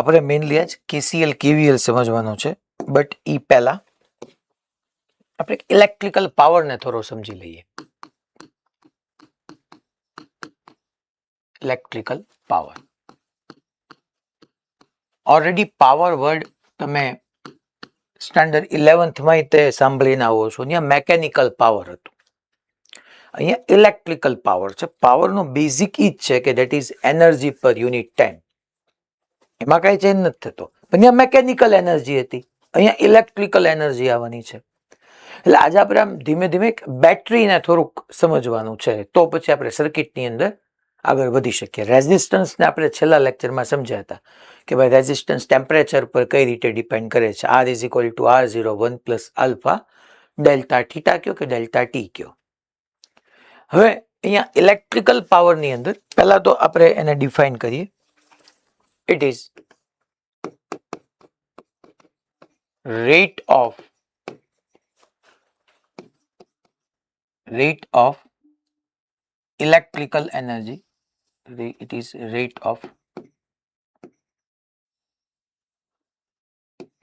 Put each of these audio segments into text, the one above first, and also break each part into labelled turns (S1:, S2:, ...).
S1: આપણે મેઇનલી આજ KCL KVL સમજવાનો છે, બટ એ પહેલા આપણે ઇલેક્ટ્રિકલ પાવરને થોડો સમજી લઈએ. Electrical power, already power word તમે સ્ટાન્ડર્ડ 11th માં તે સાંભળીને આવો છો. ત્યાં મેકેનિકલ પાવર હતું, અહીંયા ઇલેક્ટ્રિકલ પાવર છે. પાવરનો બેઝિક ઈ જ છે કે દેટ ઇઝ એનર્જી પર યુનિટ ટાઈમ, એમાં કઈ ચેન્જ નથી થતો. પણ ત્યાં મેકેનિકલ એનર્જી હતી, અહીંયા ઇલેક્ટ્રિકલ એનર્જી આવવાની છે. એટલે આજે આપણે આમ ધીમે ધીમે બેટરીને થોડુંક સમજવાનું છે, તો પછી આપણે સર્કિટની અંદર આગળ વધી શકીએ. રેઝિસ્ટન્સને આપણે છેલ્લા લેક્ચરમાં સમજ્યા હતા કે ભાઈ રેઝિસ્ટન્સ ટેમ્પરેચર પર કઈ રીતે ડિપેન્ડ કરે છે. R is equal two R0 1 plus alpha delta theta કયો કે ડેલ્ટા ટી કયો. હવે અહીંયા ઇલેક્ટ્રિકલ પાવરની અંદર પહેલા તો આપણે એને ડિફાઇન કરીએ. It is rate of electrical energy. It is rate of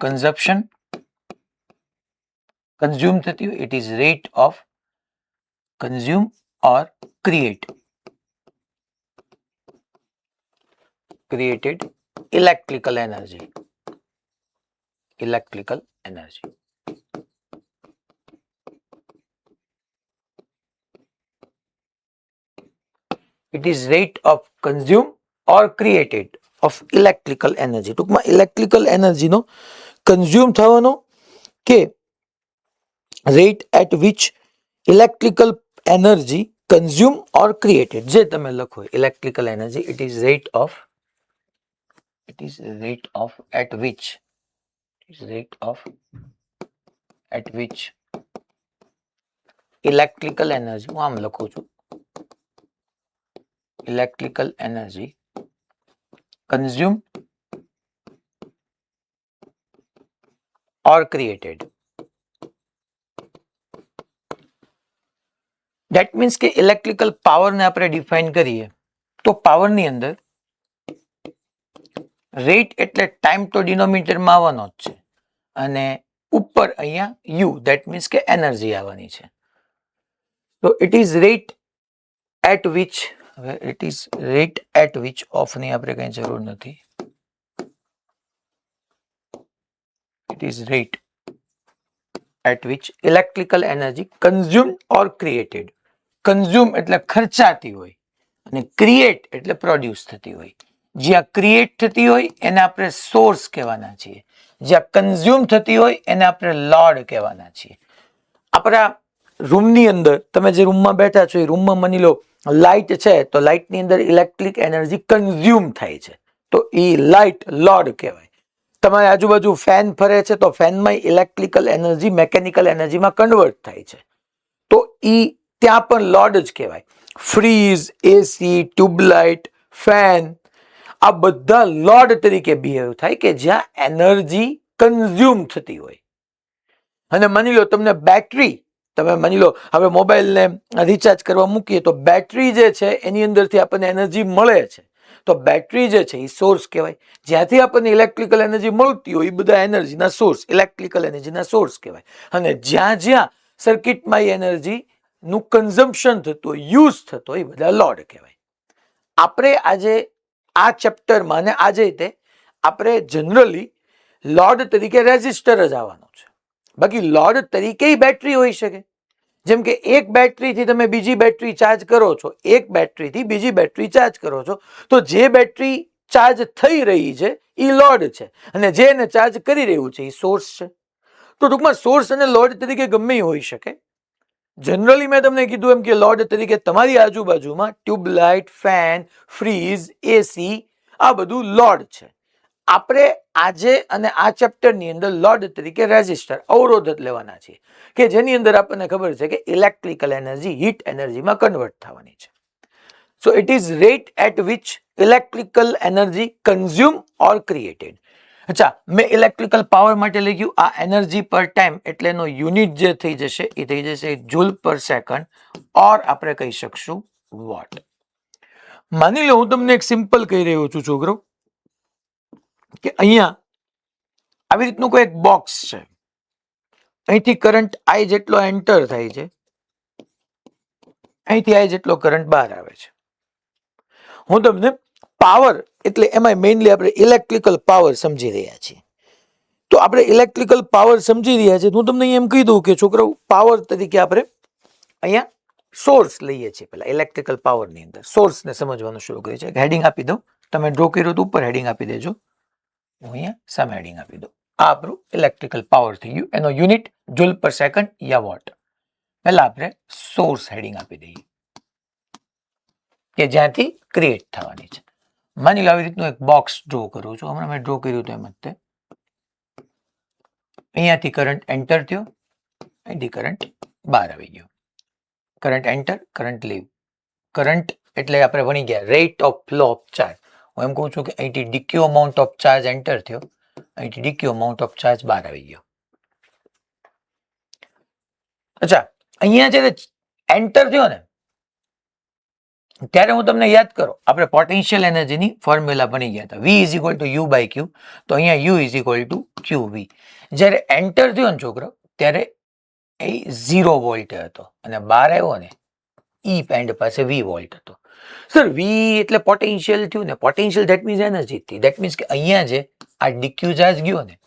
S1: consumption, consume થતી હોય. It is rate of consume or created electrical energy. Electrical energy. It is rate of consume or created of electrical energy. ટૂંકમાં electrical એનર્જીનો consume થવાનો કે rate at which electrical energy consume or created, જે તમે લખો electrical energy, it is rate of at which electrical energy, હું આમ લખું છું, electrical energy consumed or created. That means કે ઇલેક્ટ્રિકલ પાવરને આપણે ડિફાઇન કરીએ તો પાવરની અંદર રેટ એટલે ટાઈમ તો ડિનોમિનેટરમાં આવવાનો જ છે, અને ઉપર અહીંયા યુ, ધેટ મીન્સ કે એનર્જી આવવાની છે. તો it is rate at which, હવે it is rate at which, ઓફની આપણે કઈ જરૂર નથી. It is rate at which electrical energy consume or created. Consume એટલે ખર્ચાતી હોય, અને ક્રિએટ એટલે પ્રોડ્યુસ થતી હોય. જ્યાં ક્રિએટ થતી હોય એને આપણે સોર્સ કહેવાના છીએ, જ્યાં કન્ઝ્યુમ થતી હોય એને આપણે લોડ કહેવાના છીએ. આપણા રૂમની અંદર તમે જે રૂમમાં બેઠા છો એ રૂમમાં માની લો લાઇટ છે, તો લાઇટની અંદર ઇલેક્ટ્રિક એનર્જી કન્ઝ્યુમ થાય છે, તો એ લાઇટ લોડ કહેવાય. તમારી આજુબાજુ ફેન ફરે છે તો ફેનમાં ઇલેક્ટ્રિકલ એનર્જી મેકેનિકલ એનર્જીમાં કન્વર્ટ થાય છે, તો એ ત્યાં પણ લોડ જ કહેવાય. ફ્રીઝ, એસી, ટ્યુબલાઇટ, ફેન, આ બધા લોડ તરીકે બિહેવ થાય કે જ્યાં એનર્જી કન્ઝ્યુમ થતી હોય. અને માની લો તમને બેટરી, તમે માની લો હવે મોબાઈલને રિચાર્જ કરવા મૂકીએ તો બેટરી જે છે એની અંદરથી આપણને એનર્જી મળે છે, તો બેટરી જે છે એ સોર્સ કહેવાય. જ્યાંથી આપણને ઇલેક્ટ્રિકલ એનર્જી મળતી હોય એ બધા એનર્જીના સોર્સ, ઇલેક્ટ્રિકલ એનર્જીના સોર્સ કહેવાય. અને જ્યાં જ્યાં સર્કિટમાં એ એનર્જીનું કન્ઝમ્પશન થતું હોય, યુઝ થતો હોય, એ બધા લોડ કહેવાય. આપણે આજે આ ચેપ્ટરમાં અને આજે રીતે આપણે જનરલી લોડ તરીકે રેઝિસ્ટર જ આવવાનો છે. બાકી લોડ તરીકે બેટરી હોઈ શકે. જેમ કે એક બેટરીથી તમે બીજી બેટરી ચાર્જ કરો છો, એક બેટરીથી બીજી બેટરી ચાર્જ કરો છો, તો જે બેટરી ચાર્જ થઈ રહી છે એ લોડ છે, અને જે એને ચાર્જ કરી રહ્યું છે એ સોર્સ છે. તો ટૂંકમાં સોર્સ અને લોડ તરીકે ગમે હોઈ શકે. જનરલી મેં તમને કીધું એમ કે લોડ તરીકે તમારી આજુબાજુમાં ટ્યુબલાઇટ, ફેન, ફ્રીઝ, એસી, આ બધું લોડ છે. આપણે આજે અને આ ચેપ્ટરની અંદર લોડ તરીકે રેઝિસ્ટર, અવરોધ લેવાના છે, કે જેની અંદર આપણને ખબર છે કે ઇલેક્ટ્રિકલ એનર્જી હીટ એનર્જીમાં કન્વર્ટ થવાની છે. So it is rate at which electrical energy consume or created. અચ્છા, મેં ઇલેક્ટ્રિકલ પાવર માટે લખ્યું આ એનર્જી પર ટાઈમ, એટલે એનો યુનિટ જે થઈ જશે એ થઈ જશે જૂલ પર સેકન્ડ, ઓર આપણે કહી શકશું વોટ. માની લો હું તમને એક સિમ્પલ કહી રહ્યો છું છોકરો કે અહીંયા આવી રીતનું કોઈ એક બોક્સ છે, અહીંથી કરંટ આઈ જેટલો એન્ટર થાય છે, અહીંથી આઈ જેટલો કરંટ બહાર આવે છે. હું તમને પાવર એટલે એમાં મેઇનલી આપણે ઇલેક્ટ્રિકલ પાવર સમજી રહ્યા છીએ. તો આપણે ઇલેક્ટ્રિકલ પાવર સમજી રહ્યા છીએ. હું તમને એમ કહી દઉં કે છોકરાઓ પાવર તરીકે આપણે અહીંયા સોર્સ લઈએ છીએ. પેલા ઇલેક્ટ્રિકલ પાવરની અંદર સોર્સને સમજવાનું શરૂ કરીએ છીએ. હેડિંગ આપી દઉં, તમે ડ્રો કર્યું તો ઉપર હેડિંગ આપી દેજો, હું અહીંયા સામે હેડિંગ આપી દઉં. આ આપણું ઇલેક્ટ્રિકલ પાવર થઈ ગયું. એનો યુનિટ જૂલ પર સેકન્ડ યા વોટ. પહેલા આપણે સોર્સ હેડિંગ આપી દઈએ કે જ્યાંથી ક્રિએટ થવાની છે. માની લો આવી રીતનું એક બોક્સ ડ્રો કરું છું. હમણાં મેં ડ્રો કર્યું તો એમ જ અહીંયાથી કરંટ એન્ટર થયો, અહીંથી કરંટ બહાર આવી ગયો. Current enter, current leave. Current એટલે આપણે ભણી ગયા rate of flow of charge. હું એમ કહું છું કે અહીંથી d Q amount of charge enter થયો, અહીંથી ડીક્યુ અમાઉન્ટ ઓફ ચાર્જ બહાર આવી ગયો. અચ્છા, અહીંયા જ્યારે એન્ટર થયો ને ત્યારે હું તમને યાદ કરો, આપણે પોટેન્શિયલ એનર્જીની ફોર્મ્યુલા ભણી ગયા હતા, V is equal to U by Q. તો અહીંયા U is equal to Q V. જ્યારે એન્ટર થયો ને છોકરો ત્યારે એ 0 વોલ્ટ હતો અને બહાર આવ્યો ને ઈ એન્ડ પાસે V વોલ્ટ હતો. સર V એટલે પોટેન્શિયલ થયું ને, પોટેન્શિયલ ધેટ મીન્સ એનર્જી હતી. ધેટ મીન્સ કે અહીંયા જે આ ડીક્યુ ચાર્જ ગયો ને,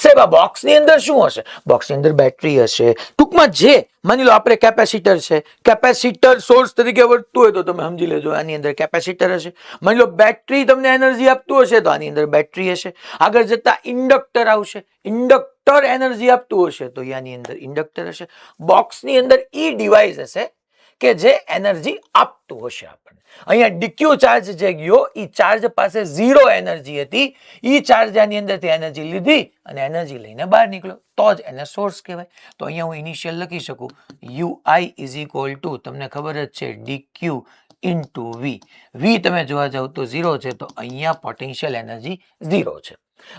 S1: સાહેબ આ બોક્સની અંદર શું હશે? બોક્સની અંદર બેટરી હશે. ટૂંકમાં જે માની લો આપણે કેપેસિટર છે, કેપેસિટર સોર્સ તરીકે વર્તતું હોય તો તમે સમજી લેજો આની અંદર કેપેસિટર હશે. માની લો બેટરી તમને એનર્જી આપતું હશે તો આની અંદર બેટરી હશે. આગળ જતા ઇન્ડક્ટર આવશે, ઇન્ડક્ટર એનર્જી આપતું હશે તો આની અંદર ઇન્ડક્ટર હશે. બોક્સની અંદર ઈ ડિવાઇસ હશે કે જે એનર્જી આપતું હશે આપણને. અહીંયા ડીક્યુ ચાર્જ જે ગયો એ ચાર્જ પાસે 0 એનર્જી હતી. એ ચાર્જ આની અંદરથી એનર્જી લીધી અને એનર્જી લઈને બહાર નીકળ્યો તો જ એને સોર્સ કહેવાય. તો અહીંયા હું ઇનિશિયલ લખી શકું UI ઇઝ ઇક્વલ ટુ, તમને ખબર જ છે, ડીક્યુ ઇન્ટુ વી. વી તમે જોવા જાવ તો 0 છે, તો અહીંયા પોટેન્શિયલ એનર્જી 0 છે.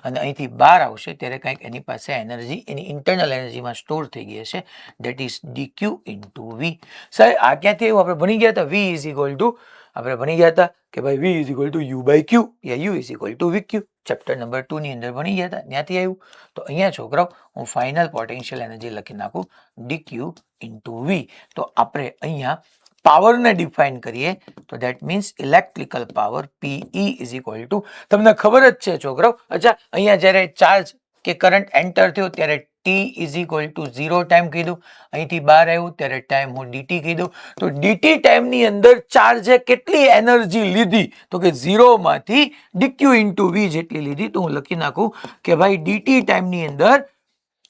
S1: અને અહીંથી બહાર આવશે ત્યારે કંઈક એની પાસે એનર્જી એની ઇન્ટરનલ એનર્જીમાં સ્ટોર થઈ ગઈ હશે, that is d Q into V. સાહેબ આ ક્યાંથી એવું આપણે ભણી ગયા હતા? V ઇઝ ઇક્વલ ટુ આપણે ભણી ગયા હતા કે ભાઈ V is equal to U by Q યા U is equal to V Q. Chapter number 2 ની અંદર ભણી ગયા હતા, ત્યાંથી આવ્યું. તો અહીંયા છોકરાઓ હું ફાઇનલ પોટેન્શિયલ એનર્જી લખી નાખું ડીક્યુ ઇન્ટુ વી. તો આપણે અહીંયા પાવરને ડિફાઇન કરીએ તો that means electrical power PE is equal two, તમને ખબર જ છે છોકરાઓ. અચ્છા, અહીંયા જ્યારે ચાર્જ કે કરંટ એન્ટર થયો ત્યારે T is equal to 0 time કીધું, અહીંથી બહાર આવ્યું ત્યારે ટાઈમ હું dt કીધું. તો dt ટાઈમની અંદર ચાર્જે કેટલી એનર્જી લીધી? તો કે 0 માંથી dq ઇન્ટુ v જેટલી લીધી. તો હું લખી નાખું કે ભાઈ dt ટાઈમની અંદર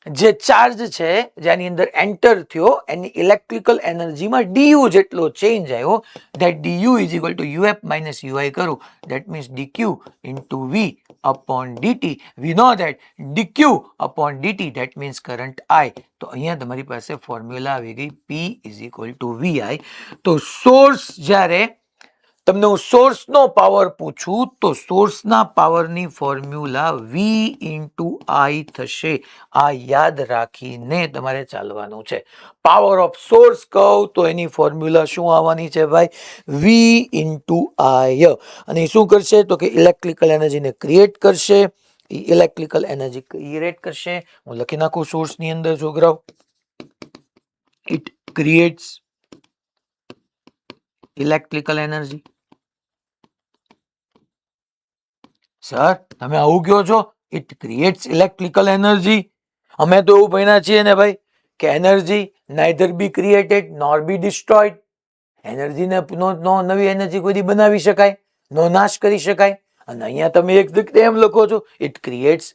S1: જે ચાર્જ છે જેની અંદર એન્ટર થયો એની ઇલેક્ટ્રિકલ એનર્જીમાં du જેટલો ચેન્જ આવ્યો, that du is equal two uf minus ui કરું, that means dq into v upon dt. we know that dq upon dt that means current I. તો અહીંયા તમારી પાસે ફોર્મ્યુલા આવી ગઈ P is equal two vi. તો source જ્યારે તમને હું સોર્સનો પાવર પૂછું તો સોર્સના પાવરની ફોર્મ્યુલા V ઇન્ટુ I થશે. આ યાદ રાખીને તમારે ચાલવાનું છે. પાવર ઓફ સોર્સ કહું તો એની ફોર્મ્યુલા શું આવવાની છે ભાઈ? V into I. અને શું કરશે તો કે ઇલેક્ટ્રિકલ એનર્જીને ક્રિએટ કરશે, ઇલેક્ટ્રિકલ એનર્જી ક્રિએટ કરશે. હું લખી નાખું સોર્સની અંદર છોકરાઓ, it creates electrical energy. Sir તમે આવું કહો છો, ઇટ ક્રિએટ્સ ઇલેક્ટ્રિકલ એનર્જી? અમે તો એવું ભણ્યા છીએ ને ભાઈ કે એનર્જી નાઇધર બી ક્રિએટેડ નોર બી ડિસ્ટ્રોયડ. એનર્જીને નવી એનર્જી કોઈ બનાવી શકાય, નો નાશ કરી શકાય. અને અહીંયા તમે એક રીતે એમ લખો છો it creates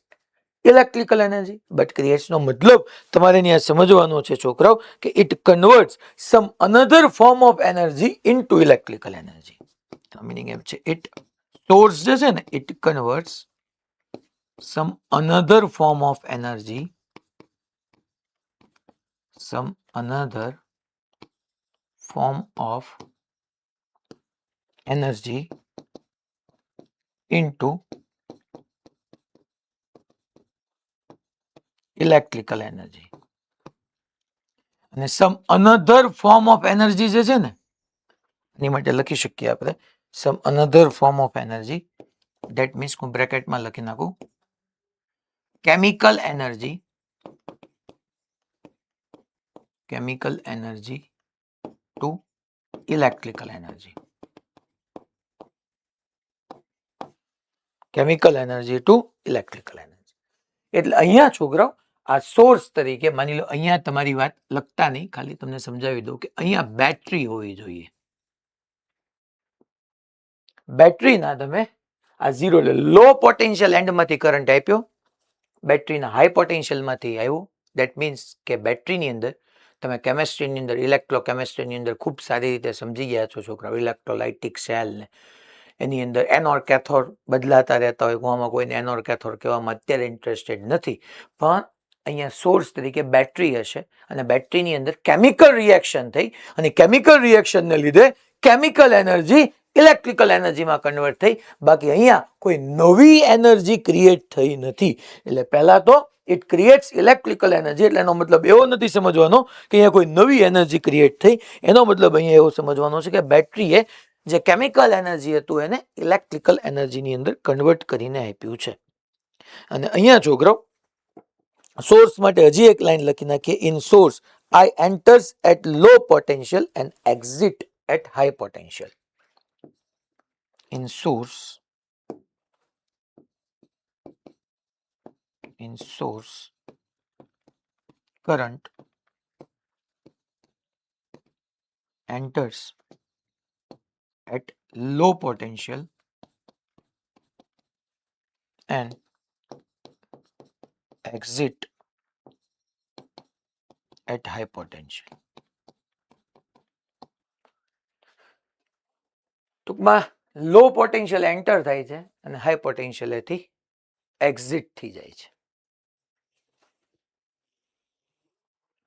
S1: electrical energy. But creates નો મતલબ તમારે અહીંયા સમજવાનો છે છોકરાઓ કે it converts some another form of energy into electrical energy. Meaning એમ છે ઇટ સોર્સ જે છે ને it converts some another form of energy, some another form of energy into electrical energy. અને some another form of energy જે છે ને એની માટે લખી શકીએ આપણે some another form of energy that means હું બ્રેકેટમાં લખી નાખું chemical energy to electrical energy. Chemical energy to electrical energy. એટલે અહીંયા છોકરાઓ આ સોર્સ તરીકે માની લો, અહીંયા તમારી વાત લખતા નહીં, ખાલી તમને સમજાવી દઉં કે અહીંયા બેટરી હોવી જોઈએ. બેટરીના તમે આ ઝીરો લો પોટેન્શિયલ એન્ડમાંથી કરંટ આપ્યો, બેટરીના હાઈ પોટેન્શિયલમાંથી આવ્યો. દેટ મીન્સ કે બેટરીની અંદર તમે કેમેસ્ટ્રીની અંદર ઇલેક્ટ્રોકેમેસ્ટ્રીની અંદર ખૂબ સારી રીતે સમજી ગયા છો છોકરાઓ. ઇલેક્ટ્રોલાઇટિક સેલને એની અંદર એનોર કેથોર બદલાતા રહેતા હોય. હું આમાં કોઈને એનોર કેથોર કહેવામાં અત્યારે ઇન્ટરેસ્ટેડ નથી, પણ અહીંયા સોર્સ તરીકે બેટરી હશે અને બેટરીની અંદર કેમિકલ રિએક્શન થઈ અને કેમિકલ રિએક્શનને લીધે કેમિકલ એનર્જી ઇલેક્ટ્રિકલ એનર્જીમાં કન્વર્ટ થઈ. બાકી અહીંયા કોઈ નવી એનર્જી ક્રિએટ થઈ નથી. એટલે પહેલા તો ઇટ ક્રિએટ્સ ઇલેક્ટ્રિકલ એનર્જી, એટલે એનો મતલબ એવો નથી સમજવાનો કે અહીંયા કોઈ નવી એનર્જી ક્રિએટ થઈ. એનો મતલબ અહીંયા એવો સમજવાનો છે કે બેટરીએ જે કેમિકલ એનર્જી હતું એને ઇલેક્ટ્રિકલ એનર્જીની અંદર કન્વર્ટ કરીને આપ્યું છે. અને અહીંયા છોકરો સોર્સ માટે હજી એક લાઈન લખી નાખીએ. In source I enters at low potential and exit at high potential. In source current enters at low potential and exit at high potential. ટૂંકમાં લો પોટેન્શિયલ એન્ટર થાય છે અને હાઈ પોટેન્શિયલ એથી એક્ઝિટ થઈ જાય છે.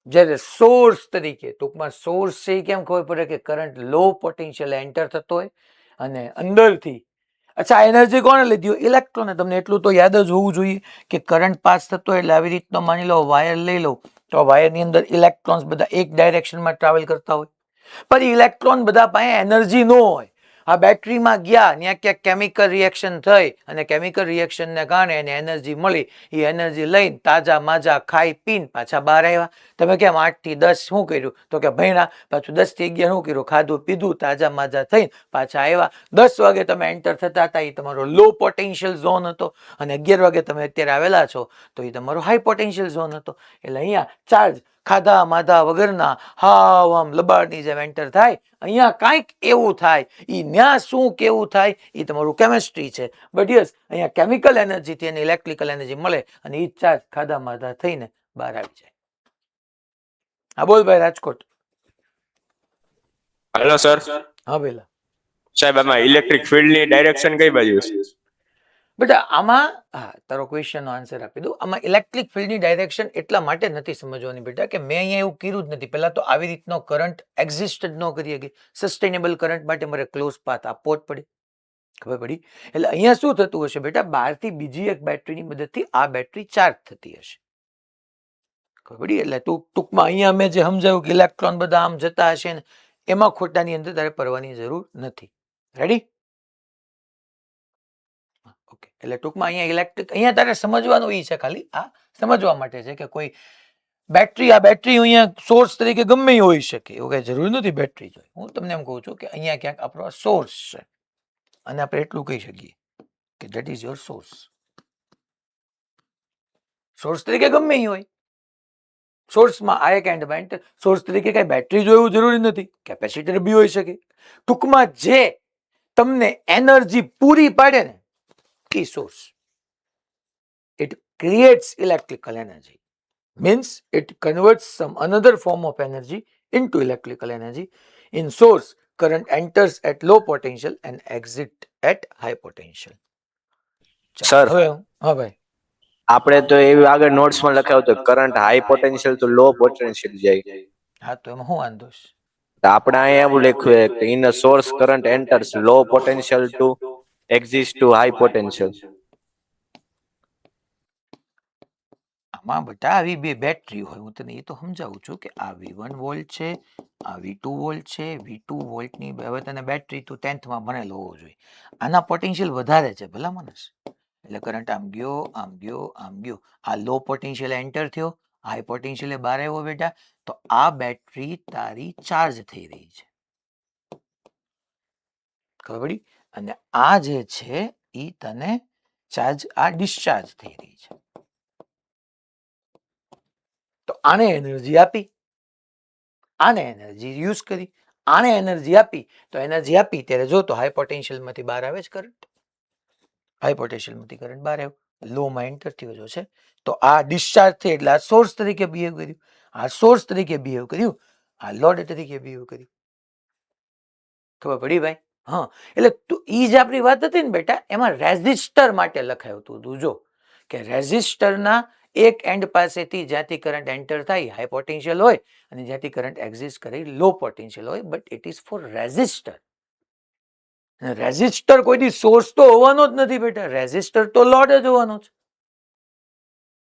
S1: જ્યારે સોર્સ તરીકે ટૂંકમાં સોર્સ છે કેમ ખબર પડે કે કરંટ લો પોટેન્શિયલ એન્ટર થતો હોય અને અંદરથી અચ્છા એનર્જી કોણે લીધી હોય? ઇલેક્ટ્રોને. તમને એટલું તો યાદ જ હોવું જોઈએ કે કરંટ પાસ થતો હોય એટલે આવી રીતનો માની લો વાયર લઈ લો તો વાયરની અંદર ઇલેક્ટ્રોન્સ બધા એક ડાયરેક્શનમાં ટ્રાવેલ કરતા હોય, પણ ઇલેક્ટ્રોન બધા પાસે એનર્જી ન હોય. આ બેટરીમાં ગયા ત્યાં ક્યાંક કેમિકલ રિએક્શન થઈ અને કેમિકલ રિએક્શનને કારણે એને એનર્જી મળી. એ એનર્જી લઈને તાજા માજા ખાઈ પીને પાછા બહાર આવ્યા. તમે કેમ 8 થી 10 શું કર્યું? તો કે ભણ્યા. પાછું 10 થી 11 શું કર્યું? ખાધું પીધું, તાજા માજા થઈને પાછા આવ્યા. 10 વાગે તમે એન્ટર થતા હતા એ તમારો લો પોટેન્શિયલ ઝોન હતો અને 11 વાગે તમે અત્યારે આવેલા છો તો એ તમારો હાઈ પોટેન્શિયલ ઝોન હતો. એટલે અહીંયા ચાર્જ ખાધા માધા વગરના હાવ આમ લબાડની જેમ એન્ટર થાય. અહીંયા કાંઈક એવું થાય, એ ન્યા શું કેવું થાય એ તમારું કેમેસ્ટ્રી છે. બટ યસ અહીંયા કેમિકલ એનર્જીથી એને ઇલેક્ટ્રિકલ એનર્જી મળે અને એ ચાર્જ ખાધા માધા થઈને બહાર આવી જાય. હા બોલ ભાઈ રાજકોટ.
S2: Hello sir.
S1: હા પેલા
S2: સાહેબ આમાં ઇલેક્ટ્રિક ફિલ્ડની ડાયરેક્શન કઈ બાજુ છે?
S1: બેટા આમાં હા તારો ક્વેશ્ચનનો આન્સર આપી દઉં. આમાં ઇલેક્ટ્રિક ફિલ્ડની ડાયરેક્શન એટલા માટે નથી સમજવાની બેટા કે મેં અહીંયા એવું કર્યું જ નથી. પહેલા તો આવી રીતનો કરંટ એક્ઝિસ્ટ જ ન કરી શકે. સસ્ટેનેબલ કરંટ માટે મારે ક્લોઝ પાથ આપવો જ પડે. ખબર પડી? એટલે અહીંયા શું થતું હશે બેટા, બહારથી બીજી એક બેટરીની મદદથી આ બેટરી ચાર્જ થતી હશે. ખબર પડી? એટલે તું ટૂંકમાં અહીંયા મેં જે સમજાવ્યું કે ઇલેક્ટ્રોન બધા આમ જતા હશે ને એમાં ખોટાની અંદર તારે પડવાની જરૂર નથી. રેડી? ઓકે. એટલે ટૂંકમાં અહીંયા ઇલેક્ટ્રિક અહીંયા તારે સમજવાનું એ છે, ખાલી આ સમજવા માટે છે કે કોઈ બેટરી આ બેટરી અહીંયા સોર્સ તરીકે ગમે હોઈ શકે એવું કઈ જરૂર નથી બેટરી જોઈએ. હું તમને એમ કહું છું કે અહીંયા ક્યાંક આપણો સોર્સ છે અને આપણે એટલું કહી શકીએ કે that is your source. Source તરીકે ગમે હોય. સોર્સમાં આ એક એન્ડમાં સોર્સ તરીકે કઈ બેટરી જોઈએ એવું જરૂરી નથી, કેપેસિટર બી હોઈ શકે. ટૂંકમાં જે તમને એનર્જી પૂરી પાડે ને એ source. It creates electrical energy. Means it converts some another form of energy into electrical energy. In source, current enters at low potential and exit at high potential.
S2: Sir
S1: હા ભાઈ
S2: આપણે તો એવી આગળ નોટ્સમાં લખાયું હતું કરંટ હાઈ પોટેન્શિયલ તો લો potential જાય.
S1: હા તો એમાં શું વાંધો છે?
S2: તો આપણે અહીંયા એવું લખ્યું કે in a source current enters low potential to exist to high potential.
S1: આમાં બેટા આવી બે બેટરી હોય, હું તને એ તો સમજાવું છું કે આ V1 વોલ્ટ છે, આ V2 વોલ્ટ છે. V2 વોલ્ટની હવે તને બેટરી તું 10th માં ભણેલો હોવો જોઈએ. આના પોટેન્શિયલ વધારે છે ભલા માણસ, એટલે કરંટ આમ ગયો આમ ગયો આમ ગયો. આ લો પોટેન્શિયલ એન્ટર થયો, હાઈ પોટેન્શિયલ બહાર આવ્યો બેટા, તો આ બેટરી તારી ચાર્જ થઈ રહી છે, ખબર પડી? અને આ જે છે એ તને ચાર્જ આ ડિસ્ચાર્જ થઈ રહી છે. તો આને એનર્જી આપી, આને એનર્જી યુઝ કરી, આને એનર્જી આપી, તો એનર્જી આપી ત્યારે જો તો હાઈ પોટેન્શિયલ માંથી બહાર આવે જ કરંટ, હાઈ પોટેન્શિયલ માંથી કરંટ બહાર આવ્યો, લો માં એન્ટર થયો જો છે, તો આ ડિસ્ચાર્જ થઈ એટલે આ સોર્સ તરીકે બિહેવ કર્યું, આ સોર્સ તરીકે બિહેવ કર્યું, આ લોડ તરીકે બિહેવ કર્યું. ખબર પડી ભાઈ? હા, એટલે ઈ જે આપણી વાત હતી ને બેટા, એમાં રેઝિસ્ટર માટે લખાયું હતું. તું જો કે રેઝિસ્ટરના એક એન્ડ પાસેથી જ્યાંથી કરંટ એન્ટર થાય હાઈ પોટેન્શિયલ હોય, અને જ્યાંથી કરંટ એક્ઝિસ્ટ કરે લો પોટેન્શિયલ હોય, but it is four resistor. Resistor કોઈ દી સોર્સ તો હોવાનો જ નથી બેટા, રેઝિસ્ટર તો લોડ જ હોવાનો છે.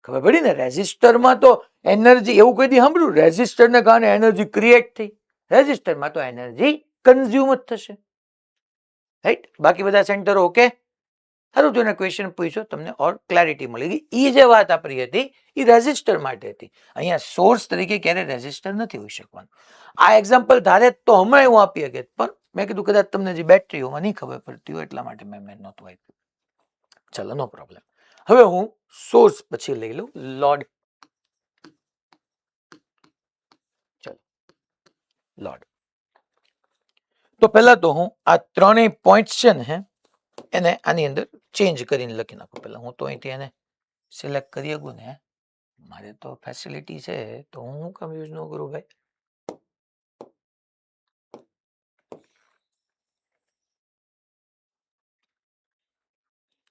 S1: ખબર પડી ને? રેઝિસ્ટરમાં તો એનર્જી એવું કોઈ દી સાંભળ્યું રેઝિસ્ટરને કારણે એનર્જી ક્રિએટ થઈ? રેઝિસ્ટરમાં તો એનર્જી કન્ઝ્યુમ જ થશે, રાઈટ? બાકી બધા સેન્ટરો ઓકે? સારું, તો એને ક્વેશ્ચન પૂછ્યો, તમને ઓર ક્લેરિટી મળી ગઈ. એ જે વાત આપણી હતી એ રેઝિસ્ટર માટે હતી. અહીંયા સોર્સ તરીકે ક્યારે રેઝિસ્ટર નથી હોઈ શકવાનું. આ એક્ઝામ્પલ ધારે તો હમણાં હું આપી શકે, પણ મેં કીધું કદાચ તમને જે બેટરીઓમાં નહીં ખબર પડતી હોય એટલા માટે મેં નહોતું આપ્યું. ચલો, નો પ્રોબ્લેમ. હવે હું સોર્સ પછી લઈ લઉં લોડ. ચલો, લોડ. તો પહેલા તો હું આ ત્રણેય પોઈન્ટ્સ છે ને એને આની અંદર ચેન્જ કરીને લખી નાખું. પહેલા હું તો અહીંથી એને સિલેક્ટ કરી શકું ને, મારે તો ફેસિલિટી છે, તો હું કેમ યુઝ ન કરું ભાઈ?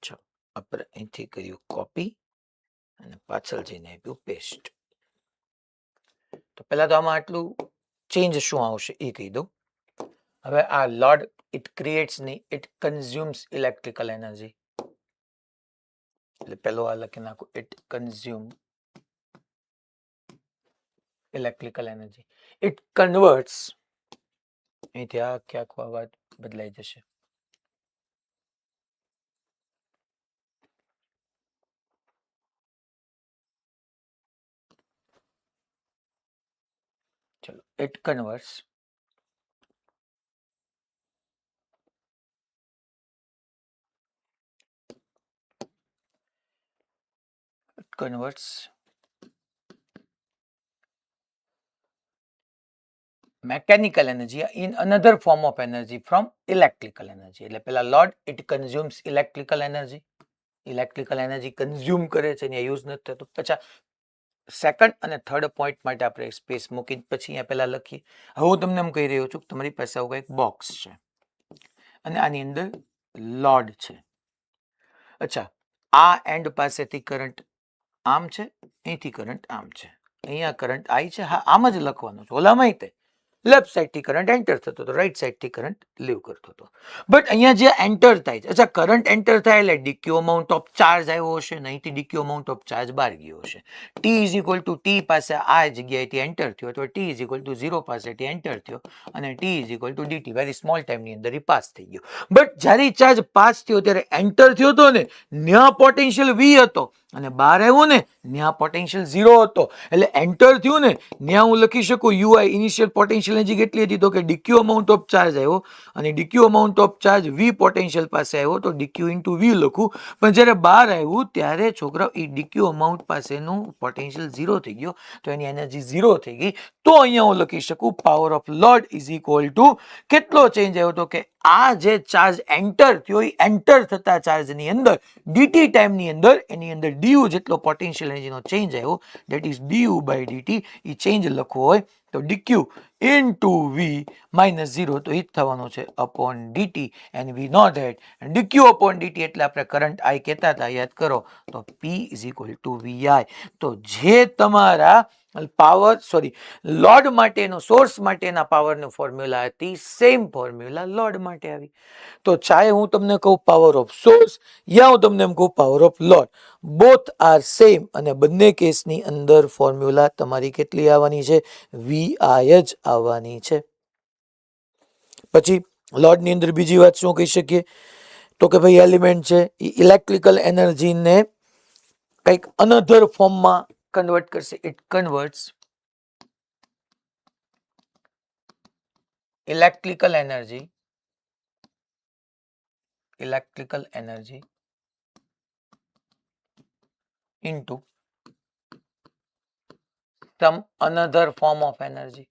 S1: ચલો, આપણે અહીંથી કર્યું કોપી અને પાછળ જઈને આપ્યું પેસ્ટ. તો પહેલા તો આમાં આટલું ચેન્જ શું આવશે એ કહી દઉં. હવે આ લોડ ઇટ ક્રિએટ્સ ની, ઇટ કન્ઝ્યુમ્સ ઇલેક્ટ્રિકલ એનર્જી. એટલે પેલો આ લખી નાખું, it consume electrical energy. It converts, અહીંથી આ આખી વાત બદલાઈ જશે. ચલો, it converts mechanical energy in another form of energy from electrical energy. એટલે પેલા load it consumes electrical energy, electrical energy consume કરે છે ને યુઝ નથી થતું. પછી સેકન્ડ અને થર્ડ પોઈન્ટ માટે આપણે સ્પેસ મૂકીને પછી અહીંયા પહેલા લખીએ. હવે હું તમને એમ કહી રહ્યો છું કે તમારી પાસે આવું એક બોક્સ છે અને આની અંદર લોડ છે. અચ્છા, આ એન્ડ પાસેથી કરંટ આમ છે, અહીંથી કરંટ આમ છે, અહીંયા કરંટ આઈ છે. હા, આમ જ લખવાનું છે. ઓલામાં તે લેફ્ટ સાઈડ થી કરંટ એન્ટર થતો હતો, રાઈટ સાઈડ થી કરંટ લીવ કરતો હતો. બટ અહીંયા જે એન્ટર થાય છે, અચ્છા, કરંટ એન્ટર થાય એટલે ડીક્યુ અમાઉન્ટ ઓફ ચાર્જ આવ્યો હશે, અહીંથી ડીક્યુ અમાઉન્ટ ઓફ ચાર્જ બહાર ગયો હશે. T is equal two T પાસે આ જગ્યાએથી એન્ટર થયો, તો ટી ઇઝ ઇક્વલ ટુ 0 પાસેથી એન્ટર થયો, અને T is equal two DT very small ટાઈમની અંદર એ પાસ થઈ ગયો. બટ જ્યારે ચાર્જ પાસ થયો ત્યારે એન્ટર થયો હતો ને, ન્યા પોટેન્શિયલ વી હતો, અને બહાર આવ્યો ને ન્યા પોટેન્શિયલ 0 હતો. એટલે એન્ટર થયું ને ન્યા હું લખી શકું યુઆઈ ઇનિશિયલ પોટેન્શિયલ એનર્જી કેટલી હતી, તો કે ડીક્યુ અમાઉન્ટ ઓફ ચાર્જ આવ્યો, અને d Q amount of charge V potential પાસે આવ્યો, તો ડીક્યુ ઇન્ટુ વી લખું. પણ જ્યારે બહાર આવ્યું ત્યારે છોકરાઓ એ ડીક્યુ અમાઉન્ટ પાસેનું પોટેન્શિયલ 0 થઈ ગયો, તો એની એનર્જી 0 થઈ ગઈ. તો અહીંયા હું લખી શકું power of load is equal two કેટલો ચેન્જ આવ્યો, તો કે આ જે ચાર્જ એન્ટર થયો એ એન્ટર થતા ચાર્જની અંદર ડીટી ટાઈમની અંદર એની અંદર ડીયુ જેટલો પોટેન્શિયલ એનર્જીનો ચેન્જ આવ્યો, that is d U by d T. એ ચેન્જ લખવો હોય તો ડીક્યુ ઇન્ટુ વી માઇનસ 0, તો એ જ થવાનું છે upon d T. And we know that d Q upon d T એટલે આપણે કરંટ આઈ કહેતા હતા, યાદ કરો, તો P is equal to V I. તો જે તમારા લોડ માટેનો સોર્સ માટેના પાવરનો ફોર્મ્યુલા હતી, સેમ ફોર્મ્યુલા લોડ માટે આવી. તો ચાહે હું તમને કહું પાવર ઓફ સોર્સ યા હું તમને એમ કહું power of load, both are same, અને બંને કેસની અંદર ફોર્મ્યુલા તમારી કેટલી આવવાની છે? VI જ આવવાની છે. પછી લોડની અંદર બીજી વાત શું કહી શકીએ? તો કે ભાઈ એલિમેન્ટ છે એ ઇલેક્ટ્રિકલ એનર્જીને કંઈક અનધર ફોર્મમાં કન્વર્ટ કરશે. It converts electrical energy into some another form of energy.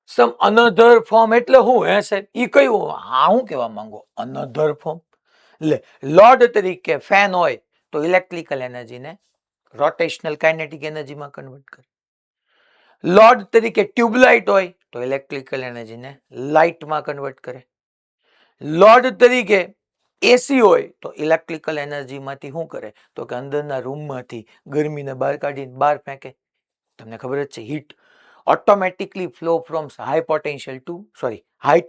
S1: Some another form એટલે હું હે સાહેબ? ઈ કયું? હા, હું કહેવા માંગુ અનધર ફોર્મ. એટલે લોડ તરીકે ફેન હોય તો ઇલેક્ટ્રિકલ એનર્જીને રોટેશનલ કાઇનેટિક એનર્જીમાં કન્વર્ટ કરે. લોડ તરીકે ટ્યુબલાઇટ હોય તો ઇલેક્ટ્રિકલ એનર્જીને લાઇટમાં કન્વર્ટ કરે. લોડ તરીકે એસી હોય તો ઇલેક્ટ્રિકલ એનર્જીમાંથી શું કરે? તો કે અંદરના રૂમમાંથી ગરમીને બહાર કાઢીને બહાર ફેંકે. તમને ખબર જ છે, heat automatically flow from high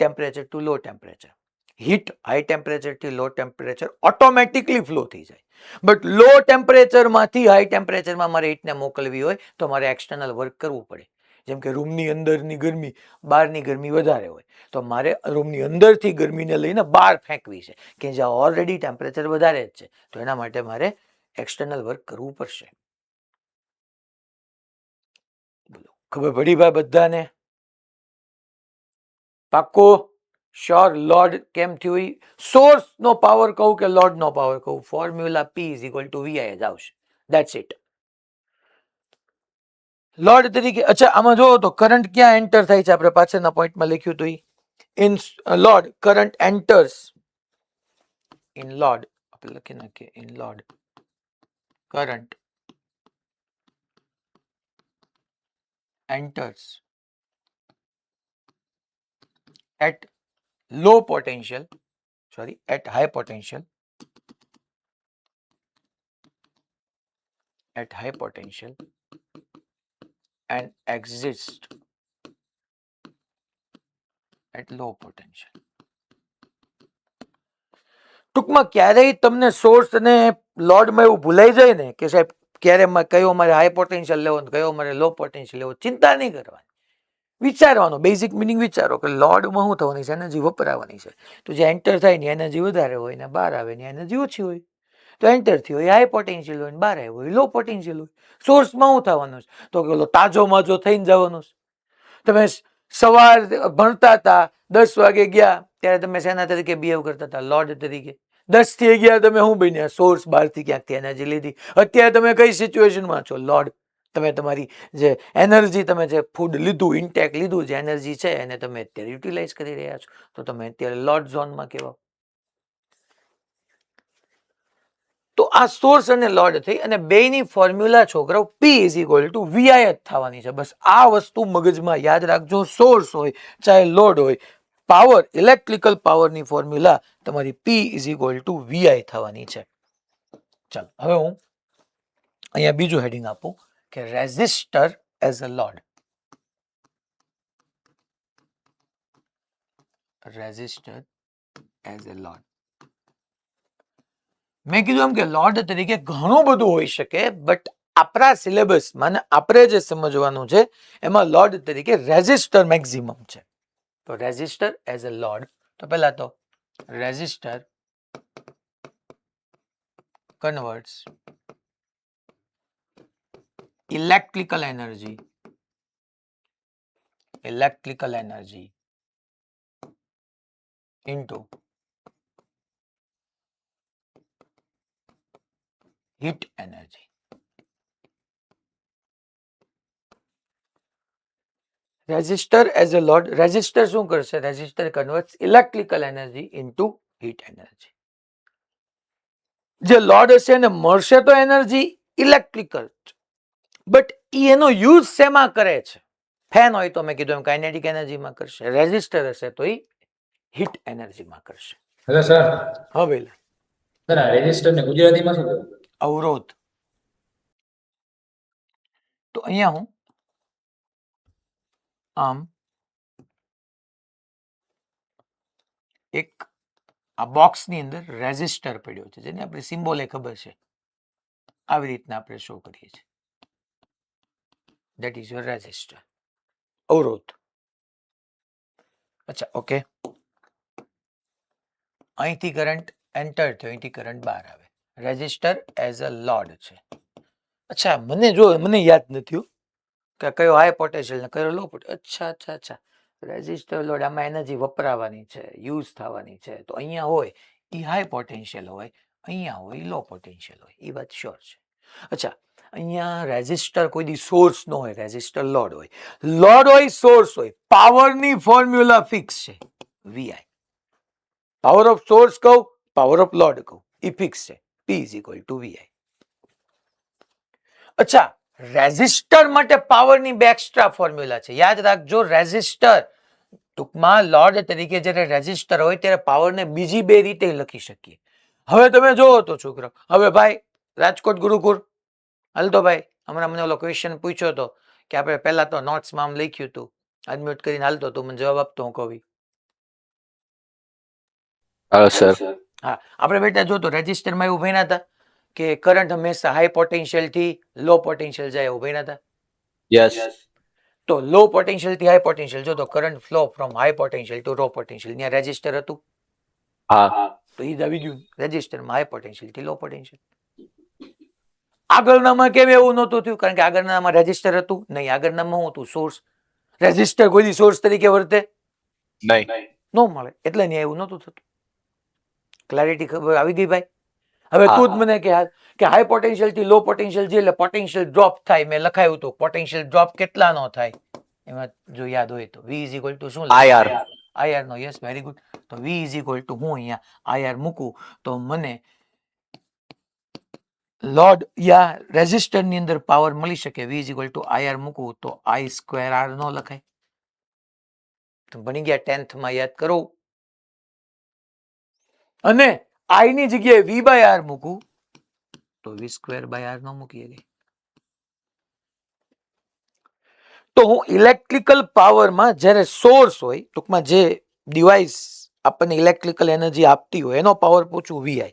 S1: temperature to low temperature. Heat high temperature થી લો ટેમ્પરેચર ઓટોમેટિકલી ફ્લો થઈ જાય. બટ લો ટેમ્પરેચરમાંથી હાઈ ટેમ્પરેચરમાં મારે હીટને મોકલવી હોય તો મારે એક્સટર્નલ વર્ક કરવું પડે. જેમ કે રૂમની અંદરની ગરમી બહારની ગરમી વધારે હોય તો મારે રૂમની અંદરથી ગરમીને લઈને બહાર ફેંકવી છે, કે જ્યાં ઓલરેડી ટેમ્પરેચર વધારે જ છે, તો એના માટે મારે એક્સટર્નલ વર્ક કરવું પડશે. બોલો, ખબર પડી ભાઈ બધાને? પાક્કો? શ્યોર? લોડ કેમ થયું? સોર્સ નો પાવર કહું કે લોડ નો પાવર કહું, ફોર્મ્યુલા P = VI જ આવશે. That's it. લોડ તરીકે અચ્છા આમાં જોવો તો કરંટ ક્યાં એન્ટર થાય છે? આપણે પાછળના પોઈન્ટમાં લખ્યું હતું. In load current enters, in load આપણે લખી નાખીએ, in load current enters at low potential, at high potential, and exists at low potential. ટૂંકમાં ક્યારેય તમને સોર્સ અને લોડમાં એવું ભૂલાઈ જાય ને કે સાહેબ ક્યારે કયો મારે હાઈ પોટેન્શિયલ લેવો કયો મારે લો પોટેન્શિયલ લેવો, ચિંતા નહીં કરવાની. વિચારવાનો, બેઝિક મિનિંગ વિચારો કે લોડમાં શું થવાની છે? એનર્જી વપરાવાની છે. તો જે એન્ટર થાય ને એનર્જી વધારે હોય ને બહાર આવે ને એનર્જી ઓછી હોય. તો એન્ટર થયો એ હાઈ પોટેન્શિયલ હોય ને બહાર આવ્યો હોય લો પોટેન્શિયલ હોય. સોર્સમાં શું થવાનું છે? તો કે તાજો માજો થઈને જવાનું છે. તમે સવાર ભણતા હતા 10 વાગે ગયા ત્યારે તમે શેના તરીકે બિહેવ કરતા હતા? લોડ તરીકે. 10 થી ગયા તમે શું બન્યા? સોર્સ બહારથી ક્યાંકથી એનર્જી લીધી. અત્યારે તમે કઈ સિચ્યુએશનમાં છો? લોડ. તમે તમારી જે એનર્જી, તમે જે ફૂડ લીધું, ઇન્ટેક લીધું, જે એનર્જી છે એને તમે અત્યારે યુટિલાઇઝ કરી રહ્યા છો, તો તમે અત્યારે લોડ ઝોનમાં કહેવાય. તો આ સોર્સ અને લોડ થઈ અને બેની ફોર્મ્યુલા છોકરાઓ P = VI જ થવાની છે. બસ આ વસ્તુ મગજમાં યાદ રાખજો. સોર્સ હોય ચાહે લોડ હોય, પાવર, ઇલેક્ટ્રિકલ પાવરની ફોર્મ્યુલા તમારી P = VI થવાની છે. ચાલો હવે હું અહીંયા બીજું હેડિંગ આપું કે resistor as a load. Resistor as a load. મેં કીધું એમ કે લોડ તરીકે ઘણું બધું હોઈ શકે, બટ આપણા સિલેબસમાં આપણે જે સમજવાનું છે એમાં લોડ તરીકે રેઝિસ્ટર મેક્સિમમ છે. તો રેઝિસ્ટર એઝ અ લોડ, તો પહેલા તો resistor converts electrical energy into heat energy. Resistor as a load, resistor શું કરશે? Resistor converts electrical energy into heat energy. જે લોડ હશે એને મળશે તો એનર્જી ઇલેક્ટ્રિકલ, બટ એનો યુઝ શેમાં કરે છે? ફેન હોય તો મેં કીધું એમ કાઇનેટિક એનર્જીમાં કરશે, રેઝિસ્ટર હશે તો એ હીટ એનર્જીમાં કરશે.
S3: હેલો સર,
S1: હા ભાઈ.
S3: સર આ રેજિસ્ટર ને ગુજરાતીમાં શું કહેવાય?
S1: અવરોધ. તો અહીંયા હું આમ એક આ બોક્સની અંદર રેઝિસ્ટર પડ્યો છે, જેને આપણે સિમ્બોલ એ ખબર છે, આવી રીતના આપણે શો કરીએ છીએ. ધેટ ઇઝ યોર રેઝિસ્ટર, અવરોધ. અચ્છા, ઓકે. અહીંથી કરંટ એન્ટર થયો, અહીંથી કરંટ બહાર આવે. રેઝિસ્ટર એઝ અ લોડ છે. અચ્છા, મને યાદ નથી કે કયો હાઈ પોટેન્શિયલ ને કયો લો પોટેન્શિયલ. અચ્છા, રેઝિસ્ટર લોડ, આમાં એનર્જી વપરાવાની છે, યુઝ થવાની છે. તો અહીંયા હોય એ હાઈ પોટેન્શિયલ હોય, અહીંયા હોય લો પોટેન્શિયલ હોય, એ વાત શ્યોર છે. અચ્છા, અહીંયા રેઝિસ્ટર કોઈ દી સોર્સ નો હોય, રેઝિસ્ટર લોડ હોય. લોડ હોય, સોર્સ હોય, પાવરની ફોર્મ્યુલા ફિક્સ છે, વીઆઈ. પાવર ઓફ સોર્સ કહું, પાવર ઓફ લોડ કહું, એ ફિક્સ છે, P is equal to Vi. અચ્છા, રેઝિસ્ટર માટે પાવરની બે એક્સ્ટ્રા ફોર્મ્યુલા છે, યાદ રાખજો. રેઝિસ્ટર ટૂંકમાં લોડ તરીકે જ્યારે રેઝિસ્ટર હોય ત્યારે પાવરને બીજી બે રીતે લખી શકીએ. હવે તમે જોવો તો છોકરો, હવે ભાઈ રાજકોટ ગુરુકુળ હાલતો ભાઈ, હમણાં મને ઓલો ક્વેશ્ચન પૂછ્યો હતો કે આપણે પહેલા તો નોટ્સમાં આમ લખ્યું હતું, અનમ્યુટ કરીને હાલતો તું મને જવાબ આપતો હું કવિ.
S2: સર.
S1: હા, આપણે બેટા જો તો રેઝિસ્ટરમાં એવું ભણ્યા હતા કે કરંટ હંમેશા હાઈ પોટેન્શિયલ થી લો પોટેન્શિયલ જાય, એવું ભણ્યા હતા.
S2: યસ.
S1: તો લો પોટેન્શિયલ થી હાઈ પોટેન્શિયલ, જો તો current flow from high potential two law potential, ત્યાં રેઝિસ્ટર હતું.
S2: હા.
S1: તો એ આવી ગયું રેઝિસ્ટરમાં હાઈ પોટેન્શિયલ થી લો પોટેન્શિયલ. આગળનામાં કેમ એવું નહોતું થયું? કારણ કે આગળનામાં રેઝિસ્ટર હતું નહીં, આગળનામાં શું હતું? સોર્સ. રેઝિસ્ટર કોઈ સોર્સ તરીકે વર્તે
S2: નહીં.
S1: ન મળે, એટલે નહીં એવું નહોતું થતું. ક્લેરિટી ખબર આવી ગઈ ભાઈ? હવે તું જ મને કે હાઈ પોટેન્શિયલ થી લો પોટેન્શિયલ જે એટલે પોટેન્શિયલ ડ્રોપ થાય, મેં લખાયું હતું પોટેન્શિયલ ડ્રોપ કેટલાનો થાય એમાં જો યાદ હોય તો V ઇઝ ઇક્વલ ટુ શું?
S2: IR.
S1: IR નો. Yes, very good. તો V ઇઝ ઇક્વલ ટુ હું અહીંયા IR મૂકું તો મને લોડ યા રેઝિસ્ટર ની અંદર પાવર મળી શકે. V is equal to IR મૂકું તો I સ્ક્વેર R નો લખાય. તો બની ગયા 10th માં, યાદ કરો. અને I ની જગ્યાએ V બાય R મૂકું તો V સ્ક્વેર બાય R નો મૂકીએ ગઈ. તો હું ઇલેક્ટ્રિકલ પાવરમાં જ્યારે સોર્સ હોય, ટૂંકમાં જે ડિવાઇસ આપણને ઇલેક્ટ્રિકલ એનર્જી આપતી હોય એનો પાવર પૂછું VI.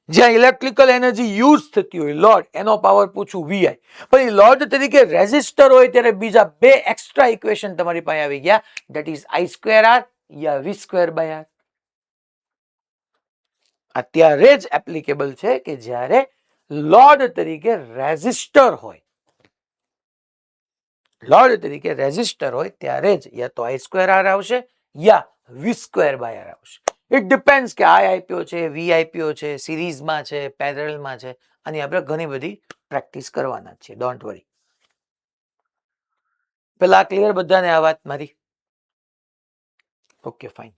S1: જ્યાં ઇલેક્ટ્રિકલ એનર્જી યુઝ થતી હોય લોડ, એનો પાવર પૂછું VI. પછી લોડ તરીકે રેઝિસ્ટર હોય ત્યારે બીજા બે એક્સ્ટ્રા ઇક્વેશન તમારી પાસે આવી ગયા, that is I square R યા V સ્ક્વેર બાય R. અત્યારે જ એપ્લિકેબલ છે કે જ્યારે લોડ તરીકે રેઝિસ્ટર હોય, લોડ તરીકે રેઝિસ્ટર હોય ત્યારે જ યા તો I સ્ક્વેર R આવશે યા V સ્ક્વેર બાય R આવશે. ઇટ ડિપેન્ડ્સ કે I આપ્યો છે, V આપ્યો છે, સિરીઝમાં છે, પેરેલલમાં છે. અને આપણે ઘણી બધી પ્રેક્ટિસ કરવાના છે, ડોન્ટ વરી. પેલા ક્લિયર બધાને આ વાત મારી? Okay, fine.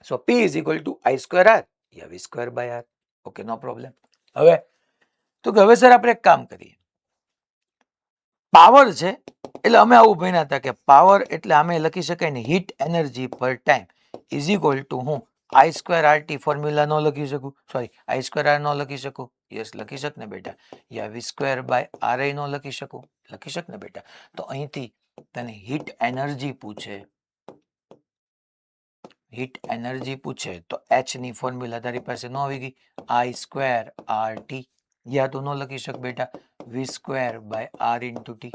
S1: So P is equal to I square R યા V square by R. Okay, no problem. હવે તો કે હવે સર આપણે એક કામ કરીએ. પાવર છે એટલે અમે આવું ભણ્યા હતા કે પાવર એટલે અમે લખી શકાય ને હીટ એનર્જી પર ટાઈમ ઇઝ ઇક્વલ ટુ હું I સ્ક્વેર RT ફોર્મ્યુલા નો લખી શકું, સોરી I સ્ક્વેર R નો લખી શકું. યસ, લખી શક ને બેટા. યા V સ્ક્વેર બાય RI નો લખી શકું, લખી શક ને બેટા. તો અહીંથી તને હીટ એનર્જી પૂછે, હીટ એનર્જી પૂછે તો H ની ફોર્મ્યુલા તારી પાસે ન આવી ગઈ, I સ્ક્વેર RT. યા તો ન લખી શક બેટા V square by R into T.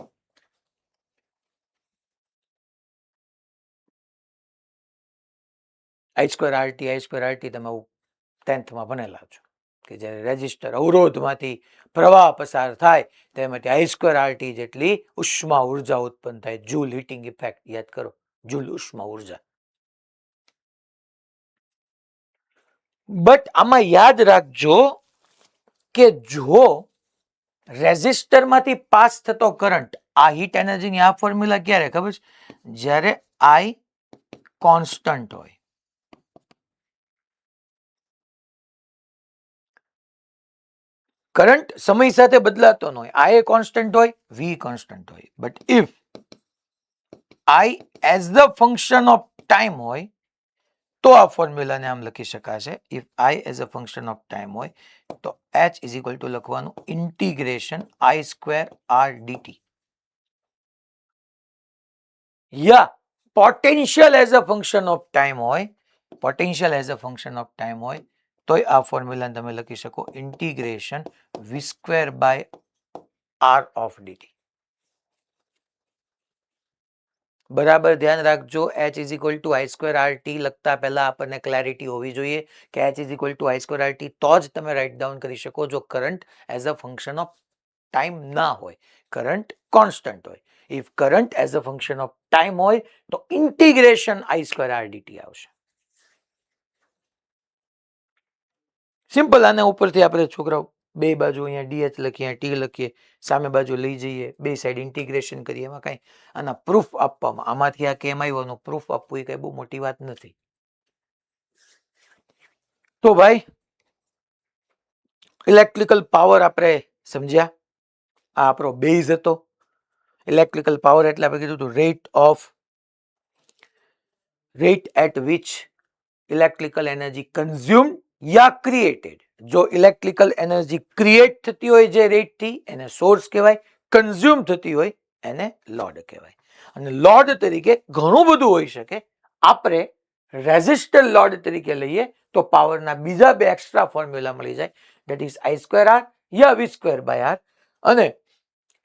S1: I square RT તમે 10th માં ભણેલા છો કે જ્યારે રેઝિસ્ટર અવરોધમાંથી પ્રવાહ પસાર થાય તેમાંથી I સ્ક્વેર RT જેટલી ઉષ્મા ઉર્જા ઉત્પન્ન થાય. જૂલ હીટિંગ ઇફેક્ટ યાદ કરો, જૂલ ઉષ્મા ઉર્જા. બટ આમાં યાદ રાખજો કે જો રેઝિસ્ટર માંથી પાસ થતો કરંટ, આ હીટ એનર્જીની આ ફોર્મ્યુલા ક્યારે ખબર છે? જ્યારે I કોન્સ્ટન્ટ હોય. કરંટ સમય સાથે બદલાતો ન હોય, I કોન્સ્ટન્ટ હોય, V કોન્સ્ટન્ટ હોય. But if I as the function of time હોય તો આ ફોર્મ્યુલાને આમ લખી શકાશે if I as a function of time હોય તો h ઇઝ ઇક્વલ ટુ લખવાનું integration I square R dt યા potential as a function of time હોય potential as a function of time હોય તોય આ ફોર્મ્યુલાને તમે લખી શકો integration V square by R of DT. બરાબર ધ્યાન રાખજો h is equal to I square R T લખતા પહેલા આપણને ક્લેરિટી હોવી જોઈએ કે h is equal to I square R T તો જ તમે રાઇટ ડાઉન કરી શકો જો current as a function of time ના હોય, કરંટ કોન્સ્ટન્ટ હોય. If current as a function of time હોય તો integration I square R d T આવશે. સિમ્પલ. આના ઉપરથી આપણે છોકરાઓ બે બાજુ અહીંયા ડીએચ લખીએ ટી લખીએ સામે બાજુ લઈ જઈએ બે સાઈડ ઇન્ટિગ્રેશન કરીએ એમાં કઈ આના પ્રૂફ આપવામાં આમાંથી આ કેમ આવ્યોનું પ્રૂફ આપવું એ કઈ બહુ મોટી વાત નથી. તો ભાઈ ઇલેક્ટ્રિકલ પાવર આપણે સમજ્યા. આ આપણો બેઝ હતો. ઇલેક્ટ્રિકલ પાવર એટલે આપણે કીધું હતું rate at which electrical energy consume યા ક્રિએટેડ. જો ઇલેક્ટ્રિકલ એનર્જી ક્રિએટ થતી હોય જે રેટ થી એને સોર્સ કહેવાય, કન્ઝ્યુમ થતી હોય એને લોડ કહેવાય. અને લોડ તરીકે ઘણું બધું હોઈ શકે. આપણે રેઝિસ્ટર લોડ તરીકે લઈએ તો પાવરના બીજા બે એક્સ્ટ્રા ફોર્મ્યુલા મળી જાય that is I square R યા વી સ્ક્વેર બાય આર અને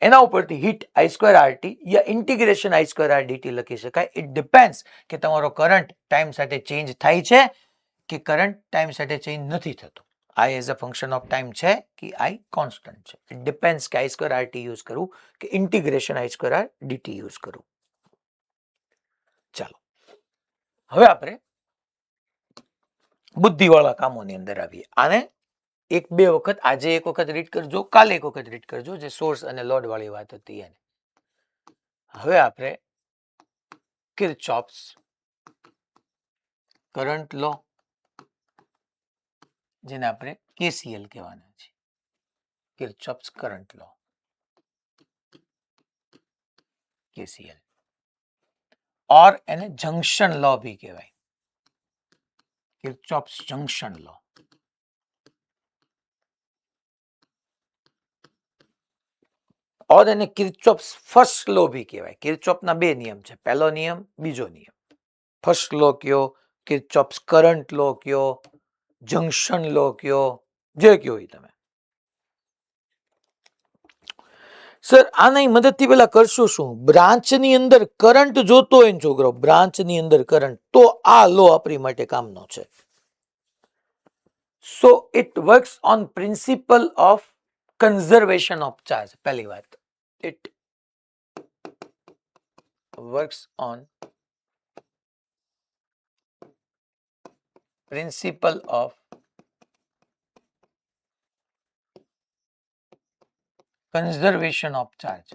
S1: એના ઉપરથી heat I square R T યા integration I square R d T લખી શકાય. ઇટ ડિપેન્ડ્સ કે તમારો કરંટ ટાઈમ સાથે ચેન્જ થાય છે કે કરંટ ટાઈમ સાથે ચેન્જ નથી થતો. I as a function of time છે કે આઈ કોન્સ્ટન્ટ છે. ઇટ ડિપેન્ડ્સ કે I square R T use કરું કે integration I square R dt use કરું. ચાલો હવે આપણે બુદ્ધિવાળા કામોની અંદર આવીએ. આને એક બે વખત આજે એક વખત રીડ કરજો, કાલે એક વખત રીડ કરજો જે સોર્સ અને લોડ વાળી વાત હતી એને. હવે આપણે કિર્ચોફ્સ કરંટ લો જેને આપણે કેસીએલ કહેવાના છે. કિર્ચોફ્સ કરંટ લો કેસીએલ और એને જંક્શન લો भी કહેવાય. કિર્ચોફ્સ જંક્શન લો. और એને કિર્ચોફ્સ ફર્સ્ટ લો भी કહેવાય. કિર્ચોફના બે નિયમ છે, પહેલો નિયમ બીજો નિયમ. ફર્સ્ટ લો કયો, કિર્ચોફ્સ કરંટ લો કયો, જંક્શન લો કયો, જે કયો હોય તમે. સર આની મદદથી પેલા કરશું શું, બ્રાન્ચની અંદર કરંટ જોતો હોય ને છોકરો, બ્રાન્ચની અંદર કરંટ, તો આ લો આપણી માટે કામનો છે. So it works on principal of conservation of charge. પહેલી વાત, it works on principal of conservation of charge.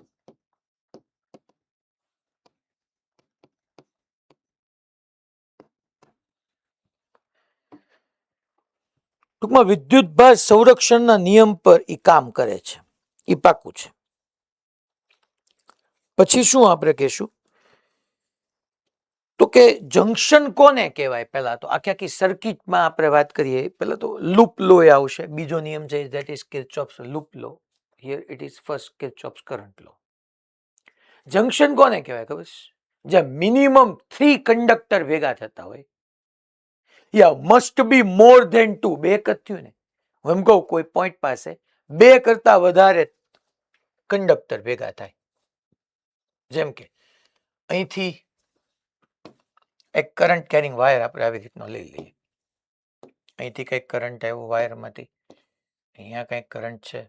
S1: ટૂંકમાં વિદ્યુતભાર સંરક્ષણના નિયમ પર એ કામ કરે છે, એ પાકું છે. પછી શું આપણે કહેશું તો કે જંક્શન કોને કહેવાય. પહેલા તો આખી સર્કિટમાં આપણે વાત કરીએ પહેલા તો લૂપ લો એ આવશે. બીજો નિયમ છે that is Kirchhoff's loop law. Here it is first Kirchhoff's current law. Junction કોને કહેવાય ખબર છે, જ્યાં મિનિમમ 3 કંડક્ટર ભેગા થતા હોય. યા મસ્ટ બી મોર ધેન 2. બે થયું ને, હું એમ કહું કોઈ પોઈન્ટ પાસે બે કરતા વધારે કંડક્ટર ભેગા થાય. જેમ કે અહીંથી એક કરંટ કેરિંગ વાયર આપણે આવી રીતનો લઈ લઈએ. અહીંથી કંઈક કરંટ આવ્યો વાયરમાંથી, અહીંયા કંઈક કરંટ છે,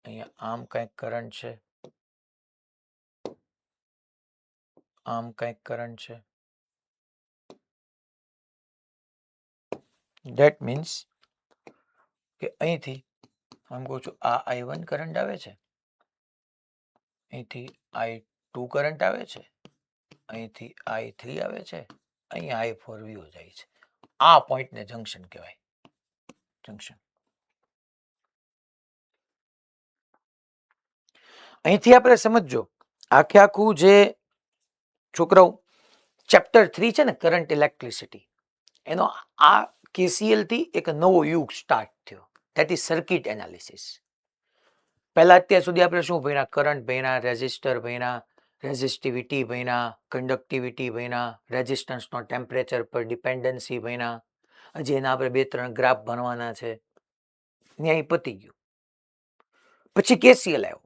S1: અહીંયા આમ કંઈક કરંટ છે, આમ કંઈક કરંટ છે. ધેટ મીન્સ કે અહીંથી હું કહું છું આ I1 કરંટ આવે છે, અહીંથી I2 કરંટ આવે છે, અહીંથી I3 આવે છે, અહીંયા I4 વ્યૂ જાય છે. આ પોઈન્ટને જંક્શન કહેવાય. જંક્શન. અહીંથી આપણે સમજો આખે આખું જે છોકરાઓ ચેપ્ટર 3 છે ને કરંટ ઇલેક્ટ્રિસિટી, એનો આ KCL થી એક નવો યુગ સ્ટાર્ટ થયો, ધેટ ઇઝ સર્કિટ એનાલિસિસ. પહેલા અત્યાર સુધી આપણે શું ભણ્યા? કરંટ ભણ્યા, રેઝિસ્ટર ભણ્યા, રેઝિસ્ટિવિટી ભણ્યા, કન્ડક્ટિવિટી ભણ્યા, રેઝિસ્ટન્સનો ટેમ્પરેચર પર ડિપેન્ડન્સી ભણ્યા. હજી એના આપણે 2-3 ગ્રાફ ભણવાના છે. ન્યાય પતી ગયું. પછી KCL આવ્યો.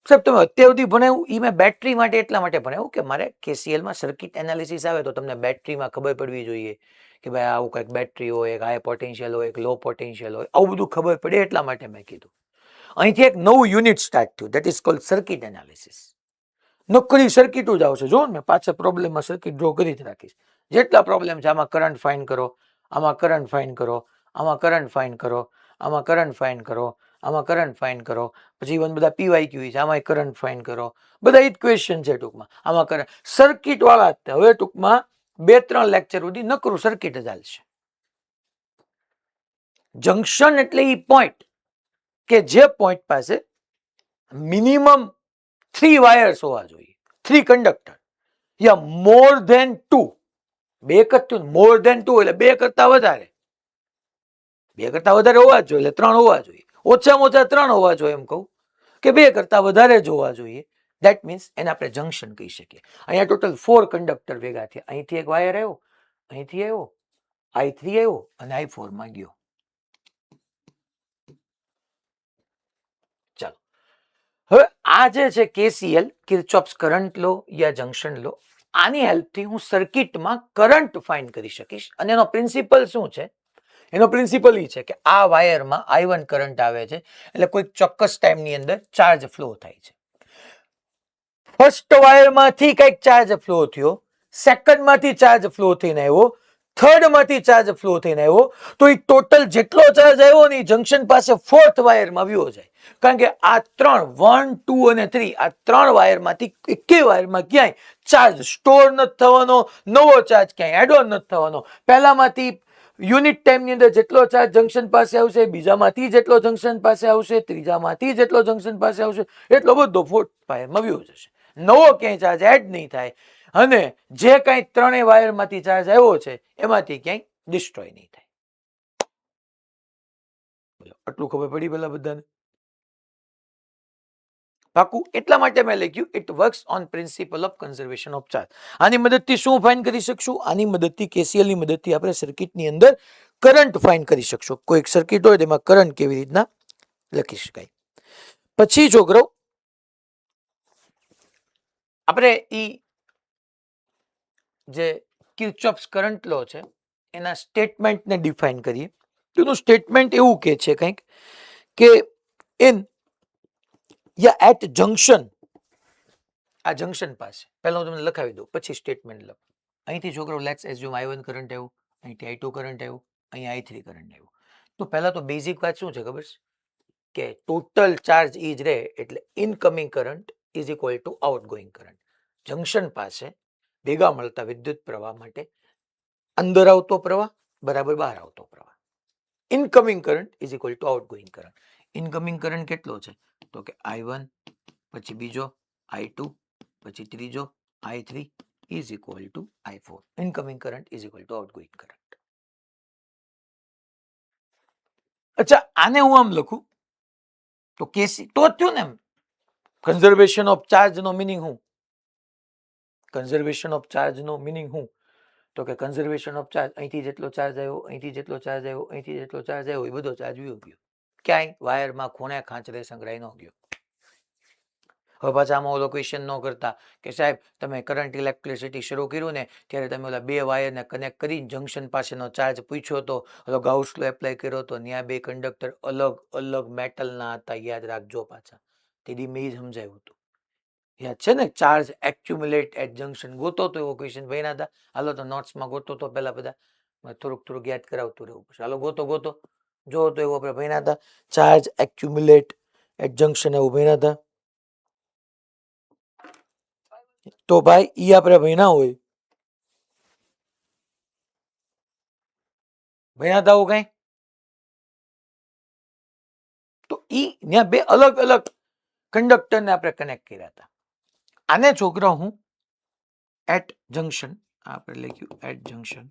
S1: સાહેબ તમે અત્યાર સુધી ભણાવ્યું એ મેં બેટરી માટે એટલા માટે ભણાવ્યું કે મારે KCL માં સર્કિટ એનાલિસિસ આવે તો તમને બેટરીમાં ખબર પડવી જોઈએ કે ભાઈ આવું કંઈક બેટરી હોય, એક હાઈ પોટેન્શિયલ હોય, એક લો પોટેન્શિયલ હોય, આવું બધું ખબર પડે એટલા માટે મેં કીધું. અહીંથી એક નવું યુનિટ સ્ટાર્ટ થયું, that is called circuit analysis. નોકરી સર્કિટો જ આવશે. જો ને પાછા પ્રોબ્લેમમાં સર્કિટ ડ્રો કરી જ રાખીશ. જેટલા પ્રોબ્લેમ છે આમાં કરંટ ફાઇન કરો, આમાં કરંટ ફાઇન કરો, આમાં કરંટ ફાઇન કરો, આમાં કરંટ ફાઇન કરો, આમાં કરંટ ફાઇન કરો, પછી ઇવન બધા PYQ છે આમાં કરંટ ફાઇન કરો, બધા એ જ ક્વેશ્ચન છે ટૂંકમાં. આમાં કરંટ સર્કિટ વાળા હવે ટૂંકમાં 2-3 લેક્ચર સુધી નકરું સર્કિટ જ હાલશે. જંક્શન એટલે એ પોઈન્ટ કે જે પોઈન્ટ પાસે મિનિમમ 3 વાયર્સ હોવા જોઈએ, 3 કંડક્ટર યા મોર ધેન 2. બે કરતું મોર ધેન 2 એટલે 2 કરતા વધારે, 2 કરતા વધારે હોવા જોઈએ એટલે 3 હોવા જોઈએ, ઓછામાં ઓછા 3 હોવા જોઈએ એમ કહું કે 2 કરતા વધારે જ હોવા જોઈએ. ધેટ મીન્સ એને આપણે જંક્શન કહી શકીએ. અહીંયા ટોટલ 4 કંડક્ટર ભેગા થયા. અહીંથી એક વાયર આવ્યો, અહીંથી આવ્યો, I3 આવ્યો અને I4 માં ગયો. ચાલો હવે આ જે છે KCL, કિર્ચોફ્સ કરંટ લો યા જંક્શન લો, આની હેલ્પથી હું સર્કિટમાં કરંટ ફાઇન્ડ કરી શકીશ. અને એનો પ્રિન્સિપલ શું છે? એનો પ્રિન્સિપલ એ છે કે આ વાયરમાં I1 કરંટ આવે છે એટલે કોઈક ચોક્કસ ટાઈમની અંદર ચાર્જ ફ્લો થાય છે. ફર્સ્ટ વાયરમાંથી કંઈક ચાર્જ ફ્લો થયો, સેકન્ડમાંથી ચાર્જ ફ્લો થઈને આવ્યો, થર્ડમાંથી ચાર્જ ફ્લો થઈને આવ્યો, તો એ ટોટલ જેટલો ચાર્જ આવ્યો ને એ જંક્શન પાસે ફોર્થ વાયરમાં આવ્યો જાય. કારણ કે આ 3 1 2 અને 3 આ 3 વાયરમાંથી એકે વાયરમાં ક્યાંય ચાર્જ સ્ટોર નથી થવાનો, નવો ચાર્જ ક્યાંય એડ ઓન નથી થવાનો. પહેલામાંથી યુનિટ ટાઈમની અંદર જેટલો ચાર્જ જંક્શન પાસે આવશે, બીજામાંથી જેટલો જંક્શન પાસે આવશે, ત્રીજામાંથી જેટલો જંક્શન પાસે આવશે, એટલો બધો ફોર્થ વાયરમાં આવ્યો જશે. નવો ક્યાંય ચાર્જ એડ નહીં થાય અને જે કાંઈ 3 વાયરમાંથી ચાર્જ આવ્યો છે એમાંથી ક્યાંય ડિસ્ટ્રોય નહીં થાય. આટલું ખબર પડી પેલા બધાને? પાકું? એટલા માટે મેં લખ્યું it works on principal of conservation of charge. આની મદદથી શું ફાઇન કરી શકશું? આની મદદથી KCL ની મદદથી આપણે સર્કિટની અંદર કરંટ ફાઇન કરી શકશું. કોઈ સર્કિટ હોય તેમાં કરંટ કેવી રીતના લખી શકાય. પછી છોકરો આપણે જે કિર્ચોફ્સ કરંટ લો છે એના સ્ટેટમેન્ટને ડિફાઇન કરીએ. તેનું સ્ટેટમેન્ટ એવું કે છે કંઈક કે ઇન યા એટ જંક્શન, આ જંક્શન પાસે, પહેલા હું તમને લખાવી દઉં પછી સ્ટેટમેન્ટ લખ. અહીંથી છોકરો લેટ્સ એઝ્યુમ I1 કરંટ આવ્યો, અહીંથી I2 કરંટ આવ્યો, અહીં I3 કરંટ આવ્યો. તો પહેલા તો બેઝિક વાત શું છે ખબર છે? કે ટોટલ ચાર્જ ઈ જ રહે એટલે incoming current is equal two outgoing current. Junction પાસે ભેગા મળતા વિદ્યુત પ્રવાહ માટે અંદર આવતો પ્રવાહ બરાબર બહાર આવતો પ્રવાહ. Incoming current is equal two outgoing current. Incoming current કેટલો છે? તો કે I1, પછી બીજો I2, પછી ત્રીજો I3 is equal two I4. Incoming current is equal two outgoing current. અચ્છા, આને હું આમ લખું તો KC તો થયું ને એમ. કન્ઝર્વેશન ઓફ ચાર્જ નો મિનિંગ શું? કન્ઝર્વેશન ઓફ ચાર્જ નો મિનિંગ શું? તો કે કન્ઝર્વેશન ઓફ ચાર્જ, અહીંથી જેટલો ચાર્જ આવ્યો, અહીંથી જેટલો ચાર્જ આવ્યો, અહીંથી જેટલો ચાર્જ આવ્યો એ બધો ચાર્જ વયો ગયો, ક્યાંય વાયરમાં ખૂણે ખાંચરે સંગ્રહાઈ ન ગયો. હવે પાછા આમાં ઓલો ક્વેશ્ચન ન કરતા કે સાહેબ તમે કરંટ ઇલેક્ટ્રિસિટી શરૂ કર્યું ને ત્યારે તમે ઓલા 2 વાયરને કનેક્ટ કરીને જંક્શન પાસેનો ચાર્જ પૂછ્યો તો, ઓલો ગાઉસ લો એપ્લાય કર્યો તો, ત્યાં 2 કંડક્ટર અલગ અલગ મેટલના હતા. યાદ રાખજો પાછા, તેથી મેં સમજાવ્યું હતું. યાદ છે ને? ચાર્જ એક્યુમ્યુલેટ એટ જંક્શન ગોતો તો એવો ક્વેશ્ચન ભણ્યા હતા. હાલો તો નોટ્સમાં ગોતો તો પેલા બધા થોડુંક યાદ કરાવતું રહેવું પડશે. હાલો ગોતો જો તો એવું આપણે ભણ્યા હતા. ચાર્જ એક્યુમ્યુલેટ એટ જંક્શન એવું ભણ્યા હતા. તો ભાઈ ઈ આપણે ભણ્યા હોય, ભણ્યા હતા કઈ તો ઈ ત્યાં 2 અલગ અલગ કંડક્ટરને આપણે કનેક્ટ કર્યા હતા. આને છોકરા હું એટ જંક્શન આપણે લખ્યું એટ જંક્શન.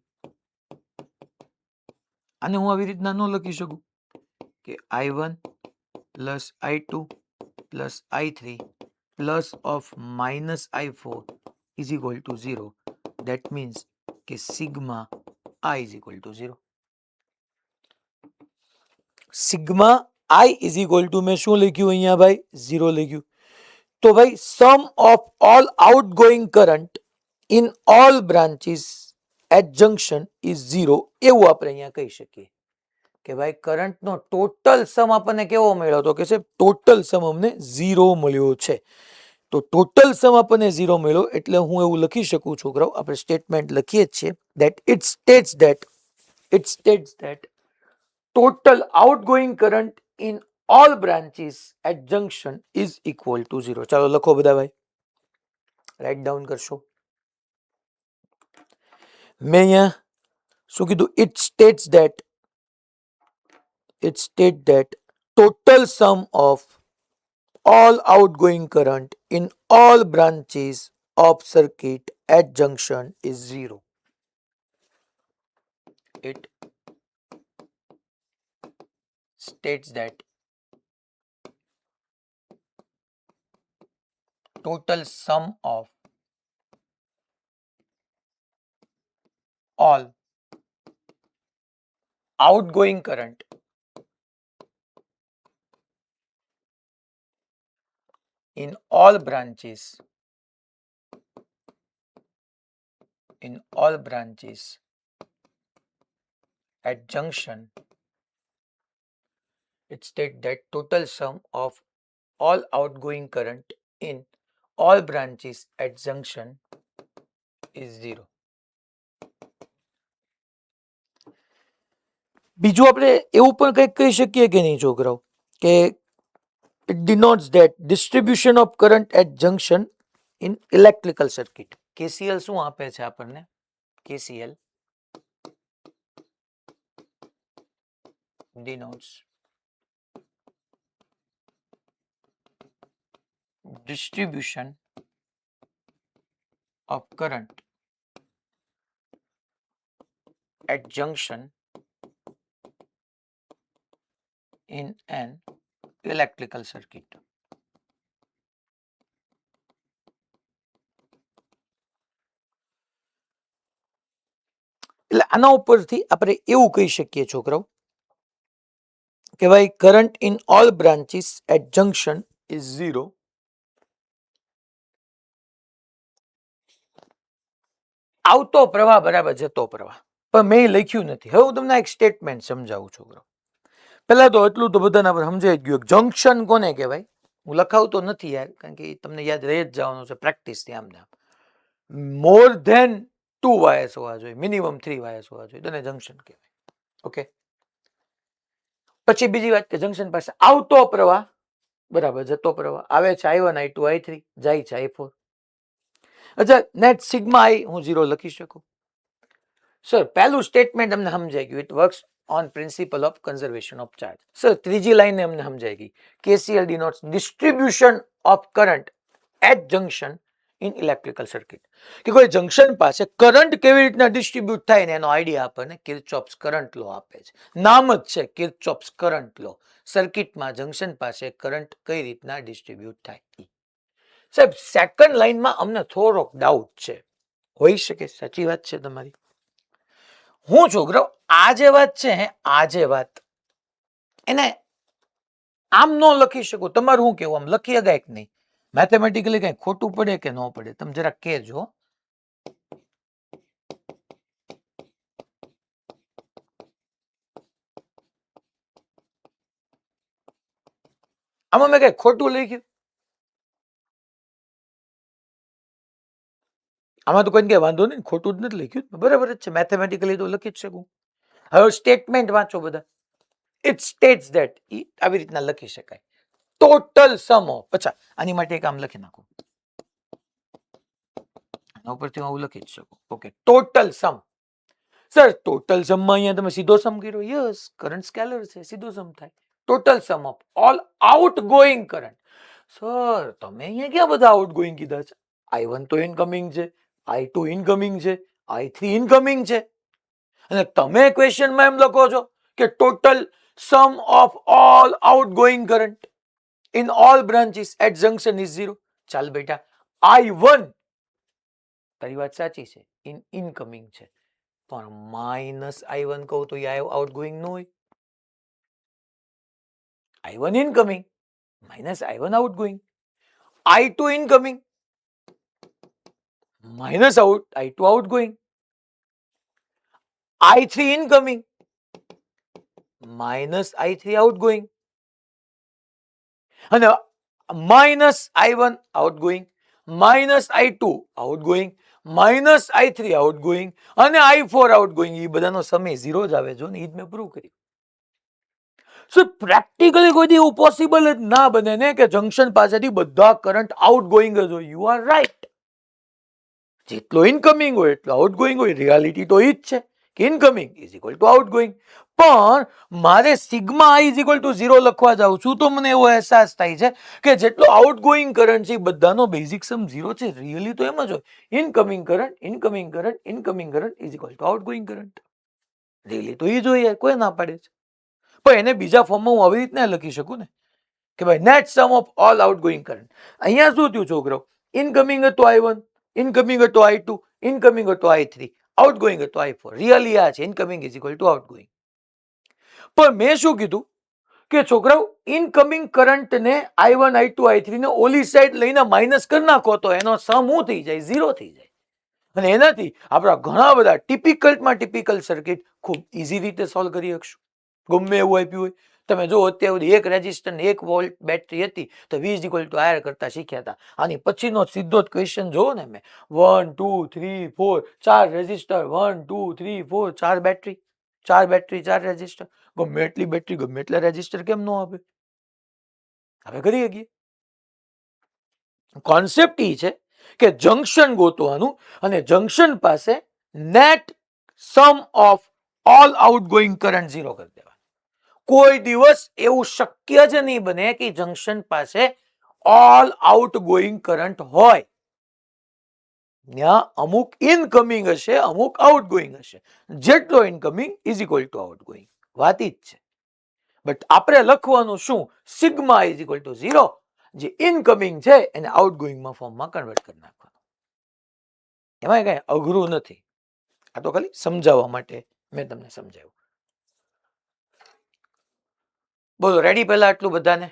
S1: આને હું આવી રીતના ન લખી શકું કે I1 plus I2 plus I3 plus of minus I4 is equal to 0. That means કે sigma I is equal to 0. Sigma I is equal to મેં શું લખ્યું અહીંયા ભાઈ? 0 લખ્યું. તો ભાઈ sum of all outgoing current in all branches at junction is 0 એવું આપણે અહીંયા કહી શકીએ કે ભાઈ કરંટનો ટોટલ સમ આપણને કેવો મળ્યો? તો કે છે ટોટલ સમ અમને 0 મળ્યો છે. તો ટોટલ સમ આપણને 0 મળ્યો એટલે હું એવું લખી શકું છોકરાઓ, આપણે સ્ટેટમેન્ટ લખીએ જ છીએ that it states that total outgoing current in all branches at junction is equal to 0. ચાલો લખો બધા ભાઈ, રાઇટ ડાઉન કરશો. મેં અહીંયા શું કીધું? it states that total sum of all outgoing current in all branches of circuit at junction is 0. It states that total sum of all outgoing current in all branches at junction, it states that total sum of all outgoing current in all branches at junction is 0. બીજું આપણે એવું પણ કંઈક કહી શકીએ કે નહીં છોકરાઓ કે it denotes that distribution of current at junction in electrical circuit. KCL શું આપે છે આપણને? KCL denotes distribution of current at junction in an electrical circuit. એટલે આના ઉપરથી આપણે એવું કહી શકીએ છોકરાઓ કે ભાઈ current in all branches at junction is 0. આવતો પ્રવાહ બરાબર જતો પ્રવાહ, પણ મેં લખ્યું નથી. હવે હું તમને એક સ્ટેટમેન્ટ સમજાવું છોકરાઓ. પહેલા તો એટલું તો બધાના પર સમજાઈ ગયું. જંક્શન કોને કહેવાય? હું લખાવતો નથી યાર, કારણ કે તમને યાદ રહી જ જવાનું છે પ્રેક્ટિસથી. આમ મોર ધેન 2 વાયર્સ હોવા જોઈએ, મિનિમમ 3 વાયર્સ હોવા જોઈએ, તેને જંક્શન કહેવાય. ઓકે. પછી બીજી વાત કે જંક્શન પાસે આવતો પ્રવાહ બરાબર જતો પ્રવાહ. આવે છે I1 I2 I3, જાય છે I4. અચ્છા, નેટ સિગ્મા I હું 0 લખી શકું? સર પહેલું સ્ટેટમેન્ટ અમને સમજાઈ ગયું. It works on principal of conservation of charge. Sir ત્રીજી લાઈન અમને સમજાઈ ગઈ. KCL denotes distribution of current at junction in electrical circuit. કે કોઈ જંક્શન પાસે કરંટ કેવી રીતના ડિસ્ટ્રીબ્યુટ થાય ને એનો આઈડિયા આપણને કિર્ચોફ્સ કરંટ લો આપે છે. નામ જ છે કિર્ચોફ્સ કરંટ લો. સર્કિટમાં જંક્શન પાસે કરંટ કઈ રીતના ડિસ્ટ્રીબ્યુટ થાય. સાહેબ સેકન્ડ લાઈનમાં અમને થોડોક ડાઉટ છે. હોઈ શકે, સાચી વાત છે તમારી. હું છોકરો આ જે વાત છે આ જે વાત એને આમ ન લખી શકું. તમારું શું કેવું? આમ લખી શકાય કે નહીં? મેથેમેટિકલી કઈ ખોટું પડે કે ન પડે? તમે જરા કહેજો. આમાં મેં કઈ ખોટું લખ્યું? આમાં તો કોઈને કઈ વાંધો નહીં, ખોટું જ નથી લખ્યું, બરાબર જ છે. મેથેમેટિકલી તો લખી જ શકું. હવે સ્ટેટમેન્ટ વાંચો બધા. ઇટ સ્ટેટ્સ ધેટ, આવી રીતના લખી શકાય. ટોટલ સમ ઓફ, અચ્છા આની માટે એક આમ લખી નાખું, ઉપરથી હું લખી જ શકું. ઓકે, ટોટલ સમ. સર ટોટલ સમમાં અહીંયા તમે સીધો સમ કર્યો? યસ, કરંટ સ્કેલર છે, સીધો સમ થાય. Total sum of all outgoing current. Sir તમે અહીંયા ક્યાં બધા આઉટગોઈંગ કીધા છે? I1 તો ઇનકમિંગ છે, I2 ઇનકમિંગ છે, I3 ઇનકમિંગ છે અને તમે ક્વેશ્ચનમાં એમ લખો છો કે total sum of all outgoing current in all branches at junction is 0. ચાલ બેટા I1 તારી વાત સાચી છે ઇનકમિંગ છે પણ માઇનસ I1 કહું તો એ આઉટગોઈંગ નો હોય. I1 incoming minus I1 outgoing, I2 incoming minus I2 outgoing, I3 incoming minus I3 outgoing and minus I1 outgoing minus I2 outgoing minus I3 outgoing અને I4 outgoing એ બધાનો સમય 0 જ આવે જો ને ઈ જ મેં પ્રૂવ કર્યું. સો પ્રેક્ટિકલી કોઈ દી એવું પોસિબલ જ ના બને ને કે જંક્શન પાસેથી બધા કરંટ આઉટગોઈંગ જ હોય. You are right. જેટલો ઇનકમિંગ હોય એટલો આઉટગોઈંગ હોય. રિયાલિટી તો ઈ જ છે કે incoming is equal two outgoing. પણ મારે sigma I is equal to 0 લખવા જાઉં છું તો મને એવો અહેસાસ થાય છે કે જેટલો આઉટગોઈંગ કરંટ છે બધાનો બેઝિક સમ 0 છે. રિયલી તો એમ જ હોય. Incoming current incoming current incoming current is equal two outgoing current. Really તો ઈ જ હોય. કોઈ ના પાડે છે. પણ એને બીજા ફોર્મમાં હું આવી રીતના લખી શકું ને કે ભાઈ net sum of all outgoing current. અહીંયા શું થયું છોકરો? ઇનકમિંગ હતો I1, ઇનકમિંગ હતો I2, ઇનકમિંગ હતો I3, આઉટગોઈંગ હતો I4. રિયલી આ છે incoming is equal two outgoing. પણ મેં શું કીધું કે છોકરાઓ ઇનકમિંગ કરંટ ને I1 I2 I3 ને ઓલી સાઈડ લઈને માઇનસ કરી નાખો તો એનો સમ શું થઈ જાય? 0 થઈ જાય. અને એનાથી આપણા ઘણા બધા ટિપિકલ સર્કિટ ખૂબ ઇઝી રીતે સોલ્વ કરી શકશું. ગમે એવું આપ્યું હોય. તમે જો અત્યાર સુધી એક રેઝિસ્ટર ને 1 વોલ્ટ બેટરી હતી તો V is equal to IR કરતા શીખ્યા હતા. આની પછીનો સીધો જ ક્વેશ્ચન જોવો ને મેં 1 2 3 4 4 રેઝિસ્ટર 1 2 3 4 4 બેટરી 4 રેઝિસ્ટર. ગમે એટલી બેટરી ગમે એટલા રેઝિસ્ટર કેમ ન આપે? હવે કરી શકીએ. કોન્સેપ્ટ ઈ છે કે જંક્શન ગોતવાનું અને જંક્શન પાસે net sum of all outgoing current 0 કરી દેવાનું. કોઈ દિવસ એવું શક્ય જ નહીં બને કે જંક્શન પાસે ઓલ આઉટગોઈંગ કરંટ હોય. ત્યાં અમુક ઇનકમિંગ હશે અમુક આઉટગોઈંગ હશે. જેટલો incoming is equal two outgoing. વાત ઈ જ છે. બટ આપણે લખવાનું શું? Sigma is equal to 0. જે ઇનકમિંગ છે એને આઉટગોઈંગમાં ફોર્મમાં કન્વર્ટ કરી નાખવાનું. એમાં કઈ અઘરું નથી. આ તો ખાલી સમજાવવા માટે મેં તમને સમજાવ્યું. બોલો રેડી? પહેલા આટલું બધાને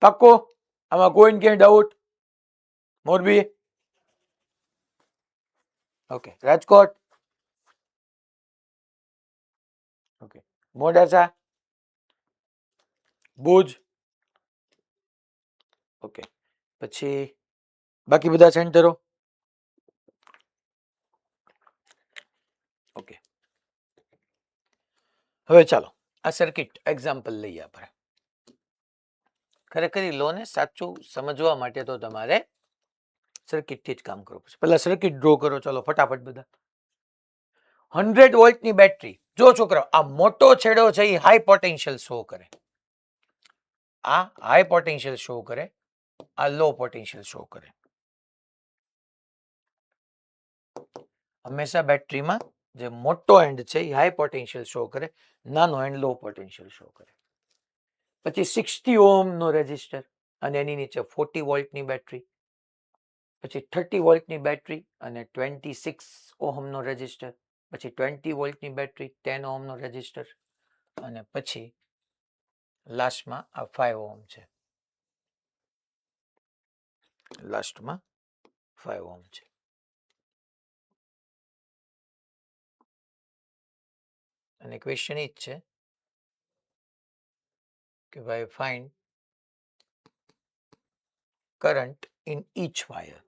S1: પાક્કો? આમાં કોઈ ક્યાંય doubt? Morbi? Okay. Rajkot? Okay. Modasa? Bhuj? Okay. પછી બાકી બધા સેન્ટરો? ઓકે. હવે ચાલો આ સર્કિટ એક્ઝામ્પલ લઈએ આપણે. ખરેખર લો ને સાચું સમજવા માટે તો તમારે સર્કિટથી જ કામ કરવું પડશે. પહેલા સર્કિટ ડ્રો કરો. ચાલો ફટાફટ બધા. 100 વોલ્ટની બેટરી. જો છોકરા આ મોટો છેડો છે એ હાઈ પોટેન્શિયલ શો કરે. આ હાઈ પોટેન્શિયલ શો કરે. આ લો પોટેન્શિયલ શો કરે. હંમેશા બેટરીમાં જે મોટો એન્ડ છે એ હાઈ પોટેન્શિયલ શો કરે, નાનો એન્ડ લો પોટેન્શિયલ શો કરે. પછી 60 ઓહમ નો રેઝિસ્ટર અને એની નીચે 40 વોલ્ટની બેટરી. પછી 30 વોલ્ટની બેટરી અને 26 ઓહમ નો રેઝિસ્ટર. પછી 20 વોલ્ટની બેટરી 10 ઓહમ નો રેઝિસ્ટર અને પછી લાસ્ટમાં આ 5 ઓહમ છે. લાસ્ટમાં 5 ઓહમ છે. અને ક્વેશ્ચન એ જ છે કે ભાઈ find current in each wire.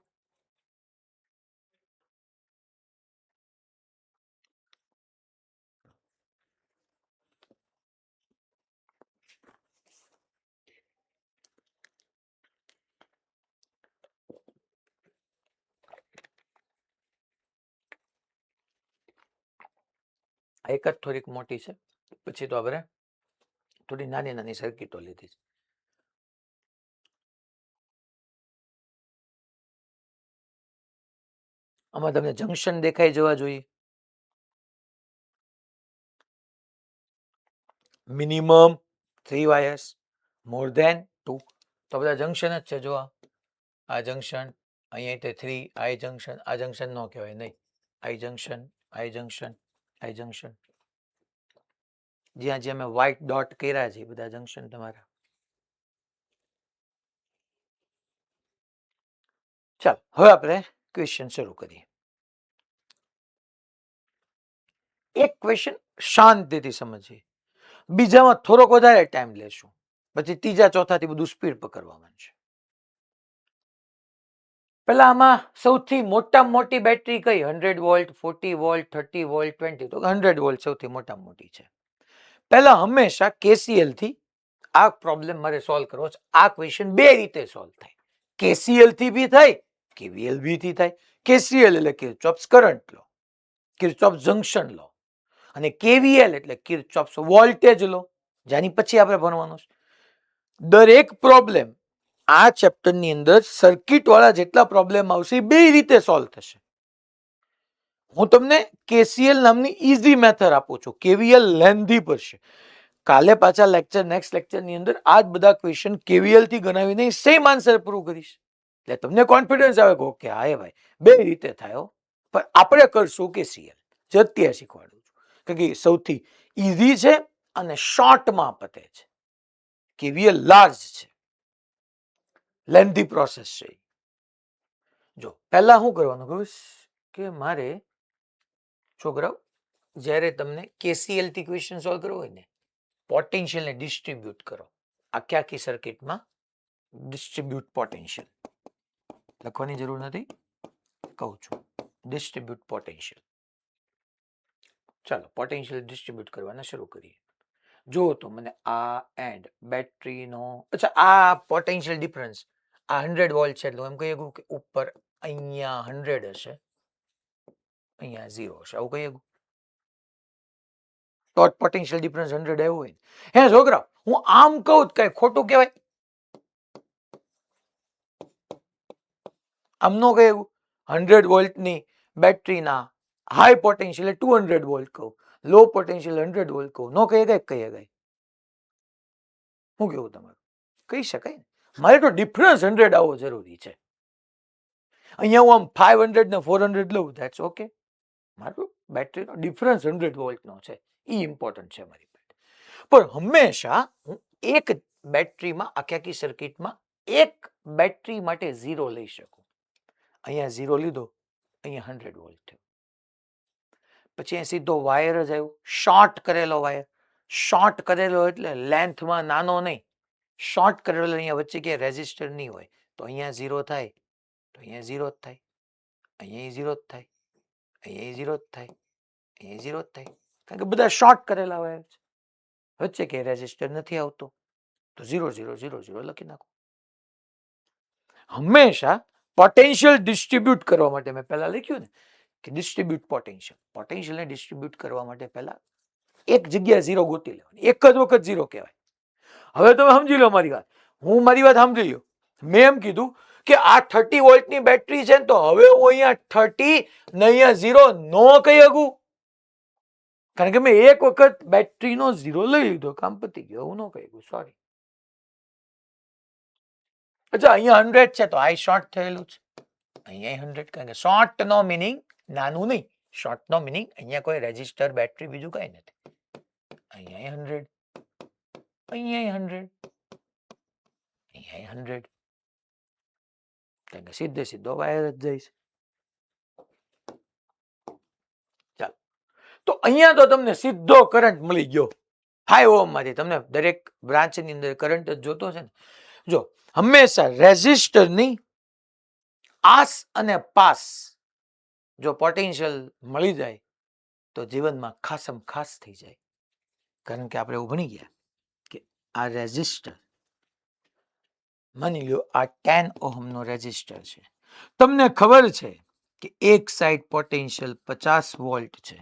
S1: એક જ થોડીક મોટી છે. પછી તો આપણે થોડી નાની નાની સર્કિટો લીધી છે. આમાં તમને જંક્શન દેખાઈ જવા જોઈએ. મિનિમમ 3 વાયર્સ, મોર ધેન 2, તો બધા જંક્શન જ છે. જો આ જંક્શન, અહીંયા તે 3, આ જંક્શન ન કહેવાય નહીં. આઈ જંક્શન, આઈ જંક્શન, આઈ જંક્શન, જ્યાં જ્યાં મેં વ્હાઇટ ડોટ કર્યા છે એ બધા જંક્શન તમારા. ચાલો હવે આપણે ક્વેશ્ચન શરૂ કરીએ. એક ક્વેશ્ચન શાંતિથી સમજીએ, બીજામાં થોડોક વધારે ટાઈમ લેશું, પછી ત્રીજા ચોથાથી બધું સ્પીડ પકડવા છે. પેલા આમાં સૌથી મોટામાં મોટી બેટરી કઈ? 100 વોલ્ટ, 40 વોલ્ટ, 30 વોલ્ટ, 20, તો 100 વોલ્ટ સૌથી મોટામાં મોટી છે. પહેલા હંમેશા KCL થી આ પ્રોબ્લેમ મારે સોલ્વ કરવો છે. આ ક્વેશ્ચન બે રીતે સોલ્વ થાય. KCL થી બી થાય, KVL બી થી થાય. KCL એટલે કિર્ચોફ્સ કરંટ લો, કિર્ચોફ્સ જંક્શન લો, અને KVL એટલે કિર્ચોફ્સ વોલ્ટેજ લો, જેની પછી આપણે ભણવાનું છે. દરેક પ્રોબ્લેમ આ ચેપ્ટરની અંદર સર્કિટ વાળા જેટલા પ્રોબ્લેમ આવશે બે રીતે સોલ્વ થશે. હું તમને KCL નામની ઈઝી મેથડ આપું છું, KVL લેન્ધી પડશે. કાલે પાછા નેક્સ્ટ લેક્ચરની અંદર આ જ બધા ક્વેશ્ચન KVL થી ગણાવીને સેમ આન્સર પ્રૂવ કરીશ. એટલે તમને કોન્ફિડન્સ આવે કે ઓકે હા ભાઈ બે રીતે થાય, પણ આપણે કરશું KCL, જે અત્યારે શીખવાડું છું, કે સૌથી ઈઝી છે અને શોર્ટમાં પતે છે. KVL લાર્જ છે, લેન્ધી પ્રોસેસ છે. જો પહેલા શું કરવાનું ખબર કે મારે છોકરાઓ, જ્યારે તમને KCL થી ક્વેશ્ચન સોલ્વ કરવો હોય ને, પોટેન્શિયલને ડિસ્ટ્રીબ્યુટ કરો. આખી સર્કિટમાં ડિસ્ટ્રીબ્યુટ પોટેન્શિયલ લખવાની જરૂર નથી, કહું છું ડિસ્ટ્રીબ્યુટ પોટેન્શિયલ. ચાલો પોટેન્શિયલ ડિસ્ટ્રીબ્યુટ કરવાના શરૂ કરીએ. જો તો મને આ એન્ડ બેટરીનો, અચ્છા આ પોટેન્શિયલ ડિફરન્સ આ 100 વોલ્ટ છે, એટલે એમ કહી શકું કે ઉપર અહીંયા 100 હશે, અહીંયા 0 હશે, આવું કહી શકું. તો પોટેન્શિયલ ડિફરન્સ 100 આવ્યું હોય. હે છોકરા, હું આમ કહું કઈ ખોટું કહેવાય? આમ નો કહે. 100 વોલ્ટની બેટરીના હાઈ પોટેન્શિયલ 200 વોલ્ટ કહું, લો પોટેન્શિયલ 100 વોલ્ટ કહું, નો કહી શકાય? કહી શકાય. શું કેવું તમારું? કહી શકાય ને. મારે તો ડિફરન્સ 100 આવવો જરૂરી છે. અહીંયા હું આમ 500 ને 400 લઉં, ધેટ્સ ઓકે. મારું બેટરીનો ડિફરન્સ 100 વોલ્ટનો છે, એ ઇમ્પોર્ટન્ટ છે મારી માટે. પણ હંમેશા હું એક બેટરીમાં આખી સર્કિટમાં એક બેટરી માટે 0 લઈ શકું. અહીંયા 0 લીધો, અહીંયા 100 વોલ્ટ થયો. પછી અહીં સીધો વાયર જ આવ્યો, શોર્ટ કરેલો વાયર. શોર્ટ કરેલો એટલે લેન્થમાં નાનો નહીં, શોર્ટ કરેલો અહીંયા વચ્ચે કે રેઝિસ્ટર નહીં હોય, તો અહીંયા 0 થાય, તો અહીંયા 0 જ થાય, અહીંયા 0 જ થાય, અહીંયા 0 જ થાય, અહીંયા 0 જ થાય, કારણ કે બધા શોર્ટ કરેલા વાયર છે. વચ્ચે કે રેઝિસ્ટર નથી આવતો, તો 0 0 0 0 લખી નાખો. હંમેશા પોટેન્શિયલ ડિસ્ટ્રીબ્યુટ કરવા માટે મેં પહેલા લખ્યું ને કે ડિસ્ટ્રીબ્યુટ પોટેન્શિયલ. પોટેન્શિયલને ડિસ્ટ્રીબ્યુટ કરવા માટે પહેલા એક જગ્યાએ 0 ગોતી લેવાની, એક જ વખત 0 કહેવાય. હવે તમે સમજી લો મારી વાત, હું મારી વાત સમજી લો. મેં એમ કીધું કે આ 30 વોલ્ટની બેટરી છે ને, તો હવે હું અહીંયા 30 ને અહીંયા 0 નો કહી શકું, કારણ કે મેં એક વખત બેટરીનો 0 લઈ લીધો, કામ પતી ગયો, હું ન કહી શકું, સોરી. અચ્છા અહીંયા 100 છે, તો આ શોર્ટ થયેલું છે, અહીંયા 100, કારણ કે શોર્ટ નો મિનિંગ નાનું નહીં, શોર્ટ નો મિનિંગ અહીંયા કોઈ રેઝિસ્ટર બેટરી બીજું કઈ નથી. અહીંયા 100, અહીંયા 100, અહીંયા 100, કારણ કે સીધે સીધો વાયર જ જાય છે. ચાલો, તો અહીંયા તો તમને સીધો કરંટ મળી ગયો 5 ઓહ્મ માંથી. તમને દરેક બ્રાન્ચની અંદર કરંટ જ જોતો છે ને. જો હંમેશા રેઝિસ્ટરની આસ અને પાસ જો પોટેન્શિયલ મળી જાય તો જીવનમાં ખાસમ ખાસ થઈ જાય. કારણ કે આપણે એવું ભણી ગયા કે આ રેઝિસ્ટર, માની લો આ 10 ઓહમનો રેઝિસ્ટર છે. તમને ખબર છે કે એક સાઈડ પોટેન્શિયલ 50 વોલ્ટ છે,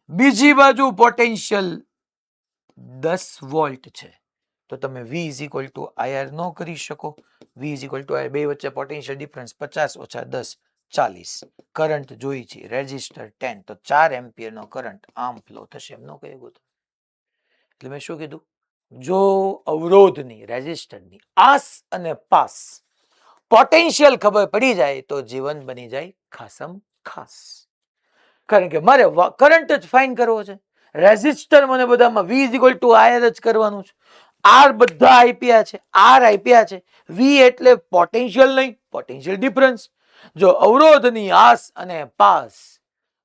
S1: બીજી બાજુ પોટેન્શિયલ 10 વોલ્ટ છે, તો તમે V = IR ન કરી શકો. V = IR, બે વચ્ચે પોટેન્શિયલ ડિફરન્સ 50 - 10 40 કરંટ જોઈ છે રેઝિસ્ટર 10 તો 4 એમ્પિયર નો કરંટ આમ ફ્લો થશે એમનો કયો ગોતો. એટલે મેં શું કીધું, જો અવરોધની રેઝિસ્ટરની આસ અને પાસ પોટેન્શિયલ ખબર પડી જાય તો જીવન બની જાય ખાસમ ખાસ. કારણ કે મારે કરંટ જ ફાઇન કરવો છે, રેઝિસ્ટર મને બધામાં V is equal to R જ કરવાનું છે. આર બધા આઈપીઆ છે, આર આઈપીઆ છે, વી એટલે પોટેન્શિયલ નહીં, પોટેન્શિયલ ડિફરન્સ. જો અવરોધની આસ અને પાસ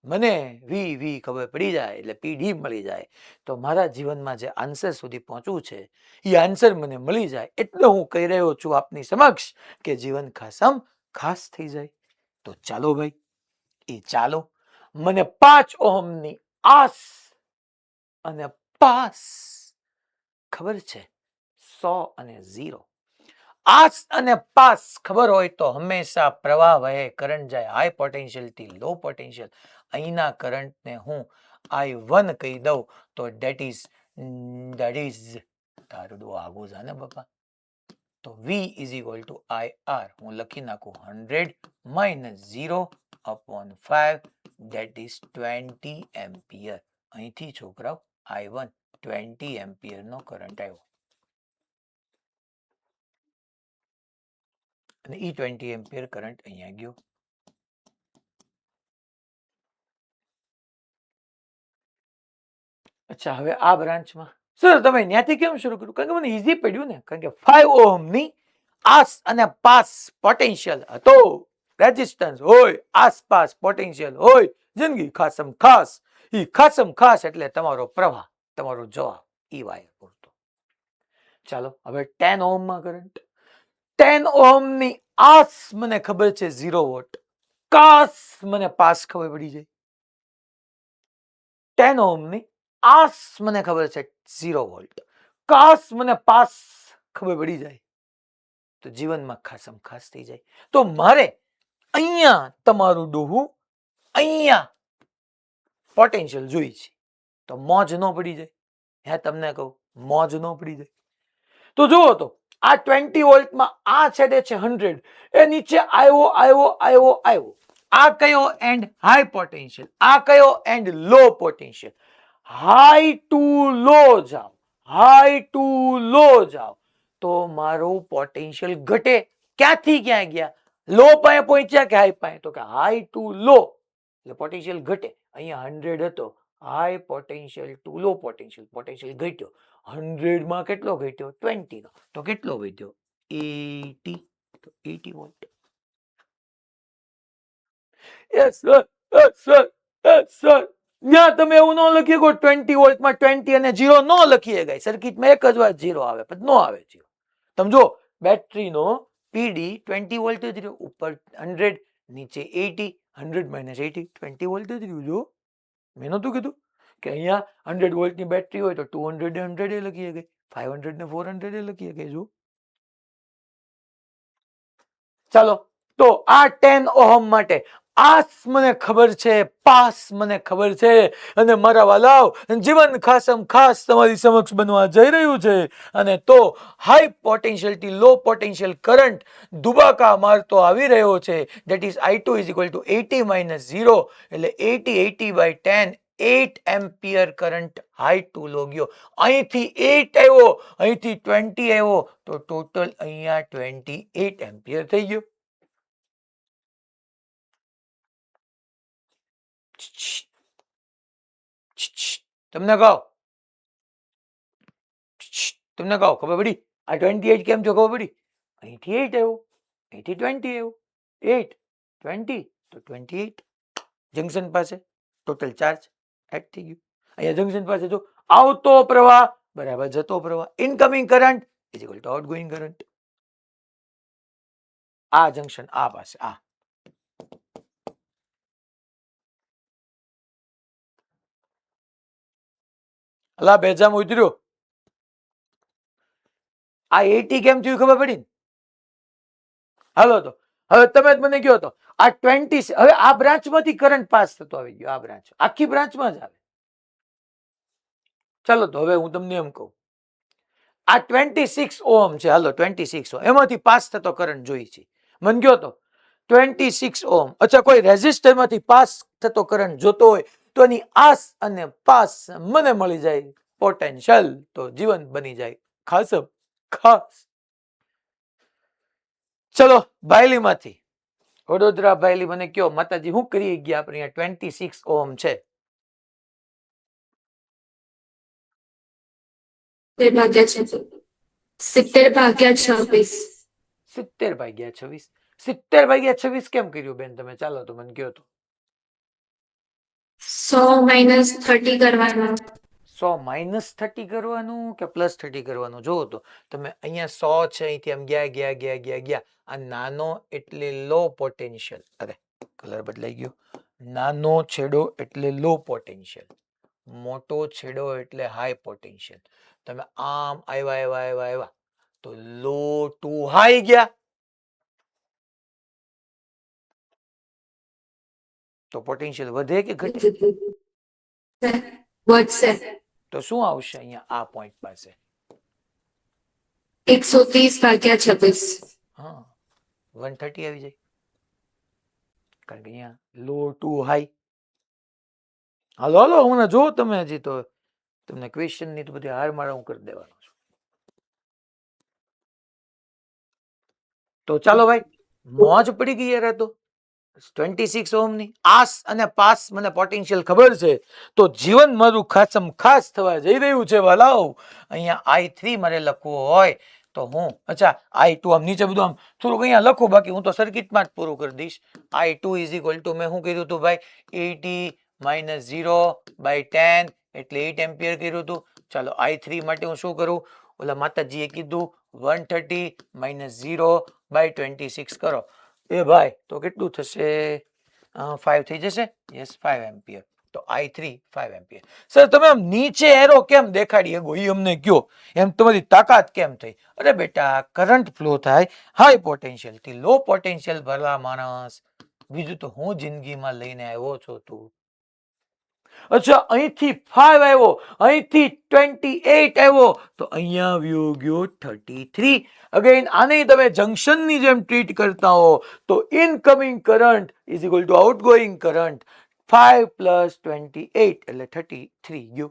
S1: મને વી ખબર પડી જાય એટલે પીડી મળી જાય તો મારા જીવનમાં જે આન્સર સુધી પહોંચવું છે એ આન્સર મને મળી જાય એટલે હું કહી રહ્યો છું આપની સમક્ષ કે જીવન ખાસમ ખાસ થઈ જાય. તો ચાલો ભાઈ, એ ચાલો મને 5 ઓહમની આસ અને પાસ ખબર છે, 100 અને 0. આસ અને પાસ ખબર હોય તો હંમેશા પ્રવાહ વહે, કરંટ જાય હાઈ પોટેન્શિયલ થી લો પોટેન્શિયલ. અહીંના કરંટને હું I1 કહી દઉં તો દેટ ઇઝ તારું આગું છે ને બાપા. તો V is equal to IR હું લખી નાખું 100 માઇનસ 0/5 દેટ ઇઝ 20 એમ્પિયર. અહીંથી છોકરાઓ I1 20 એમ્પિયર નો કરંટ આવ્યો અને ઈ 20 એમ્પિયર કરંટ અહીંયા ગયો. અચ્છા, હવે આ બ્રાન્ચમાં સર તમે ત્યાંથી કેમ શરૂ કર્યું? કારણ કે મને ઈઝી પડ્યું ને, કારણ કે 5 ઓહમની આસ અને પાસ પોટેન્શિયલ હતો, રેઝિસ્ટન્સ હોય, આસપાસ પોટેન્શિયલ હોય, જિંદગી ખાસમ ખાસ. ઈ ખાસમ ખાસ એટલે તમારો પ્રવાહ, તમારો જવાબ ઈ વાયર પૂરતો. ચાલો હવે 10 ઓહમમાં કરંટ, 10 ઓહમની આસ મને ખબર છે 0 વોટ, કાસ મને પાસ ખબર પડી જાય. 10 ઓહમની આસ મને ખબર છે 0 વોલ્ટ, કાસ મને પાસ ખબર પડી જાય તો જીવનમાં ખાસમ ખાસ થઈ જાય. તો મારે અહીંયા તમારું ડોહું અહીંયા પોટેન્શિયલ જોઈ છે તો મોજ ન પડી જાય. હે તમને કહું મોજ ન પડી જાય. તો જુઓ તો આ 20 વોલ્ટમાં આ છેડે છે 100, એ નીચે આવ્યો. આ કયો એન્ડ હાઈ પોટેન્શિયલ, આ કયો end low potential. High to low જાઓ, હાઈ ટુ લો જાઓ તો મારું પોટેન્શિયલ ઘટે. ક્યાંથી ક્યાં ગયા? લો પાસે પહોંચ્યા કે હાઈ પાસે? તો કે હાઈ ટુ લો એટલે પોટેન્શિયલ ઘટે. અહીંયા 100 હતો, હાઈ પોટેન્શિયલ ટુ લો પોટેન્શિયલ, પોટેન્શિયલ ઘટ્યો. 100 માં કેટલો ઘટ્યો? 20 નો. તો કેટલો વધ્યો? 80. તો 80 volt. Yes sir, sir, sir. ત્યાં તમે એવું ન લખી શકો 20 વોલ્ટમાં 20 અને 0 ન લખી શકાય. સર્કિટમાં એક જ વાર 0 આવે, પછી નો આવે 0. તમે જો બેટરીનો પીડી 20 વોલ્ટ જ રહ્યો, ઉપર 100 નીચે 80, 100 માઇનસ 80 20 વોલ્ટ જ રહ્યું. જો મેં નતું કીધું કે અહીંયા 100 વોલ્ટની બેટરી હોય તો 200 એ 100 એ લખી શકાય, 500 ને 400 એ લખી શકાય. જો ચાલો તો આ 10 ઓહમ માટે આસ મને ખબર છે, પાસ મને ખબર છે, અને મારા વાલાઓ જીવન ખાસમ ખાસ તમારી સમક્ષ બનવા જઈ રહ્યું છે. અને તો હાઈ પોટેન્શિયલ થી લો પોટેન્શિયલ કરંટ દુબાકા મારતો આવી રહ્યો છે. That is I2 is equal two 80 minus 0 એટલે 80/10 8 એમ્પિયર કરંટ હાઈ ટુ લો ગયો. અહીંથી 8 આવ્યો, અહીંથી 20 આવ્યો તો ટોટલ અહીંયા 28 એમ્પિયર થઈ ગયો. તમને કહો ખબર પડી આ 28 કેમ થયો? ખબર પડી? અહીંથી 8 આવ્યો, અહીંથી 20 આવ્યો, 8 20 તો 28 જંકશન પાસે ટોટલ ચાર્જ એડ થઈ ગયું. અહીંયા જંકશન પાસે જો આવતો પ્રવાહ બરાબર જતો પ્રવાહ, incoming current is equal two outgoing current. આ જંકશન આ પાસે આ અલા બેજામ ઉતર્યો. આ 80 કેમ થયું ખબર પડી? હાલો તો હવે તમે જ મને કહો તો આ 20 હવે આ બ્રાન્ચમાંથી કરંટ પાસ થતો આવી ગયો. આ બ્રાન્ચ આખી બ્રાન્ચમાં જ આવે. ચાલો તો હવે હું તમને એમ કહું આ 26 ઓહમ છે. હાલો 26 ઓહમ એમાંથી પાસ થતો કરંટ જોઈ છે. મને કહો તો 26 ઓહમ. અચ્છા, કોઈ રેઝિસ્ટર માંથી પાસ થતો કરંટ જોતો હોય તો એની આસ અને પાસ મને મળી જાય પોટેન્શિયલ, તો જીવન બની જાય ખાસ ખાસ. ચલો, બાયલી માંથી વડોદરા બાયલી મને કયો માતાજી શું કરી ગયા આપણે અહીંયા 26 ઓહમ છે.
S4: 70/26.
S1: 70/26. 70/26 કેમ કર્યું બેન તમે? ચાલો તો મને કયો તો.
S4: 100 - 30 કરવાનો.
S1: 100 - 30 કરવાનું કે +30 કરવાનું? જોવો તો તમે અહીંયા 100 છે, અહીંથી આમ ગયા ગયા ગયા ગયા ગયા. આ નાનો એટલે લો પોટેન્શિયલ. અરે કલર બદલાઈ ગયો. નાનો છેડો એટલે લો પોટેન્શિયલ, મોટો છેડો એટલે હાઈ પોટેન્શિયલ. તમે આમ આવ્યા આવ્યા આવ્યા આવ્યા તો લો ટુ હાઈ ગયા, તો પોટેન્શિયલ વધે કે ઘટે?
S4: વધશે.
S1: તો શું આવશે અહીંયા આ પોઈન્ટ પાસે?
S4: 130/26.
S1: હા, 130 આવી જાય, કારણ કે અહીંયા લો ટુ હાઈ. હાલો હાલો, હમણાં જો તમે, હજી તો તમને ક્વેશ્ચન ની તો બધી હાર મારા હું કરી દેવાનો છું. તો ચાલો ભાઈ, મોજ પડી ગઈ યાર. તો 26 ઓહમ ની આસ અને પાસ મને પોટેન્શિયલ ખબર છે, તો જીવન મારું ખાસમ ખાસ થવા જઈ રહ્યું છે વાલાઓ. અહીંયા I3 મારે લખવું હોય તો હું, અચ્છા I2 આમ નીચે બધું આમ થોડુંક અહીંયા લખું, બાકી હું તો સર્કિટમાં જ પૂરું કરી દઈશ. I2 = મેં શું કર્યું હતું ભાઈ? 80 - 0/10 એટલે 8 એમ્પિયર કર્યું હતું. ચાલો I3 માટે હું શું કરું? ઓલા માતાજીએ કીધું 130 - 0/26 કરો. એ ભાઈ તો કેટલું થશે? 5 થઈ જશે. Yes, 5 ampere. તો I3 5 એમ્પિયર. સર તમે આમ નીચે એરો કેમ દેખાડી શકો એ અમને કયો, એમ તમારી તાકાત કેમ થઈ? અરે બેટા, કરંટ ફ્લો થાય હાઈ પોટેન્શિયલ થી લો પોટેન્શિયલ ભરલા માણસ, બીજું તો હું જિંદગીમાં લઈને આવ્યો છો તું. અચ્છા, અહીંથી 5 આવ્યો, અહીંથી 28 આવ્યો, તો અહીંયા આવ્યો ગયો 33. અગેન આને તમે જંક્શન ની જેમ ટ્રીટ કરતા હો તો ઇનકમિંગ કરંટ = આઉટગોઈંગ કરંટ. 5 + 28 એટલે 33 ગયો.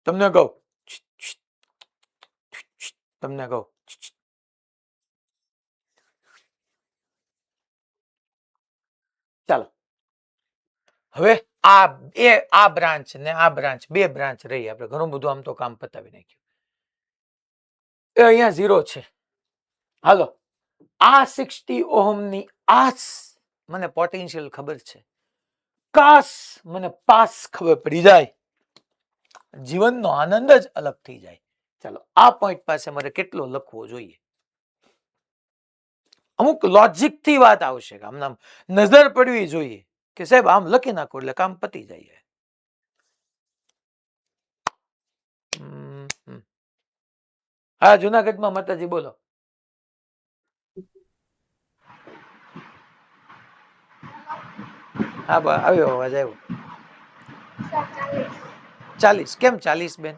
S1: તમને કહું, તમને કહું, ચાલો હવે આ બ્રાન્ચ ને આ બ્રાન્ચ, બે બ્રાન્ચ રહી. આપણે ઘણું બધું આમ તો કામ પતાવી નાખ્યું. એ અહીંયા 0 છે. હાલો, આ 60 ઓહમ ની આસ મને પોટેન્શિયલ ખબર છે, કાસ મને પાસ ખબર પડી જાય, જીવનનો આનંદ જ અલગ થઈ જાય. ચાલો, આ પોઈન્ટ પાસે મારે કેટલો લખવો જોઈએ? અમુક લોજિક થી વાત આવશે, આમ નજર પડવી જોઈએ કે સાહેબ આમ લખી નાખો એટલે કામ પતી જાય. હા, જુનાગઢમાં માતાજી બોલો. હા, આવ્યો અવાજ આવ્યો. 40. કેમ 40 બેન?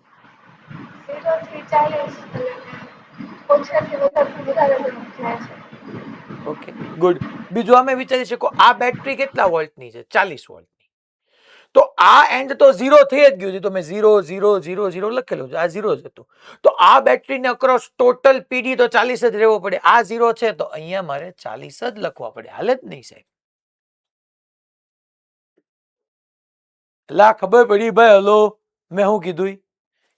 S1: Okay, good. બીજું અમે વિચારી શકો, આ બેટરી કેટલા વોલ્ટની છે? 40 વોલ્ટની. તો આ એન્ડ તો 0 થઈ જ ગયું છે, તો મેં 0 0 0 0 લખેલું છે, આ 0 જ હતું. તો આ બેટરીને અક્રોસ ટોટલ પીડી તો 40 જ રહેવો પડે. આ 0 છે તો અહીંયા મારે 40 જ લખવા પડે. હાલે જ નહીં સાહેબ? લા ખબર પડી ભાઈ? હલો, મેં શું કીધું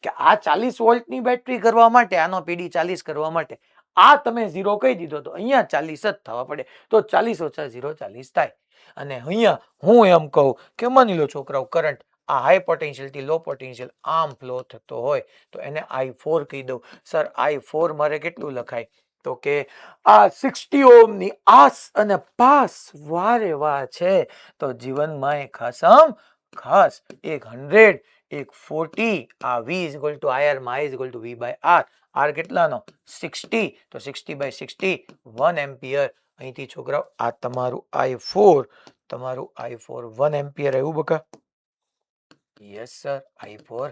S1: કે આ 40 વોલ્ટની બેટરી કરવા માટે, આનો પીડી 40 કરવા માટે આ તમે 0 કહી દીધો તો અહીંયા 40 જ થવા પડે. તો 40 - 0 40 થાય. અને અહીંયા હું એમ કહું કે માની લો છોકરાઓ, કરંટ આ હાઈ પોટેન્શિયલ થી લો પોટેન્શિયલ આમ ફ્લો થતો હોય તો એને I4 કહી દઉં. સર I4 મારે કેટલું લખાય? તો કે આ 60 ઓહમની આસ અને પાસ વારે વાહ છે, તો જીવનમાં એ ખાસમ ખાસ 100 140. આ V = IR માં I = V/R. R કેટલાનો? 60. તો 60/60 1 એમ્પિયર. અહીંથી છોકરાઓ આ તમારું I4, તમારું I4 1 એમ્પિયર આવ્યું બકા? યસ સર, I4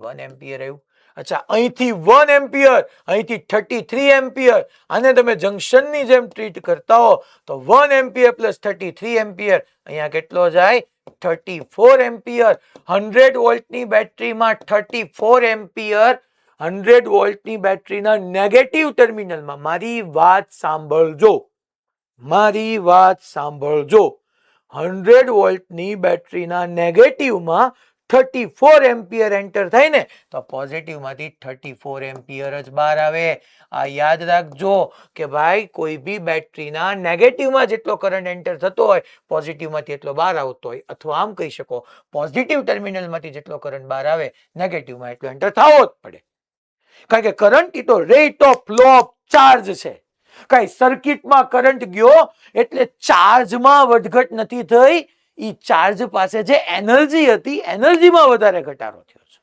S1: 1 એમ્પિયર આવ્યું. અચ્છા, અહીંથી 1 એમ્પિયર, અહીંથી 33 એમ્પિયર. આને તમે જંક્શનની જેમ ટ્રીટ કરતા હો તો 1 એમ્પિયર પ્લસ 33 એમ્પિયર, અહીંયા કેટલો જાય? 34 એમ્પિયર. 100 વોલ્ટની બેટરીમાં 34 એમ્પિયર. 100 વોલ્ટની બેટરીના નેગેટિવ ટર્મિનલમાં, મારી વાત સાંભળજો, મારી વાત સાંભળજો, 100 વોલ્ટની બેટરીના નેગેટિવમાં 34 એમ્પિયર એન્ટર થાય ને તો પોઝિટિવમાંથી 34 એમ્પિયર જ બહાર આવે. આ યાદ રાખજો કે ભાઈ કોઈ બી બેટરીના નેગેટિવમાં જેટલો કરંટ એન્ટર થતો હોય પોઝિટિવમાંથી એટલો બહાર આવતો હોય, અથવા આમ કહી શકો પોઝિટિવ ટર્મિનલમાંથી જેટલો કરંટ બહાર આવે નેગેટિવમાં એટલો એન્ટર થવો જ પડે. કારણ કે કરંટ એ તો rate of flow of charge છે. કઈ સર્કિટમાં કરંટ ગયો એટલે ચાર્જમાં વધઘટ નથી થઈ, ઈ ચાર્જ પાસે જે એનર્જી હતી એનર્જીમાં વધારે ઘટાડો થયો છે.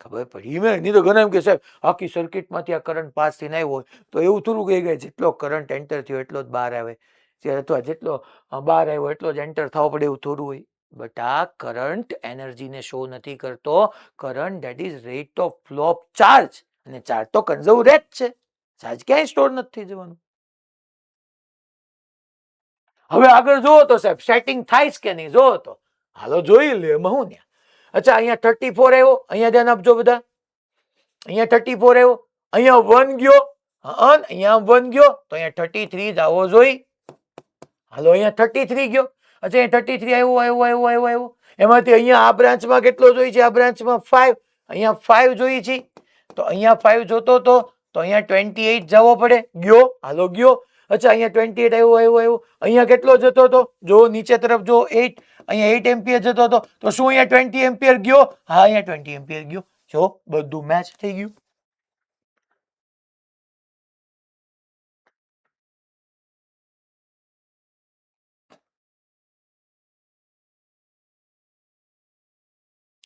S1: ખબર પડી? નહીં તો ઘણા એમ કે સાહેબ આખી સર્કિટમાંથી આ કરંટ પાસ થઈને આવ્યો હોય તો એવું થોડું કહી ગયા જેટલો કરંટ એન્ટર થયો એટલો જ બહાર આવે, અથવા જેટલો બહાર આવ્યો એટલો જ એન્ટર થવો પડે એવું થોડું હોય. બટ આ કરંટ એનર્જીને શો નથી કરતો. Current that is rate of flow of charge, અને ચાર્જ તો કન્ઝર્વ રહે જ છે, ચાર્જ ક્યાંય સ્ટોર નથી થઈ જવાનું. હવે આગળ જોવો તો સાહેબ સેટિંગ થાય કે નહીં જોવો તો હાલો જોઈ લે એમાં હું. અચ્છા, અહીંયા 34 આવ્યો, અહીંયા ધ્યાન આપજો બધા, અહીંયા 34 આવ્યો, અહીંયા 1 ગયો, અહીંયા 1 ગયો તો અહીંયા 33 જ આવવો જોઈએ. હાલો અહીંયા 33 ગયો, અચ્છા અહીંયા 33 આવ્યો આવ્યો આવ્યો આવ્યો આવ્યો, એમાંથી અહીંયા આ બ્રાન્ચમાં કેટલો જોઈએ છે? આ બ્રાન્ચમાં 5, અહીંયા 5 જોઈએ છે તો અહીંયા 5 જોતો તો અહીંયા 28 જવો પડે, ગયો, હાલો ગયો. અચ્છા અહીંયા 28 આવ્યો આવ્યો આવ્યો, અહીંયા કેટલો જતો હતો? જો નીચે તરફ જો 8, અહીંયા 8 એમ્પિયર જતો હતો તો શું અહીંયા 20 એમ્પિયર ગયો? હા અહીંયા 20 એમ્પિયર ગયો. જો બધું મેચ થઈ ગયું.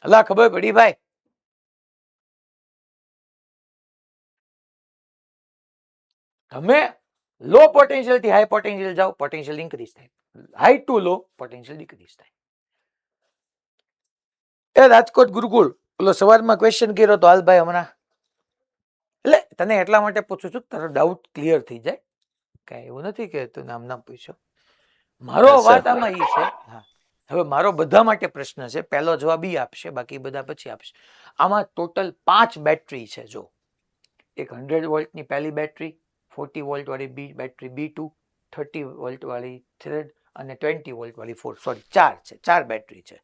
S1: અલા ખબર પડી ભાઈ? તમે લો પોટેન્શિયલ થી હાઈ પોટેન્શિયલ જાઓ, પોટેન્શિયલ ઇન્ક્રીઝ થાય, high to law potential decrease થાય. એ રાજકોટ ગુરુકુળ પેલો સવારમાં ક્વેશ્ચન કર્યો તો હાલ ભાઈ હમણાં, એટલે તને એટલા માટે પૂછું છું તારો ડાઉટ ક્લિયર થઈ જાય. કઈ એવું નથી કે તું નામ ના પૂછ્યો. મારો વાત આમાં ઈ છે, હા હવે મારો બધા માટે પ્રશ્ન છે, પહેલો જવાબ ઈ આપશે, બાકી બધા પછી આપશે. આમાં ટોટલ 5 બેટરી છે. જો એક 100 વોલ્ટની પહેલી બેટરી, 40 વોલ્ટ વાળી બેટરી B2, 30 વોલ્ટ વાળી થર્ડ અને 20 વોલ્ટ વાળી ફોર્થ, સોરી 4 છે, 4 બેટરી છે.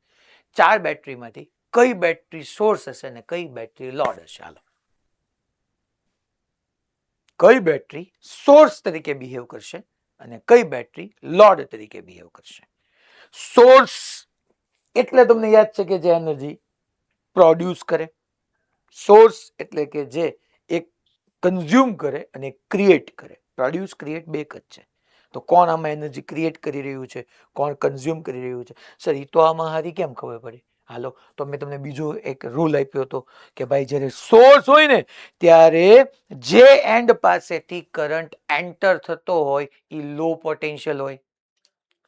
S1: 4 બેટરીમાંથી કઈ બેટરી સોર્સ હશે અને કઈ બેટરી લોડ હશે? હાલો, કઈ બેટરી સોર્સ તરીકે બિહેવ કરશે અને કઈ બેટરી લોડ તરીકે બિહેવ કરશે? સોર્સ એટલે તમને યાદ છે કે જે એનર્જી પ્રોડ્યુસ કરે, સોર્સ એટલે કે જે એક કન્ઝ્યુમ કરે અને ક્રિએટ કરે. પ્રોડ્યુસ ક્રિએટ બે જ છે. તો કોણ આમાં એનર્જી ક્રિએટ કરી રહ્યું છે, કોણ કન્ઝ્યુમ કરી રહ્યું છે? સર એ તો આમાં હારી કેમ ખબર પડે? હાલો તો મેં તમને બીજો એક રૂલ આપ્યો હતો કે ભાઈ જ્યારે સોર્સ હોય ને ત્યારે જે એન્ડ પાસેથી કરંટ એન્ટર થતો હોય એ લો પોટેન્શિયલ હોય.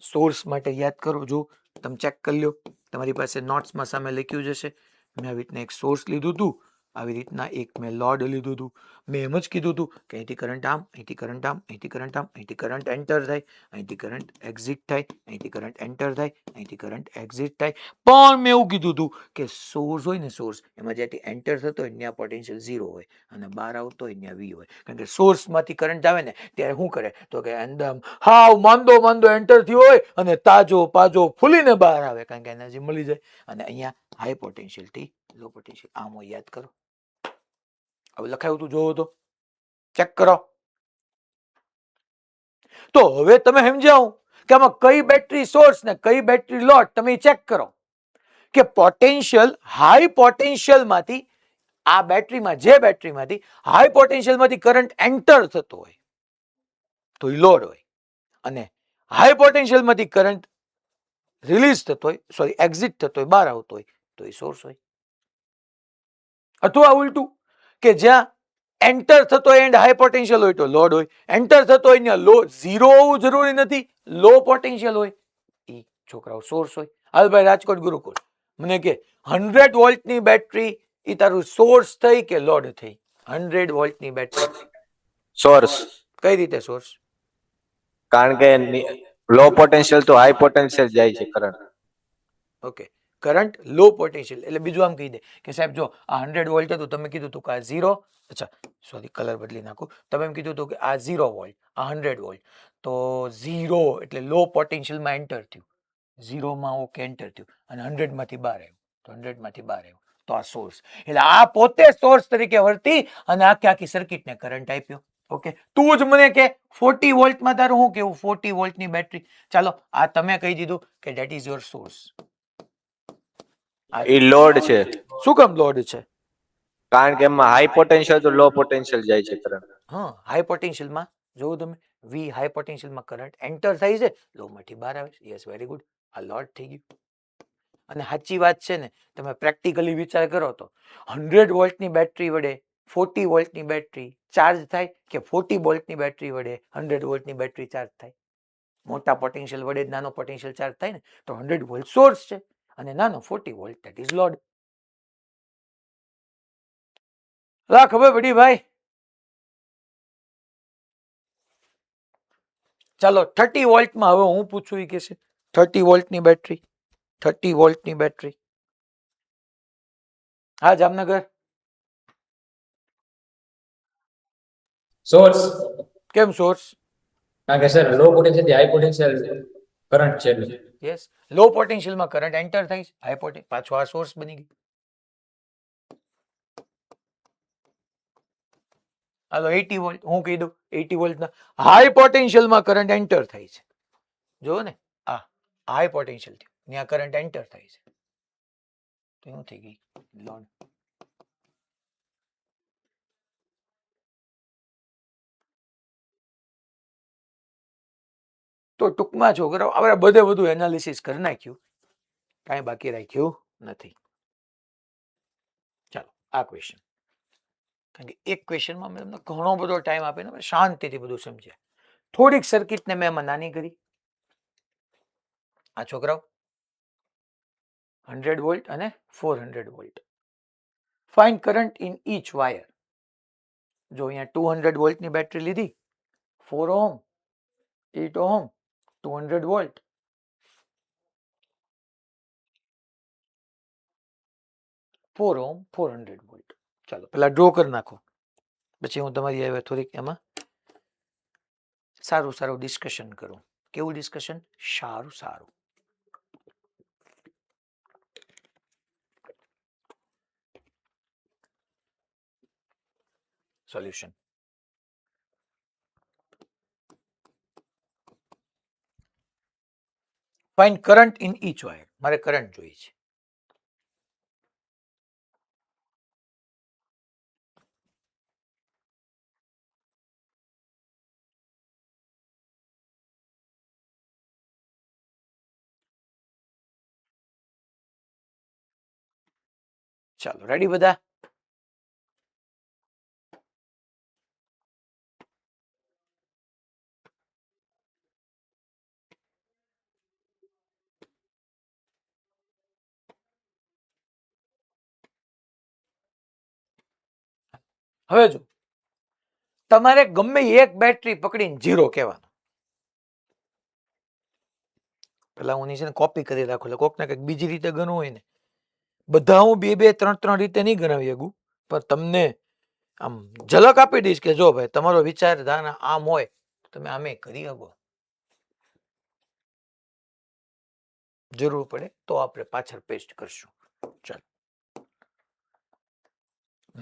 S1: સોર્સ માટે યાદ કરો, જો તમે ચેક કરી લો, તમારી પાસે નોટ્સમાં સામે લખ્યું જશે. મેં આવી રીતના એક સોર્સ લીધું હતું, આવી રીતના એક મેં લોડ લીધું હતું. મેં એમ જ કીધું હતું કે અહીંથી કરંટ આમ, અહીંથી કરંટ આમ, અહીંથી કરંટ આમ, અહીંથી કરંટ એન્ટર થાય, અહીંથી કરંટ એક્ઝિટ થાય, અહીંથી કરંટ એન્ટર થાય, અહીંથી કરંટ એક્ઝિટ થાય. પણ મેં એવું કીધું હતું કે સોર્સ હોય ને, સોર્સ એમાં જ્યાંથી એન્ટર થતો હોય ત્યાં પોટેન્શિયલ 0 હોય અને બહાર આવતો હોય ત્યાં V હોય. કારણ કે સોર્સમાંથી કરંટ આવે ને ત્યારે શું કરે તો કે અંદર હાવ માંદો માંદો એન્ટર થયો હોય અને તાજો પાજો ફૂલીને બહાર આવે, કારણ કે એનર્જી મળી જાય. અને અહીંયા હાઈ પોટેન્શિયલ થી લો પોટેન્શિયલ, આમ હોય, યાદ કરો. હવે લખાયું તું જોવો તો ચેક કરો. તો હવે તમે સમજાવો કે આમાં કઈ બેટરી સોર્સ ને કઈ બેટરી લોડ, તમે ચેક કરો કે પોટેન્શિયલ હાઈ પોટેન્શિયલ માંથી આ બેટરીમાં, જે બેટરીમાંથી હાઈ પોટેન્શિયલ માંથી કરંટ એન્ટર થતો હોય તો એ લોડ હોય, અને હાઈ પોટેન્શિયલ માંથી કરંટ રિલીઝ થતો હોય, સોરી એક્ઝિટ થતો હોય, બહાર આવતો હોય તો એ સોર્સ હોય. અથવા ઉલટું કે જ્યાં એન્ટર થતો હોય એન્ડ હાઈ પોટેન્શિયલ હોય તો લોડ હોય, એન્ટર થતો હોય ત્યાં લો 0 હોવું જરૂરી નથી, લો પોટેન્શિયલ હોય, એ છોકરાઓ સોર્સ હોય. હાલ ભાઈ રાજકોટ ગુરુકુળ મને કે 100 વોલ્ટની બેટરી એ તારું સોર્સ થઈ કે લોડ થઈ? 100 વોલ્ટની બેટરી.
S2: સોર્સ.
S1: કઈ રીતે સોર્સ?
S2: કારણ કે લો પોટેન્શિયલ તો હાઈ પોટેન્શિયલ જાય છે કરંટ.
S1: ઓકે, કરંટ લો પોટેન્શિયલ એટલે બીજું આમ કહી દે કે સાહેબ જો આ 100 વોલ્ટ હતું, તમે કીધું હતું કે આ 0, અચ્છા સોરી કલર બદલી નાખું, તમે એમ કીધું હતું કે આ 0 વોલ્ટ, આ 100 વોલ્ટ, તો 0 એટલે લો પોટેન્શિયલમાં એન્ટર થયું, 0 માં ઓકે એન્ટર થયું અને 100 માંથી બહાર આવ્યું, તો 100 માંથી બહાર આવ્યું, તો આ સોર્સ. એટલે આ પોતે સોર્સ તરીકે વર્તી અને આખી સર્કિટને કરંટ આપ્યો. ઓકે, તું જ મને કે 40 વોલ્ટમાં તારું શું કેવું? 40 વોલ્ટની બેટરી. ચાલો આ તમે કહી દીધું કે that is your source.
S2: A load છે.
S1: શું કામ લોડ છે?
S2: કારણ કે એમાં હાઈ પોટેન્શિયલ તો લો પોટેન્શિયલ જાય છે કરંટ.
S1: હા, હાઈ પોટેન્શિયલમાં જોવું તમે, વી હાઈ પોટેન્શિયલમાં કરંટ એન્ટર થાય છે, લો માંથી બહાર આવે છે. Yes, very good. આ લોડ થઈ ગયું. અને સાચી વાત છે ને, તમે પ્રેક્ટિકલી વિચાર કરો તો 100 વોલ્ટની બેટરી વડે 40 વોલ્ટની બેટરી ચાર્જ થાય કે 40 વોલ્ટની બેટરી વડે 100 વોલ્ટની બેટરી ચાર્જ થાય? મોટા પોટેન્શિયલ વડે જ નાનો પોટેન્શિયલ ચાર્જ થાય ને. તો 100 વોલ્ટ સોર્સ છે અને નાનો 40 વોલ્ટ ધેટ ઇઝ લોડ. ખબર પડી ભાઈ? ચાલો 30 વોલ્ટમાં હવે હું પૂછું એ કે છે 30 વોલ્ટની બેટરી, 30 વોલ્ટની બેટરી. હા જામનગર,
S3: સોર્સ.
S1: કેમ સોર્સ?
S3: કારણ કે સર લો પોટેન્શિયલ થી હાઈ પોટેન્શિયલ કરંટ છે એટલે.
S1: યસ, લો પોટેન્શિયલમાં કરંટ એન્ટર થાય છે, હાઈ પોટેન્શિયલ પાછો આ સોર્સ બની ગયું. હાલો 80 વોલ્ટ હું કીધું, 80 વોલ્ટના હાઈ પોટેન્શિયલમાં કરંટ એન્ટર થાય છે. જો ને આ હાઈ પોટેન્શિયલ થી ત્યાં કરંટ એન્ટર થાય છે, તો શું થઈ ગઈ? લોડ. તો ટૂંકમાં છોકરાઓ આપણે બધું એનાલિસિસ કરી નાખ્યું, કાંઈ બાકી રાખ્યું નથી. ચાલો આ ક્વેશ્ચન, કારણ કે એક ક્વેશ્ચનમાં મેં તમને ઘણો બધો ટાઈમ આપીને આપણે શાંતિથી બધું સમજ્યા. થોડીક સર્કિટને મેં એમાં નાની કરી. આ છોકરાઓ 100 વોલ્ટ અને 400 volt. Find current in each wire. જો અહીંયા 200 વોલ્ટની બેટરી લીધી, 4 ohm, 8 ohm, 200 volt. Four ohm, 400 volt. ચાલો પેલા ડ્રો કરી નાખો, પછી હું તમારી હવે થોડીક એમાં સારું ડિસ્કશન કરું. કેવું ડિસ્કશન? સારું. Solution. Find current in each wire. મારે કરંટ જોઈએ છે. ચાલો રેડી બધા? હવે જો તમારે ગમે એક બેટરી પકડીને 0 કહેવાનું. પેલા હું છે ને કોપી કરી રાખું, એટલે કોક ને કંઈક બીજી રીતે ગણવું હોય ને, બધા હું 2, 3 રીતે નહીં ગણાવી શકું, પણ તમને આમ ઝલક આપી દઈશ કે જો ભાઈ તમારો વિચારધારા આમ હોય તો તમે આમે કરી શકો. જરૂર પડે તો આપણે પાછળ પેસ્ટ કરશું. ચાલો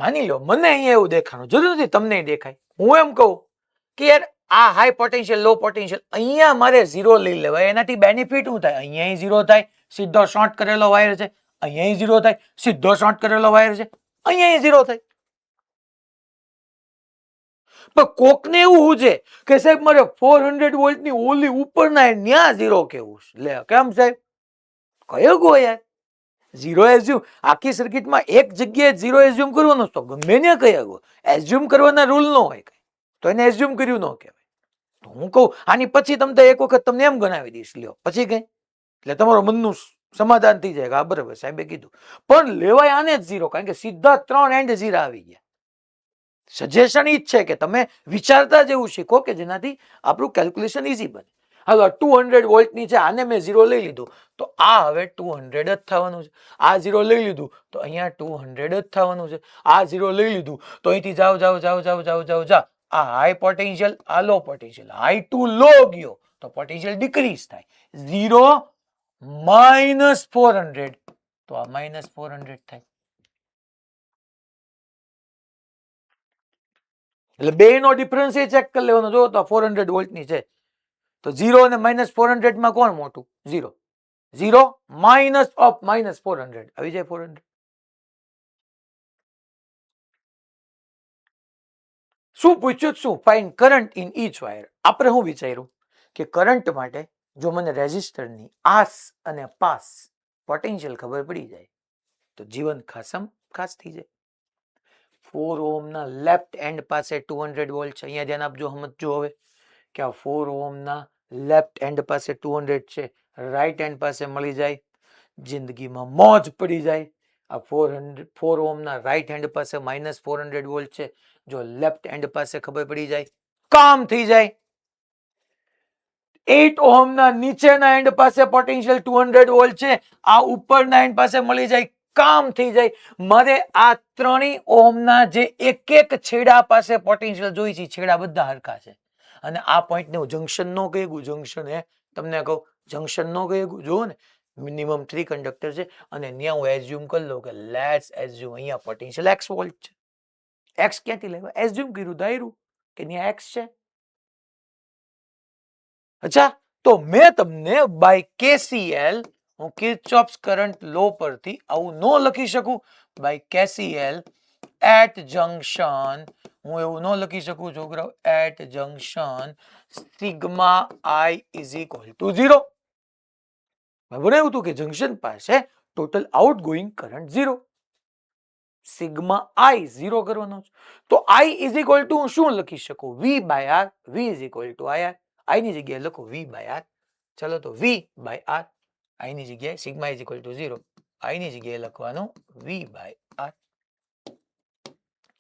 S1: માની લો મને અહીંયા એવું દેખાનું, જરૂર નથી તમને દેખાય. હું એમ કહું કે યાર આ હાઈ પોટેન્શિયલ લો પોટેન્શિયલ અહીંયા મારે 0 લઈ લેવાય, એનાથી બેનિફિટ શું થાય? અહીંયા 0 થાય, સીધો શોર્ટ કરેલો વાયર છે. અહીંયા 0 થાય, સીધો શોર્ટ કરેલો વાયર છે. અહીંયા 0 થાય. પણ કોકને એવું છે કે સાહેબ મારે 400 વોલ્ટની ઓલી ઉપરના ન્યા 0 કેવું લે. કેમ સાહેબ? કયો ગો યાર 0 એઝ્યુમ આખી સર્કિટમાં એક જગ્યાએ 0 એઝ્યુમ કરવાનો, તો ગમે ને કયા ગો એઝ્યુમ કરવાના રૂલ ન હોય કઈ, તો એને એઝ્યુમ કર્યું ન કહેવાય. તો હું કહું આની પછી તમને એક વખત તમને એમ ગણાવી દઈશ, લ્યો પછી કઈ, એટલે તમારો મનનું સમાધાન થઈ જાય. હા બરાબર સાહેબે કીધું, પણ લેવાય આને જ 0, કારણ કે સીધા 3 એન્ડ 0 આવી ગયા. સજેશન ઈ જ છે કે તમે વિચારતા જેવું શીખો કે જેનાથી આપણું કેલ્ક્યુલેશન ઈઝી બને. હાલો 200 વોલ્ટની છે, આને મેં 0 લઈ લીધું તો આ હવે 200 જ થવાનું છે. આ 0 લઈ લીધું તો અહીંયા 200 જ થવાનું છે. આ 0 લઈ લીધું તો અહીંથી જાઓ જાઓ જાઓ જાઓ જાઓ જાઓ જાઓ, આ હાઈ પોટેન્શિયલ, આ લો પોટેન્શિયલ, હાઈ ટુ લો ગયો તો પોટેન્શિયલ ડિક્રીઝ થાય. 0 -400 તો આ -400 થાય. એટલે બે નો ડિફરન્સ એ ચેક કરી લેવાનો. જો તો 400 વોલ્ટની છે તો 0 અને -400 માં કોણ મોટું? 0. 0 માઇનસ ઓફ -400 આવી જાય 400. શું પૂછ્યું? શું? Find current in each wire. આપણે શું વિચાર્યું કે કરંટ માટે જો મને રેઝિસ્ટરની આસ અને પાસ પોટેન્શિયલ ખબર પડી જાય તો જીવન ખાસમ ખાસ થઈ જાય. 4 ઓહમના લેફ્ટ એન્ડ પાસે 200 વોલ્ટ છે. અહીંયા ધ્યાન આપજો, સમજજો હવે કે આ 4 ઓહમના લેફ્ટ એન્ડ પાસે 200 છે, રાઈટ એન્ડ પાસે મળી જાય, જિંદગીમાં મોજ પડી જાય. આ 4 ઓહમના રાઈટ હેન્ડ પાસે -400 વોલ્ટ છે, જો લેફ્ટ હેન્ડ પાસે ખબર પડી જાય કામ થઈ જાય. 8 ઓહમના નીચેના એન્ડ પાસે પોટેન્શિયલ 200 વોલ્ટ છે, આ ઉપરના એન્ડ પાસે મળી જાય, કામ થઈ જાય. મારે આ 3 ઓહમના જે એક એક છેડા પાસે પોટેન્શિયલ જોઈ છે, છેડા બધા હરખા છે અને આ પોઈન્ટ ને હું જંક્શન નો કહ્યું. જંક્શન હે તમને કહું, જંક્શન નો કહ્યું. જુઓ ને, મિનિમમ 3 કંડક્ટર છે અને ત્યાં હું એઝ્યુમ કરી લઉં કે લેટ્સ એઝ્યુમ અહીંયા પોટેન્શિયલ x વોલ્ટ છે. x ક્યાંથી લેવા? એઝ્યુમ કર્યું, ધાર્યું કે ત્યાં x છે. અચ્છા, તો મેં તમને બાય KCL, હું કિર્ચોફ્સ કરંટ લો પરથી આવું નો લખી શકું. બાય KCL એટ જંક્શન, હું એવું ન લખી શકું છોકરાઓ, at junction sigma I is equal to 0. મેં બનાવ્યું હતું કે જંક્શન પાસે total outgoing current 0, sigma I 0 કરવાનો છે. તો I ઇઝ ઇક્વલ ટુ હું શું લખી શકું? V by R. V is equal to IR. I ની જગ્યાએ લખો V બાય R. ચલો તો V બાય R. I ની જગ્યાએ sigma is equal to 0, I ની જગ્યાએ લખવાનું V બાય R.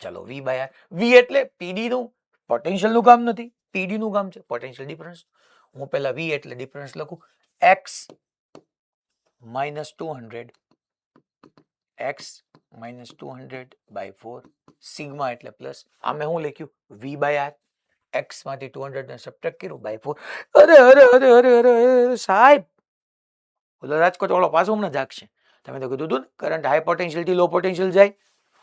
S1: ચલો V બાય R. V એટલે PD નું પોટેન્શિયલ નું કામ નથી, PD નું કામ છે પોટેન્શિયલ ડિફરન્સ. હું પહેલા V એટલે ડિફરન્સ લખું, x -200, x -200 બાય 4, સિગ્મા એટલે પ્લસ. આમે હું લખ્યું V બાય R. x માંથી 200 ને સબટ્રેક્ટ કર્યું બાય 4. અરે અરે અરે અરે અરે સાહેબ, ઓલો રાજકોટ વાળો પાછો હમણાં જાગશે. તમે તો કીધું હતું ને કરંટ હાઈ પોટેન્શિયલ થી લો પોટેન્શિયલ જાય.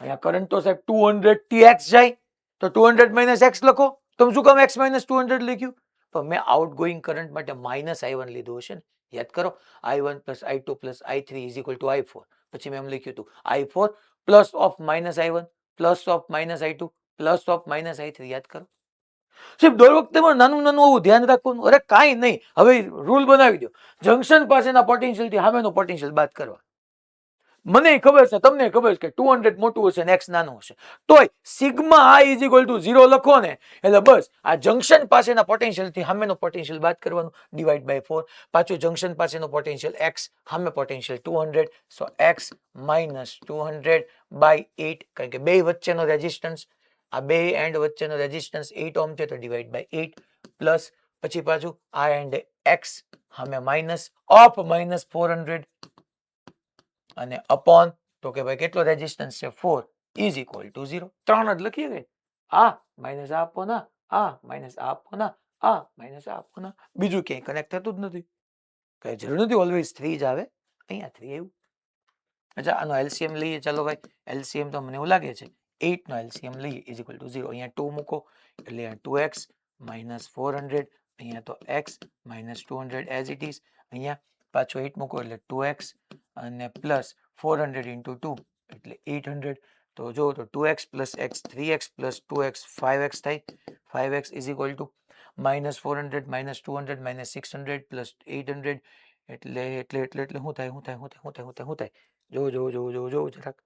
S1: અહીંયા કરંટ તો સાહેબ 200 થી x જાય તો 200 - x લખો. તમે શું કામ x -200 લખ્યું? પણ મેં આઉટગોઈંગ કરંટ માટે -I1 લીધું હશે ને, યાદ કરો. I1 + I2 + I3 is equal two I4. પછી મેં એમ લખ્યું હતું I4 plus of -I1 plus of -I2 plus of -I3. યાદ કરો સાહેબ, દર વખતે નાનું નાનું આવું ધ્યાન રાખવાનું. અરે કાંઈ નહીં, હવે રૂલ બનાવી દો, જંક્શન પાસેના પોટેન્શિયલ થી સામેનો પોટેન્શિયલ બાદ કરવા. મને ખબર છે, તમને ખબર છે કે 200 મોટું હશે ને x નાનું હશે, તોય sigma I is equal to 0 લખો ને એટલે બસ આ જંક્શન પાસેના પોટેન્શિયલ થી સામેનો પોટેન્શિયલ બાદ કરવાનું, ડિવાઈડ બાય 4. પાછું જંક્શન પાસેનો પોટેન્શિયલ x, સામે પોટેન્શિયલ 200, સો x -200 બાય 8, કારણ કે બે વચ્ચેનો રેઝિસ્ટન્સ, આ બે એન્ડ વચ્ચેનો રેઝિસ્ટન્સ 8 ઓહમ છે તો ડિવાઈડ બાય 8 પ્લસ પછી પાછું આ એન્ડ x સામે માઇનસ ઓફ -400 અને અપોન તો કે ભાઈ કેટલો રેઝિસ્ટન્સ છે 4 ઇઝ ઇક્વલ ટુ 0. 3 જ લખીએ કે આ માઇનસ આ આપો ના, આ માઇનસ આ આપો ના, આ માઇનસ આ આપો ના, બીજું ક્યાંય કનેક્ટ થતું જ નથી. કઈ જરૂર નથી ઓલવેઝ 3 જ આવે, અહીંયા 3 આવ્યું. અચ્છા, આનો એલસીએમ લઈએ. ચાલો ભાઈ, એલસીએમ તો મને એવું લાગે છે 8 નો એલસીએમ લઈએ ઇઝ ઇક્વલ ટુ 0. અહીંયા 2 મૂકો એટલે 2x -400, અહીંયા તો x -200 એઝ ઇટ ઇઝ. અહીંયા પાછો 8 મૂકો એટલે 2x અને પ્લસ 400 ઇન્ટુ 2 એટલે 800. તો જો તો 2x plus x 3x plus 2x 5x થાય. 5x is equal two -400 -200 -600 plus 800 એટલે એટલે એટલે એટલે શું થાય શું થાય શું થાય શું થાય શું થાય? જો જો જો જો જો જરાક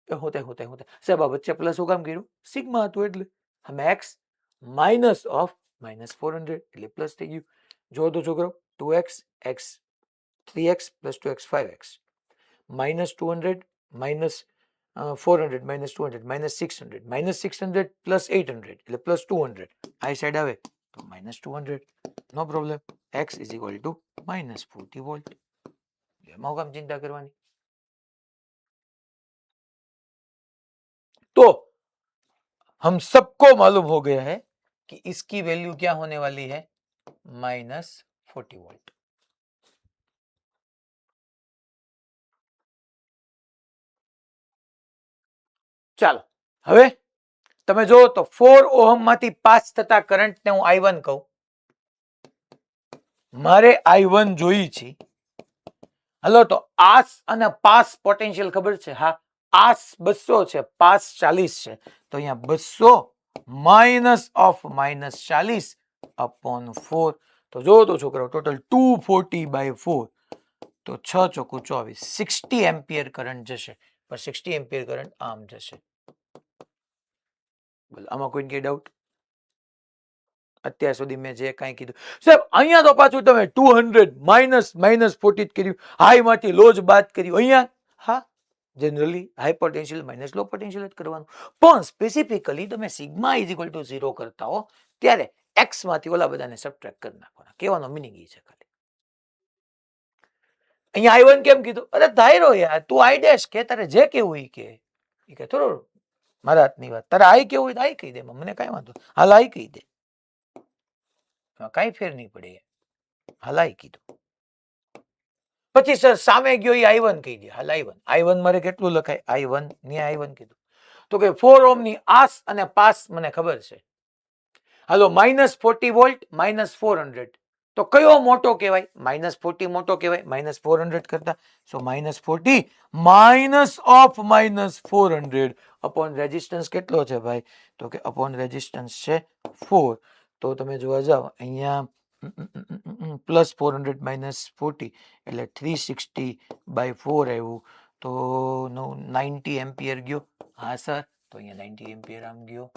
S1: શું થાય શું થાય શું થાય? સાહેબ આ વચ્ચે પ્લસ શું કામ કર્યું? સિગ્મા હતું એટલે અમે x માઇનસ ઓફ -400 એટલે પ્લસ થઈ ગયું. જો તો છોકરો 2x x 3x plus 2x 5x minus 200 minus 400 minus 200 minus 600 plus 800 એટલે plus 200 આ સાઈડ આવે તો minus 200 no problem x is equal to minus 40 volt એમાં કામ ચિંતા કરવાની तो हम सबको मालूम हो गया है कि इसकी वैल्यू क्या होने वाली है माइनस 40 वोल्ट ચાલો હવે તમે જો તો 4 ઓહમ માંથી પાસ થતા કરંટ ને હું I1 કહું મારે I1 જોઈ છે હલો તો આસ અને પાસ પોટેન્શિયલ ખબર છે હા આસ 200 છે પાસ 40 છે તો અહીંયા 200 માઇનસ ઓફ માઇનસ 40 અપોન 4 તો જો તો છોકરાઓ ટોટલ 240 બાય 4 તો 6 ચોકુ 24 60 એમ્પિયર કરંટ જશે પર 60 એમ્પિયર કરંટ આમ જશે બોલ આમાં કોઈ કે ડાઉટ અત્યાર સુધી મેં જે કાંઈ કીધું સાહેબ અહીંયા તો પાછું તમે 200 માઇનસ માઇનસ 40 કર્યું હાઈ માંથી લો જ બાદ કર્યું અહીંયા હા જનરલી હાઈ પોટેન્શિયલ માઇનસ લો પોટેન્શિયલ જ કરવાનું પણ સ્પેસિફિકલી તમે સિગ્મા ઇઝ ઇક્વલ ટુ 0 કરતા હો ત્યારે એક્સ માંથી ઓલા બધાને સબટ્રેક્ટ કરી નાખવાના કહેવાનો મિનિંગ એ છે ખાલી અહીંયા I1 કેમ કીધું અરે ધાયરો યાર તું આઈ ડેશ કે તારે જે કેવું ઈ કે થોડું મારા હાથની વાત તારે આઈ કેવું હોય તો આઈ કહી દે મને કાંઈ વાંધો હાલ આઈ કહી દે કાંઈ ફેર નહીં પડે હાલ આઈ કીધું પછી સર સામે ગયો એ I1 કહી દે હાલ I1 મારે કેટલું લખાય I1 ને I1 કીધું તો કે 4 ઓહમ ની આસ અને પાસ મને ખબર છે હાલો માઇનસ 40 વોલ્ટ માઇનસ 400 તો કયો મોટો કહેવાય માઇનસ 40 મોટો કહેવાય માઇનસ 400 કરતા so minus 40 minus of minus 400 upon resistance કેટલો છે ભાઈ તો કે અપોન રેઝિસ્ટન્સ છે 4 તો તમે જોવા જાઓ અહીંયા પ્લસ 400 માઇનસ 40 એટલે 360 બાય 4 આવ્યું તો 90 એમ્પિયર ગયો હા સર તો અહીંયા 90 એમ્પિયર આમ ગયો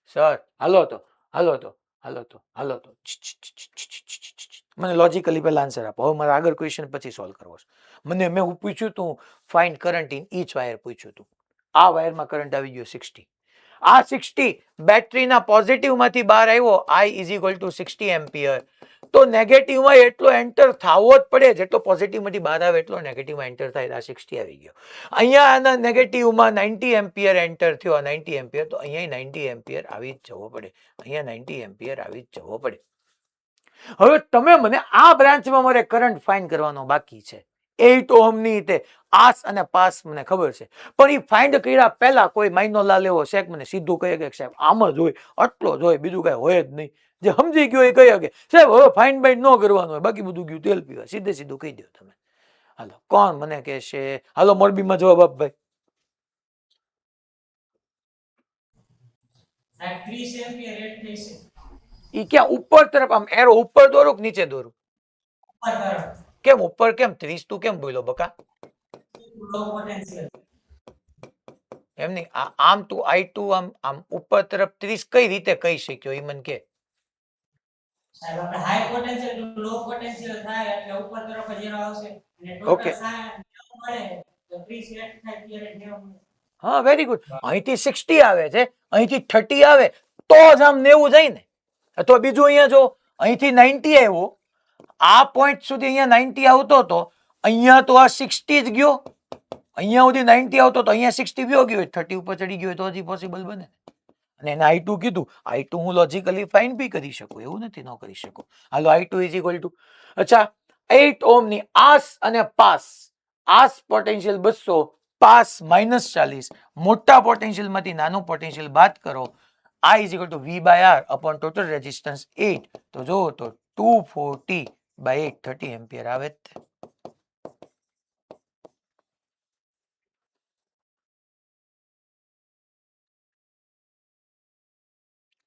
S1: સર હાલો તો મને લોજિકલી પહેલા આન્સર આપો હવે મારે આગળ ક્વેશ્ચન પછી સોલ્વ કરવો છે મને મેં પૂછ્યું તું find current in each wire પૂછ્યું તું આ વાયરમાં કરંટ આવી ગયો 60 આ 60 બેટરીના પોઝિટિવ માંથી બહાર આવ્યો I is equal two 60 ampere તો નેગેટિવમાં એટલો એન્ટર થવો જ પડે જેટલો પોઝિટિવ માંથી બહાર આવે એટલો નેગેટિવમાં એન્ટર થાય આ 60 આવી ગયો અહીંયા આના નેગેટિવમાં 90 એમ્પિયર એન્ટર થયો 90 એમ્પિયર તો અહીંયા 90 એમ્પિયર આવી જ જવો પડે અહીંયા 90 એમ્પિયર આવી જ જવો પડે હવે તમે મને આ બ્રાન્ચમાં મારે કરંટ ફાઇન્ડ કરવાનો બાકી છે 8 ઓહમની તે આસ અને પાસ મને ખબર છે પણ એ ફાઇન્ડ કર્યા પહેલા કોઈ માઇનો લા લેવો શેક મને સીધું કહે કે સાહેબ આમ જ હોય આટલો જ હોય બીજું કઈ હોય જ નહીં જે સમજી ગયો એ કહે કે સાહેબ હવે ફાઇન્ડ બાઇન્ડ ન કરવાનું હોય બાકી બધું ગયું તેલ પીવા સીધે સીધું કહી દો તમે હાલો કોણ મને કહેશે હાલો મોરબીમાં જવાબ આપ ભાઈ
S5: 30 એમ્પિયર એડ થઈ છે
S1: ઈ ક્યાં ઉપર તરફ આમ એરો ઉપર દોરું કે નીચે દોરું
S5: ઉપર તરફ
S1: કેમ ઉપર કેમ 30 તું કેમ બોલ્યો બકા
S5: લો પોટેન્શિયલ
S1: એમ નહીં આમ તું I2 આમ ઉપર તરફ 30 કઈ રીતે કહી શક્યો એ મને કે
S5: સાહેબ આપણે હાઈ પોટેન્શિયલ લો પોટેન્શિયલ થાય એટલે ઉપર તરફ જ એનો આવશે અને
S1: Okay.
S5: ટોટલ મળે તો 30 એડ થાય ત્યારે જેવો મળે
S1: હા વેરી ગુડ અહીંથી 60 આવે છે અહીંથી 30 આવે તો જ આમ 90 જાય ને અથવા બીજું અહીંયા જો અહીંથી 90 આવ્યો આ પોઈન્ટ સુધી અહીંયા 90 આવતો તો અહીંયા તો આ 60 જ ગયો અહીંયા સુધી 90 આવતો તો અહીંયા 60 ગયો 30 ઉપર ચડી ગયો તો હજી પોસિબલ બને અને એને I2 કીધું I2 હું લોજિકલી ફાઇન્ડ બી કરી શકું એવું નથી ન કરી શકું હાલો I2 ઇઝ ઇક્વલ ટુ અચ્છા 8 ઓહમની આસ અને પાસ આસ પોટેન્શિયલ 200 પાસ માઇનસ 40 મોટા પોટેન્શિયલ માંથી નાનું પોટેન્શિયલ બાદ કરો I is equal to V by R upon total resistance 8 તો જો તો 240 બાય 8 30 એમ્પિયર આવે જ તે.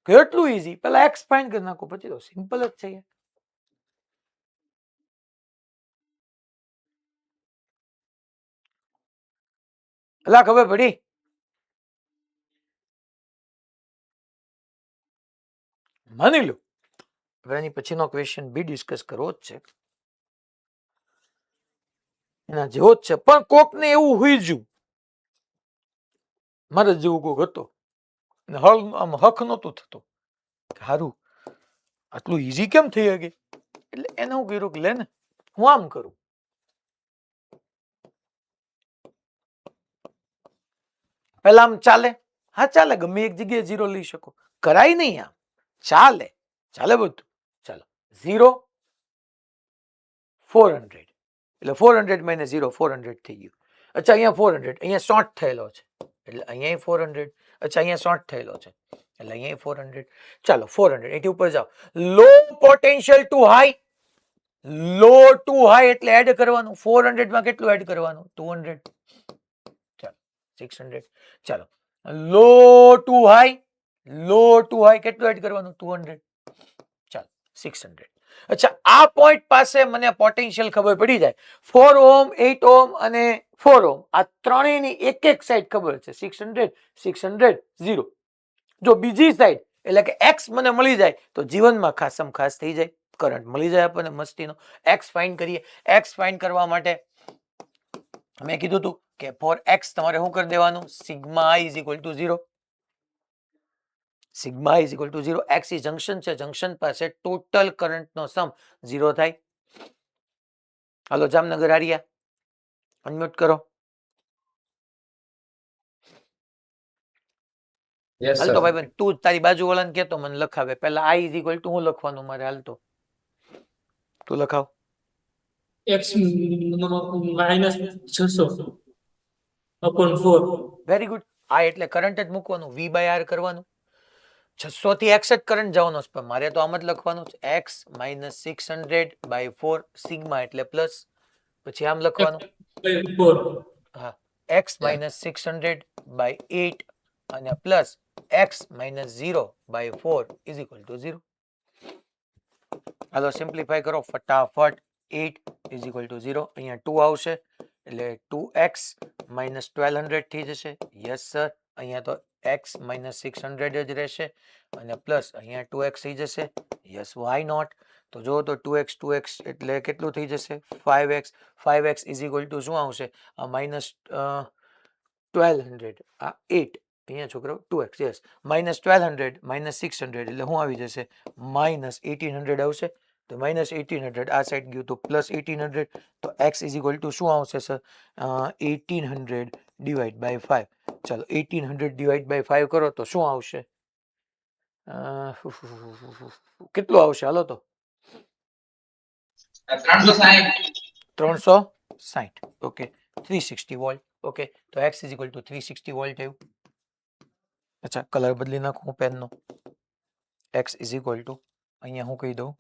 S1: કેટલું ઈઝી પેલા એક્સ ફાઇન્ડ કરી નાખો પછી તો સિમ્પલ જ છે યાર. પેલા ખબર પડી માની લો હવે એની પછીનો ક્વેશ્ચન બી ડિસ્કસ કરવો જ છે એના જેવો જ છે, પણ કોકને એવું હુઈ ગયું, મારે જેવું કોક હતો અને આમ હક નહોતું થતું, સારું આટલું ઈઝી કેમ થઈ શકે, એટલે એને હું કર્યું કે લે ને હું આમ કરું, પેલા આમ ચાલે, હા ચાલે, ગમે એક જગ્યાએ 0 લઈ શકો, કરાય નહીં આમ, ચાલે ચાલે બધું, ચાલો 0 400 એટલે 400 માઇનસ 0 400 થઈ ગયું. અચ્છા અહીંયા 400, અહીંયા શોર્ટ થયેલો છે એટલે અહીંયા 400, અચ્છા અહીંયા શોર્ટ થયેલો છે એટલે અહીંયા 400, ચાલો 400 એથી ઉપર જાઓ, low potential to high, low to high એટલે એડ કરવાનું, 400 માં કેટલું એડ કરવાનું 200, ચાલો 600, ચાલો low to high, low to high કેટલું એડ કરવાનું 200, ચાલો 600. અચ્છા આ પોઈન્ટ પાસે મને પોટેન્શિયલ ખબર પડી જાય, 4 ઓહમ 8 ઓહમ અને 4 ઓહમ આ ત્રણેયની એક એક સાઈડ ખબર છે, 600 600 0. જો બીજી સાઈડ એટલે કે x મને મળી જાય તો જીવનમાં ખાસમ ખાસ થઈ જાય, કરંટ મળી જાય આપણને મસ્તીનો. x ફાઇન્ડ કરીએ, x ફાઇન્ડ કરવા માટે મેં કીધું હતું કે ફોર x તમારે શું કરી દેવાનું, sigma i is equal to 0, sigma is equal to 0, x A junction છે, જંક્શન પાસે ટોટલ કરંટનો સમ 0 થાય. હાલો જામનગર આર્યા અનમ્યુટ કરો.
S3: યસ
S1: હાલ
S3: સર.
S1: તો ભાઈ તું તારી બાજુ વાળાને કેતો મને લખાવે, પહેલા i ઇઝ ઇક્વલ ટુ હું લખવાનું મારે, હાલ તો તું લખાવ.
S6: x minus 600 upon 4.
S1: Very good. આ એટલે કરંટ જ મૂકવાનું, v બાય r કરવાનું, 600 થી x જ કરંટ જવાનો છે, પણ મારે તો આમ જ લખવાનું છે, x માઇનસ 600 બાય 4 સિગ્મા એટલે પ્લસ, પછી આમ લખવાનું,
S6: 4.
S1: હા x માઇનસ 600 બાય 8 અને plus x minus 0 by 4 is equal to 0. હાલો સિમ્પ્લિફાય કરો ફટાફટ, 8 ઇઝ ઇક્વલ ટુ 0, અહીંયા 2 આવશે એટલે 2x માઇનસ 1200 થઈ જશે, યસ સર. અહીંયા તો x માઇનસ 600 જ રહેશે અને પ્લસ અહીંયા 2x થઈ જશે, યસ વાય નોટ. તો જો તો 2x એટલે કેટલું થઈ જશે 5x, 5x is equal to શું આવશે, માઇનસ 1200, આ 8 અહીંયા છોકરો 2x, યસ માઇનસ 1200 માઇનસ 600 એટલે શું આવી જશે માઇનસ 1800 આવશે, તો માઇનસ 1800 આ સાઈડ ગયું તો પ્લસ 1800, તો x ઇઝ ઇક્વલ ટુ શું આવશે સર 1800 ડિવાઈડ બાય 5. ચાલો 1800 ડિવાઈડ બાય 5 કરો તો શું આવશે, કેટલું આવશે હાલો તો 360, ઓકે 360 વોલ્ટ, ઓકે તો x is equal two 360 volt આવ્યું. અચ્છા કલર બદલી નાખું પેનનો, x ઇઝ ઇક્વલ ટુ અહીંયા હું કહી દઉં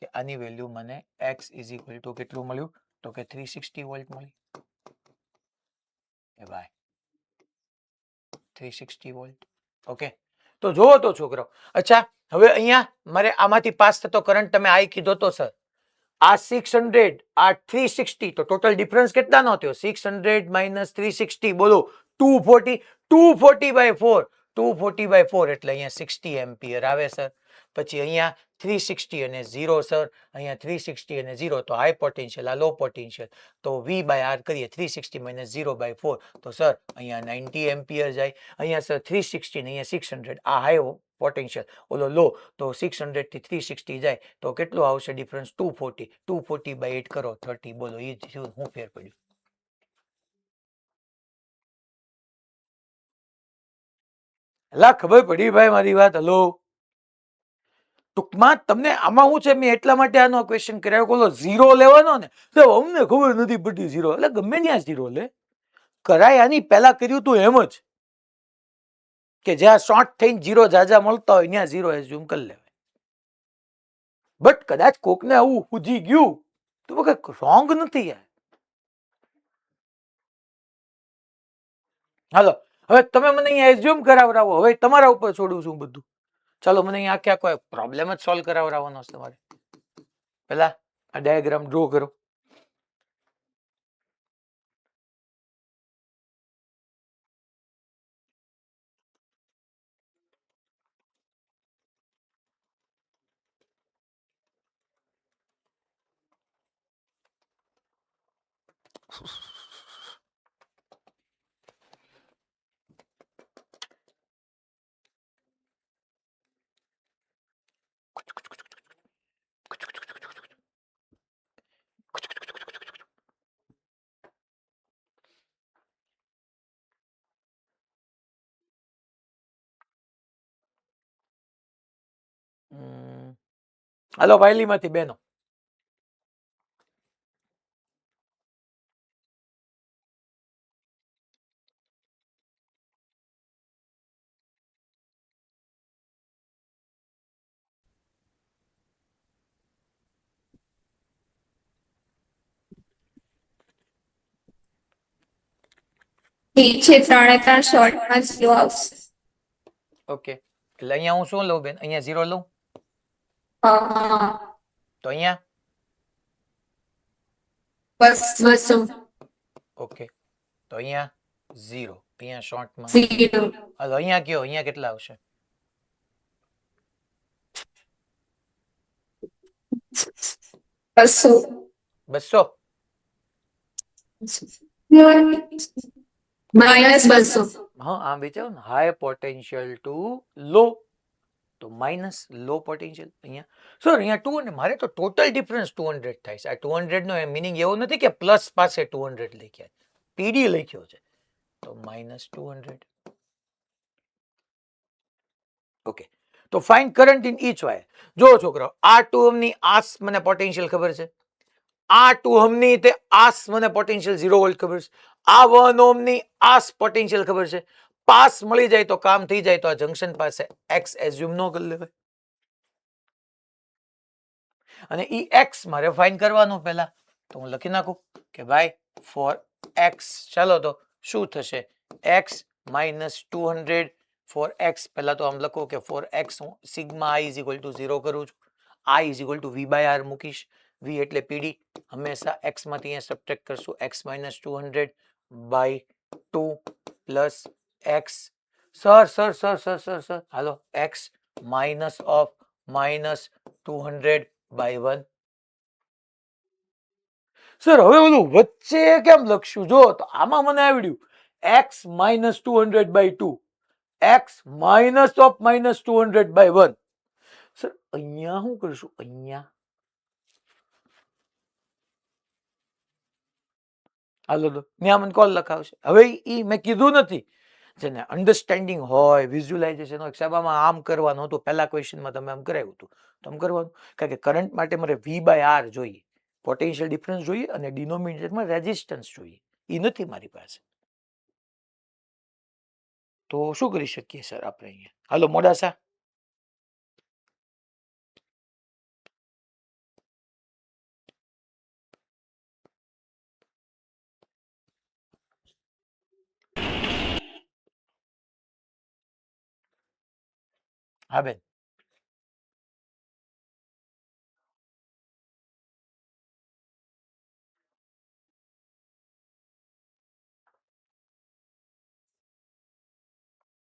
S1: કે આની વેલ્યુ મને x ઇઝ ઇક્વલ ટુ કેટલું મળ્યું, તો કે 360 વોલ્ટ મળી, એ ભાઈ 360 વોલ્ટ, ઓકે. તો જોવો તો છોકરો, અચ્છા હવે અહીંયા મારે આમાંથી પાસ થતો કરંટ તમે આઈ કીધો તો સર, આ 600 આ 360 તો ટોટલ ડિફરન્સ કેટલાનો થયો, 600 માઇનસ 360 બોલો 240, 240 બાય 4, 240 બાય 4 એટલે અહીંયા 60 એમ્પિયર આવે સર. પછી અહીંયા 360 અને 0 સર, અહીંયા 360 અને 0 તો હાઈ પોટેન્શિયલ, આ લો પોટેન્શિયલ, તો v બાય r કરીએ 360 માઇનસ 0 બાય 4 તો સર અહીંયા 90 એમ્પિયર જાય. અહીંયા સર 360 ને અહીંયા 600 આ હાઈ પોટેન્શિયલ, ઓલો લો, તો 600 થી 360 જાય તો કેટલું આવશે ડિફરન્સ 240, 240 બાય 8 કરો 30, બોલો એ થયું, હું ફેર પડ્યું. એલા ખબર પડી ભાઈ મારી વાત, હલો ટૂંકમાં તમને આમાં શું છે, મેં એટલા માટે આનો ક્વેશ્ચન કર્યો, બોલો 0 લેવાનો ને તો અમને ખબર નથી પડતી 0, એટલે ગમે ત્યાં 0 લે, કરાય આની પહેલા કર્યું તું એમ જ કે જ્યાં શોર્ટ થઈને 0 જાજા મળતા હોય ત્યાં 0 એઝ્યુમ કરી લેવાય, બટ કદાચ કોકને આવું પૂજી ગયું તો કઈક રોંગ નથી યાર. હાલો હવે તમે મને અહીંયા એઝ્યુમ કરાવરાવો, હવે તમારા ઉપર છોડું છું બધું. ચાલો મને અહીંયા આખે કોઈ પ્રોબ્લેમ જ સોલ્વ કરાવવાનો છે તમારે, પેલા આ ડાયાગ્રામ ડ્રો કરો. હાલો વાયલીમાંથી બેનો.
S4: ઠીક છે 3 એ 3 શોર્ટમાં 0 આવશે.
S1: ઓકે એટલે અહીંયા હું શું લઉં બેન? અહીંયા 0 લઉં
S4: હા,
S1: તો અહીંયા
S4: બસ 200
S1: ઓકે તો અહીંયા 0 અહીંયા શોર્ટમાં
S4: 0
S1: હાલો અહીંયા કયો અહીંયા કેટલા આવશે?
S4: 200
S1: 200
S4: માઇનસ 200.
S1: હા આમ વિચારો ને હાઈ પોટેન્શિયલ ટુ લો તો માઇનસ લો પોટેન્શિયલ અહીંયા સર અહીંયા 200 મારે તો ટોટલ ડિફરન્સ 200 થાય છે. આ 200 નો મિનિંગ એવો નથી કે પ્લસ પાસે 200 લખ્યા પીડી લખ્યો છે તો માઇનસ 200. ઓકે તો find current in each wire. જો છોકરાઓ આ 2 ઓહ્મ ની આસ મને પોટેન્શિયલ ખબર છે, આ 2 ઓહ્મ ની તે આસ મને પોટેન્શિયલ 0 વોલ્ટ ખબર છે, આ 1 ઓહ્મ ની આસ પોટેન્શિયલ ખબર છે. પાસ મળી જાય તો કામ થઈ જાય તો આ જંકશન પાસે x એઝ્યુમ ન કરી લેવાય અને ઈ x મારે ફાઇન્ડ કરવાનું પહેલા તો હું લખી નાખું કે ભાઈ ફોર x ચાલો તો શું થશે x minus 200 ફોર x પહેલા તો આમ લખો કે ફોર x હું sigma i is equal to 0 કરું છું, i is equal to v by r મૂકીશ, v એટલે pd હંમેશા x માંથી અહીંયા સબટ્રેક્ટ કરશું x minus 200 by 2 plus x sir hello x minus of minus 200 by 1. Sir હવે બધું વચ્ચે કેમ લખશું? જો તો આમાં મને આવડ્યું x minus 200 by 2 x minus of minus 200 by 1. Sir અહીંયા શું કરશું? અહીંયા હાલો તો ત્યાં મને કોલ લખાવશે. હવે ઈ મેં કીધું નથી જેને અન્ડરસ્ટેન્ડિંગ હોય વિઝ્યુલાઇઝેશન હોય સાહેબ આમાં આમ કરવાનું હતું પહેલા ક્વેશ્ચનમાં તમે આમ કરાવ્યું હતું તો આમ કરવાનું કારણ કે કરંટ માટે મારે v by r જોઈએ, પોટેન્શિયલ ડિફરન્સ જોઈએ અને ડિનોમિનેટરમાં રેઝિસ્ટન્સ જોઈએ, એ નથી મારી પાસે. તો શું કરી શકીએ સર આપણે અહીંયા? હાલો મોડાસા હા બેન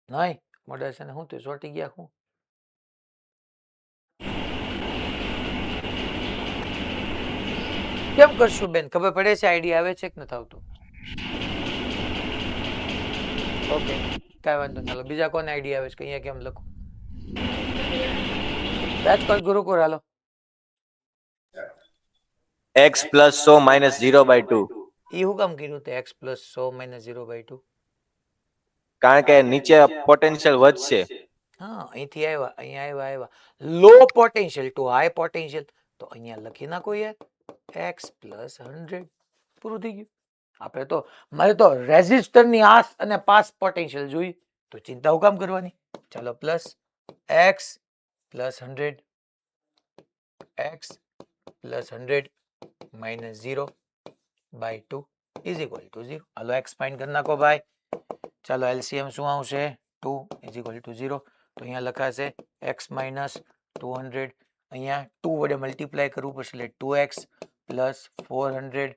S1: નહીં મોડાસા ને હું તે ચોટી ગયા હું કેમ કરશું બેન? ખબર પડે છે આઈડિયા આવે છે કે નથી આવતું? ઓકે કાંઈ વાંધો નહીં. હાલો બીજા કોને આઈડિયા આવે છે કે અહીંયા કેમ લખું? રાજકોટ ગુરુકુળ હાલો
S2: x plus 100 minus 0 by 2.
S1: એ હું કામ કીધું તે x plus 100 minus 0 by 2?
S2: કારણ કે નીચે પોટેન્શિયલ વધશે.
S1: હા અહીંથી આવ્યા અહીંયા આવ્યા લો પોટેન્શિયલ ટુ હાઈ પોટેન્શિયલ તો અહીંયા લખી નાખો યાર x plus 100 પૂરું થઈ ગયું. આપણે તો મારે તો રેઝિસ્ટરની આસ અને પાસ પોટેન્શિયલ જોઈ તો ચિંતા હું કામ કરવાની? ચાલો plus x plus 100 x plus 100 minus 0 by 2 is equal to 0. Hello x find કરી નાખો ભાઈ. ચાલો LCM શું આવશે? 2 is equal to 0. તો અહીંયા લખાશે x minus 200 અહીંયા 2 વડે મલ્ટીપ્લાય કરવું પડશે એટલે 2x plus 400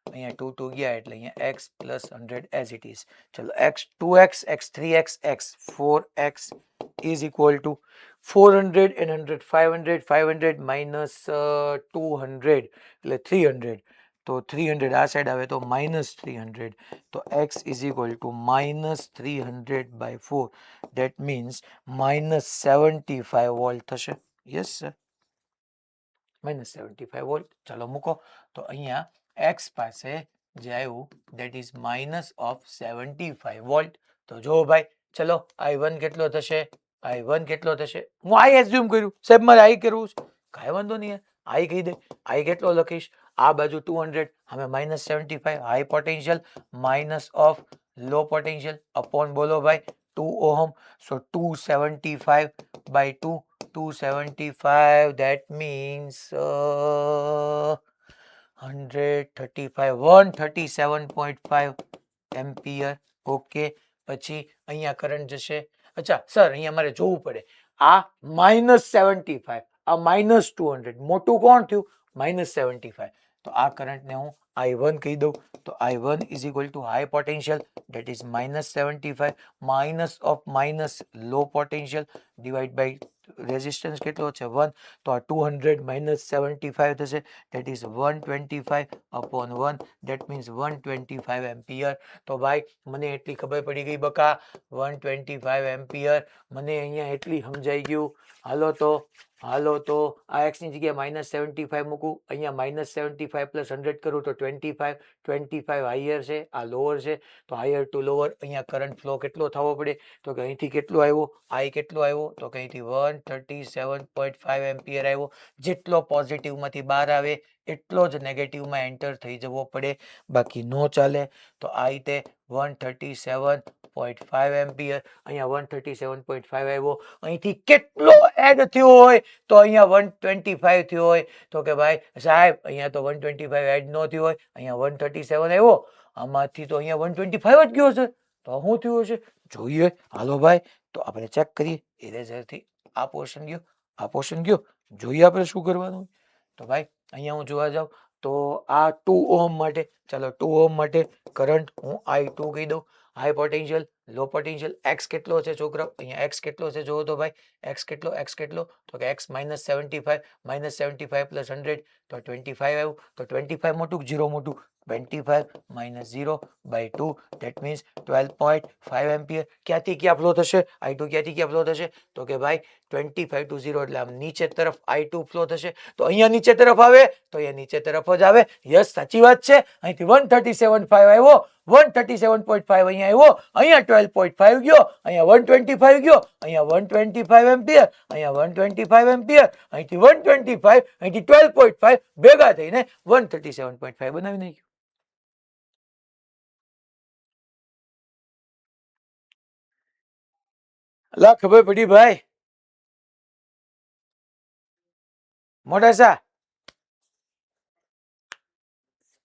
S1: અહીંયા 2 2 ગયા એટલે અહીંયા x plus 100 as it is. ચલો x 2x x 3x x 4x is equal to 400 and 100 500 500 minus 200 એટલે 300 તો 300 આ સાઈડ આવે તો minus 300 તો x is equal to minus 300 by 4 that means minus 75 volt થશે. Yes sir minus 75 volt. ચાલો મૂકો તો અહીંયા x પાસે જે આવ્યું that is minus of 75 volt. તો જો ભાઈ ચલો i1 કેટલો થશે? i1 કેટલો થશે? હું i એઝ્યુમ કર્યું સાહેબ મારે i કરવું છે કાંઈ વાંધો નહીં આઈ કહી દે આઈ કેટલો લખીશ આ બાજુ 200 અમે -75 high potential minus of low potential upon બોલો ભાઈ 2 ohm so 275 by 2 275 that means 135 137.5 ampere okay પછી અહીંયા કરંટ જશે અચ્છા સર અહીંયા મારે જોવું પડે આ -75 આ -200 મોટું કોણ થયું -75 તો આ કરંટને હું I1 કહી દઉં તો I1 is equal to high potential that is -75 minus of minus low potential divide by resistance કેટલો છે 1 તો આ 200 -75 થશે that is 125 upon 1 that means 125 ampere તો ભાઈ મને એટલી ખબર પડી ગઈ બકા 125 એમ્પિયર મને અહીંયા એટલી સમજાઈ ગયું હાલો તો આ x ની જગ્યાએ -75 મૂકું અહીંયા -75 પ્લસ 100 કરું તો 25 હાયર છે આ લોઅર છે તો હાયર ટુ લોઅર અહીંયા કરંટ ફ્લો કેટલો થવો પડે તો કે અહીંથી કેટલો આવ્યો I કેટલો આવ્યો તો કે અહીંથી 137.5 એમ્પિયર આવ્યો જેટલો પોઝિટિવમાંથી બહાર આવે એટલો જ નેગેટિવમાં એન્ટર થઈ જવો પડે બાકી નો ચાલે તો આ રીતે 137.5 એમ્પિયર અહીંયા 137.5 આવ્યો અહીંથી કેટલો એડ થયો હોય તો અહીંયા 125 થયો હોય તો કે ભાઈ સાહેબ અહીંયા તો 125 એડ નો થયો હોય અહીંયા 137 આવ્યો આમાંથી તો અહીંયા 125 જ ગયો છે તો શું થયું હશે જોઈએ હાલો ભાઈ તો આપણે ચેક કરીએ ઇરેઝરથી આ પોર્શન ગયો જોઈએ આપણે શું કરવાનું તો ભાઈ અહીંયા હું જોવા જાઉં તો આ 2 ઓહમ માટે ચાલો 2 ઓહમ માટે કરંટ હું I2 કહી દઉં હાઈ પોટેન્શિયલ લો પોટેન્શિયલ x કેટલો છે છોકરા અહીંયા x કેટલો છે જોવો તો ભાઈ x કેટલો તો કે x -75 પ્લસ 100 તો 25 આવ્યું તો 25 મોટું 0 મોટું 25 minus 0 by 2 that means 12.5 ampere ક્યાંથી ક્યાં ફ્લો થશે I2 ક્યાંથી ક્યાં ફ્લો થશે તો કે ભાઈ 25 to 0 એટલે આમ નીચે તરફ I2 ફ્લો થશે તો અહીંયા નીચે તરફ આવે તો અહીંયા નીચે તરફ જ આવે યસ સાચી વાત છે અહીંથી 137.5 આવ્યો 137.5 અહીંયા આવ્યો અહીંયા 12.5 ગયો અહીંયા 125 ગયો અહીંયા 125 એમ્પિયર અહીંયા 125 એમ્પિયર અહીંથી 125 અહીંથી 12.5 ભેગા થઈને 137.5 બનાવી નાખ્યું લા ખબર પડી ભાઈ મોડાસા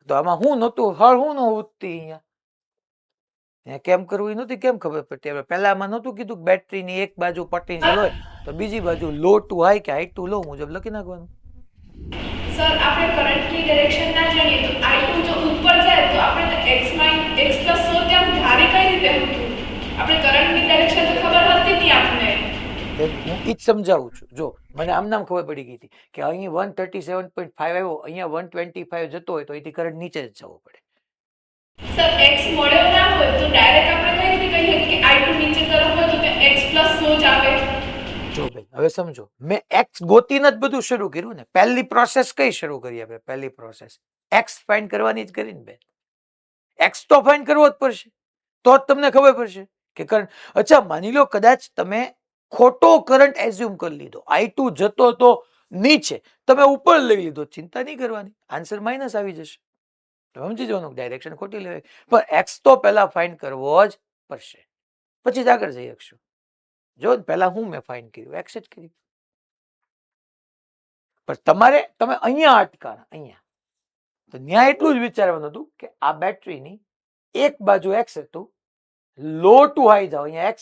S1: તો આમાં હું નહોતું હળ હું ન ઉઠતી અહીંયા કેમ કરવું એ નહોતી કેમ ખબર પડતી આપણે પહેલામાં નહોતું કીધું કે બેટરીની એક બાજુ પોટેન્શિયલ હોય તો બીજી બાજુ લો ટુ હાઈ કે હાઈ ટુ લો મુજબ લખી નાખવાનું
S7: સર આપણે કરંટની ડાયરેક્શન ના જાણીએ તો I2 જો ઉપર જાય તો આપણે x પ્લસ 100 ત્યાં ધારે કઈ રીતે હતું આપણે કરંટની ડાયરેક્શન તો ખબર હતી નહીં આપને
S1: હું ઈ જ સમજાવું છું જો મને આમ નામ ખબર પડી ગઈ હતી કે અહીં 137.5 આવ્યો અહીંયા 125 જતો હોય તો અહીંથી કરંટ નીચે જ જવો પડે
S7: સર x મળ્યો ના હોય તો ડાયરેક્ટ આપણે કઈ રીતે કહીએ કે I2 નીચે તરફ હોય તો તે x પ્લસ 100 જ આવે
S1: જો ભાઈ હવે સમજો મેં x ગોતીને જ બધું શરૂ કર્યું ને પહેલી પ્રોસેસ કઈ શરૂ કરી આપણે પહેલી પ્રોસેસ x ફાઇન્ડ કરવાની જ કરીને બેન x તો ફાઇન્ડ કરવો જ પડશે તો જ તમને ખબર પડશે કે કરંટ અચ્છા માની લો કદાચ તમે ખોટો કરંટ એઝ્યુમ કરી લીધો I2 જતો તો નીચે તમે ઉપર લઈ લીધો ચિંતા નહીં કરવાની આન્સર માઇનસ આવી જશે સમજી જવાનું ડાયરેક્શન ખોટી લેવાય પણ x તો પહેલા ફાઇન્ડ કરવો જ પડશે પછી જ આગળ જઈ શકશું જો પહેલા હું મેં ફાઇન્ડ કર્યું x જ કર્યું પણ તમે અહીંયા અટકાના અહીંયા તો ન્યાય એટલું જ વિચારવાનું હતું કે આ બેટરીની એક બાજુ x હતું લો ટુ હાઈ જાઓ અહીંયા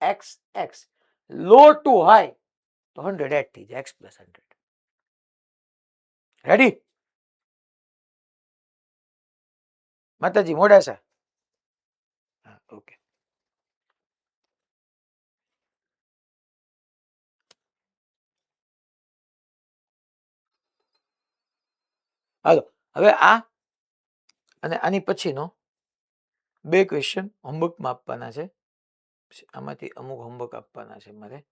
S1: x લો ટુ હાઈ તો 100 એડ થઈ જાય x પ્લસ 100 રેડી માતાજી મોડાસા ઓકે હાલો હવે આ અને આની પછીનો બે ક્વેશ્ચન હોમવર્કમાં આપવાના છે આમાંથી અમુક હોમવર્ક આપવાના છે મારે